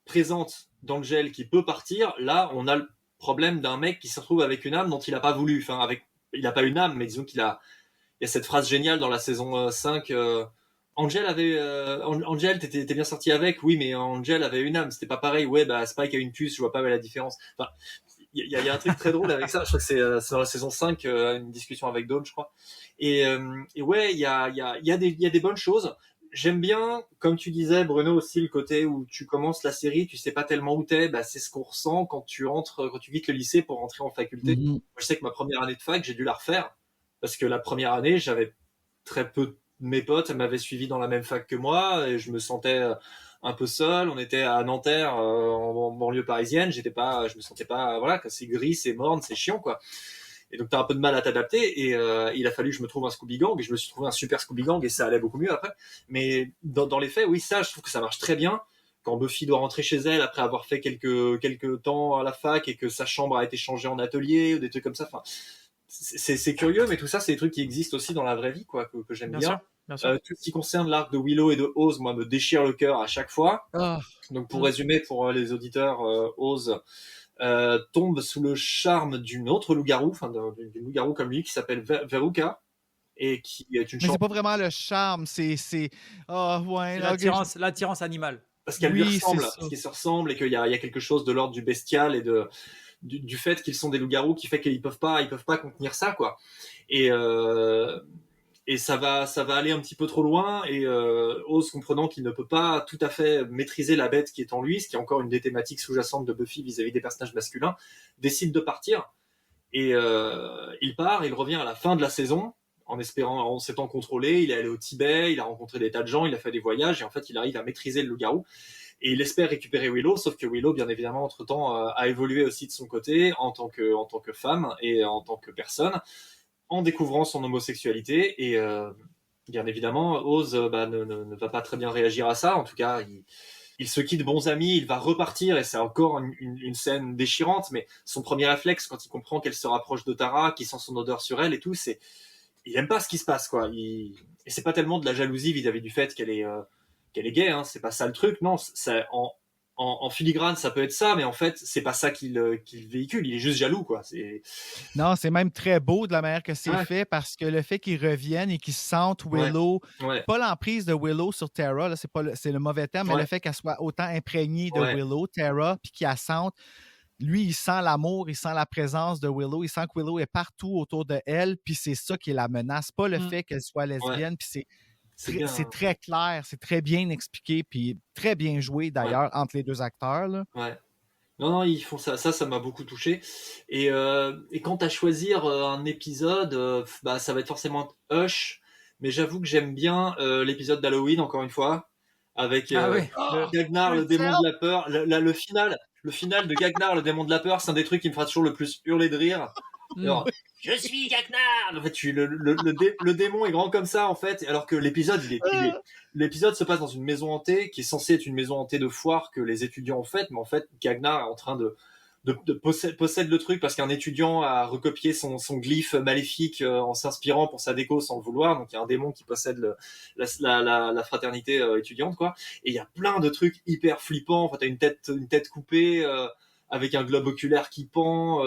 présente dans le gel qui peut partir, là, on a le problème d'un mec qui se retrouve avec une âme dont il n'a pas voulu. Enfin, il n'a pas une âme, mais disons il y a cette phrase géniale dans la saison 5. Angel, t'étais bien sorti avec, oui, mais Angel avait une âme, c'était pas pareil. Ouais, bah Spike a une puce, je vois pas la différence. Enfin, il y a un truc très drôle avec ça. Je crois que c'est dans la saison 5, une discussion avec Dawn, je crois. Et ouais, il y a des bonnes choses. J'aime bien, comme tu disais, Bruno, aussi le côté où tu commences la série, tu sais pas tellement où t'es. Bah, c'est ce qu'on ressent quand tu quittes le lycée pour rentrer en faculté. Mhm. Moi, je sais que ma première année de fac, j'ai dû la refaire parce que la première année, j'avais très peu de mes potes m'avaient suivi dans la même fac que moi et je me sentais un peu seul. On était à Nanterre, en banlieue parisienne. Je me sentais pas, voilà, c'est gris, c'est morne, c'est chiant, quoi. Et donc t'as un peu de mal à t'adapter et il a fallu que je me trouve un Scooby Gang et je me suis trouvé un super Scooby Gang et ça allait beaucoup mieux après. Mais dans les faits, oui, ça, je trouve que ça marche très bien. Quand Buffy doit rentrer chez elle après avoir fait quelques temps à la fac et que sa chambre a été changée en atelier ou des trucs comme ça. Enfin, c'est curieux, mais tout ça, c'est des trucs qui existent aussi dans la vraie vie, quoi, que j'aime bien. Bien sûr. Tout ce qui concerne l'arc de Willow et de Oz, moi, me déchire le cœur à chaque fois. Ah. Donc, pour résumer, pour les auditeurs, Oz tombe sous le charme d'une autre loup-garou, enfin d'une loup-garou comme lui, qui s'appelle Veruca, et qui est une Mais c'est pas vraiment le charme, c'est ah ouais, C'est l'attirance animale. parce qu'elle Oui, lui ressemble, c'est ça. parce qu'ils se ressemblent et qu'il y a quelque chose de l'ordre du bestial et du fait qu'ils sont des loups-garous qui fait qu'ils peuvent pas contenir ça, quoi. Et ça va aller un petit peu trop loin et Oz, comprenant qu'il ne peut pas tout à fait maîtriser la bête qui est en lui, ce qui est encore une des thématiques sous-jacentes de Buffy vis-à-vis des personnages masculins, décide de partir et il part, il revient à la fin de la saison en s'étant contrôlé, il est allé au Tibet, il a rencontré des tas de gens, il a fait des voyages et en fait il arrive à maîtriser le loup-garou et il espère récupérer Willow, sauf que Willow, bien évidemment, entre-temps, a évolué aussi de son côté en tant que femme et en tant que personne, en découvrant son homosexualité et bien évidemment Oz ne va pas très bien réagir à ça. En tout cas, il se quitte bons amis, il va repartir et c'est encore une scène déchirante, mais son premier réflexe quand il comprend qu'elle se rapproche de Tara, qu'il sent son odeur sur elle et tout, c'est il aime pas ce qui se passe, quoi. Et c'est pas tellement de la jalousie vis-à-vis du fait qu'elle est gay, hein, c'est pas ça le truc, non, en filigrane, ça peut être ça, mais en fait, c'est pas ça qu'il véhicule. Il est juste jaloux, quoi. Non, c'est même très beau de la manière que c'est Ouais. fait parce que le fait qu'ils reviennent et qu'ils sentent Willow, Ouais. pas l'emprise de Willow sur Tara, là, c'est le mauvais terme, mais Ouais. le fait qu'elle soit autant imprégnée de Ouais. Willow, Tara, puis qu'il la sente, lui, il sent l'amour, il sent la présence de Willow, il sent que Willow est partout autour de elle, puis c'est ça qui la menace, pas le fait qu'elle soit lesbienne, puis bien, c'est très clair, c'est très bien expliqué, puis très bien joué d'ailleurs entre les deux acteurs, là. Ouais. Non, ils font ça. Ça m'a beaucoup touché. Et quant à choisir un épisode, ça va être forcément Hush. Mais j'avoue que j'aime bien l'épisode d'Halloween, encore une fois, avec Gagnar, le démon de la peur. Le final de Gagnar, le démon de la peur, c'est un des trucs qui me fera toujours le plus hurler de rire. Alors, je suis Gagnar. En fait, le démon est grand comme ça, en fait, alors que l'épisode, l'épisode se passe dans une maison hantée qui est censée être une maison hantée de foire que les étudiants ont faite, mais en fait, Gagnar est en train de possède le truc parce qu'un étudiant a recopié son glyphe maléfique en s'inspirant pour sa déco sans le vouloir. Donc il y a un démon qui possède la fraternité étudiante, quoi. Et il y a plein de trucs hyper flippants. Enfin, t'as une tête coupée. Avec un globe oculaire qui pend,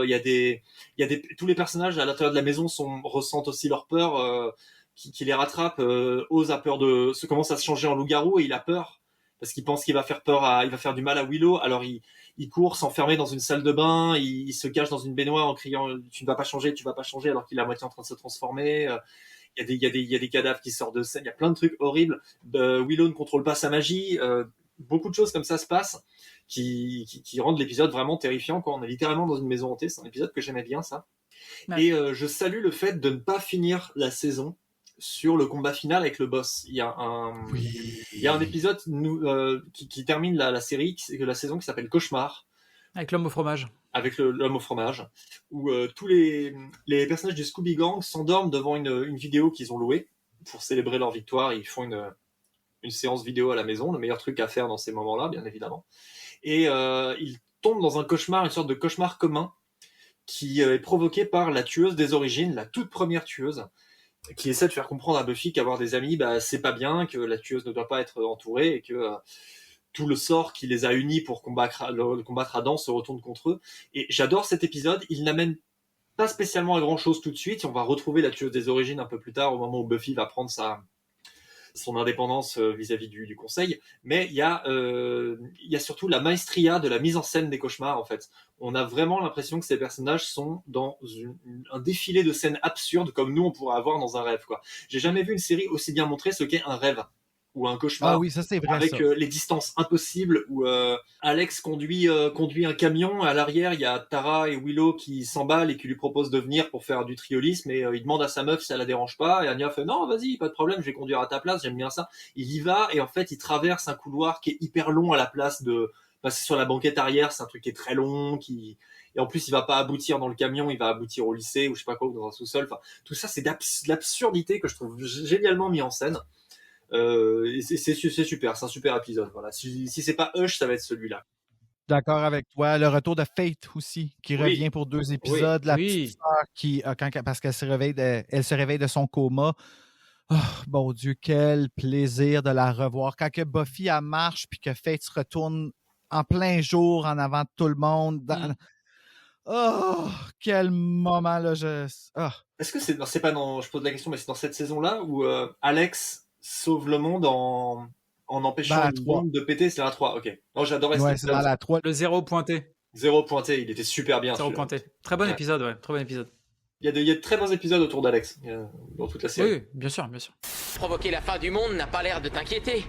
tous les personnages à l'intérieur de la maison ressentent aussi leur peur, qui les rattrape. Oz a peur commence à se changer en loup-garou et il a peur parce qu'il pense qu'il va faire il va faire du mal à Willow. Alors il court s'enfermer dans une salle de bain, il se cache dans une baignoire en criant tu ne vas pas changer, alors qu'il est à moitié en train de se transformer. Il y a des cadavres qui sortent de scène, il y a plein de trucs horribles. Willow ne contrôle pas sa magie. Beaucoup de choses comme ça se passent qui rendent l'épisode vraiment terrifiant, quoi. On est littéralement dans une maison hantée. C'est un épisode que j'aimais bien, ça. Ouais. Et je salue le fait de ne pas finir la saison sur le combat final avec le boss. Il y a un épisode qui termine la série, la saison, qui s'appelle Cauchemar. Avec l'homme au fromage. Avec l'homme au fromage, où tous les personnages du Scooby Gang s'endorment devant une vidéo qu'ils ont louée pour célébrer leur victoire. Ils font une séance vidéo à la maison, le meilleur truc à faire dans ces moments-là, bien évidemment. Et ils tombent dans un cauchemar, une sorte de cauchemar commun, qui est provoqué par la tueuse des origines, la toute première tueuse, qui essaie de faire comprendre à Buffy qu'avoir des amis, c'est pas bien, que la tueuse ne doit pas être entourée, et que tout le sort qui les a unis pour combattre Adam se retourne contre eux. Et j'adore cet épisode. Il n'amène pas spécialement à grand chose tout de suite. On va retrouver la tueuse des origines un peu plus tard, au moment où Buffy va prendre son indépendance vis-à-vis du conseil, mais il y a surtout la maestria de la mise en scène des cauchemars en fait. On a vraiment l'impression que ces personnages sont dans un défilé de scènes absurdes comme nous on pourrait avoir dans un rêve quoi. J'ai jamais vu une série aussi bien montrer ce qu'est un rêve ou un cauchemar. Ah oui, ça c'est vrai. Avec les distances impossibles où Alex conduit un camion, à l'arrière il y a Tara et Willow qui s'emballent et qui lui proposent de venir pour faire du triolisme et il demande à sa meuf si ça la dérange pas et Anya fait non vas-y pas de problème je vais conduire à ta place, j'aime bien ça. Il y va et en fait il traverse un couloir qui est hyper long à la place de passer sur la banquette arrière, c'est un truc qui est très long et en plus il va pas aboutir dans le camion, il va aboutir au lycée ou je sais pas quoi ou dans un sous-sol. Enfin tout ça c'est de l'absurdité que je trouve génialement mis en scène. C'est super, c'est un super épisode. Voilà. Si c'est pas Hush, ça va être celui-là. D'accord avec toi. Le retour de Faith aussi, qui revient pour 2 épisodes. La petite sœur qui, parce qu'elle se réveille de son coma. Oh, bon Dieu, quel plaisir de la revoir. Quand que Buffy elle marche puis que Faith se retourne en plein jour en avant de tout le monde. Oh, quel moment là. Est-ce que c'est pas dans, je pose la question, mais c'est dans cette saison-là où Alex sauve le monde en empêchant une bombe de péter, c'est la 3, ok. Non, j'adorais cette c'est dans la 3. Le 0 pointé. 0 pointé, il était super bien. 0 pointé. Très bon épisode, ouais. Très bon épisode. Il y a de très bons épisodes autour d'Alex dans toute la série. Oui, bien sûr, bien sûr. Provoquer la fin du monde n'a pas l'air de t'inquiéter.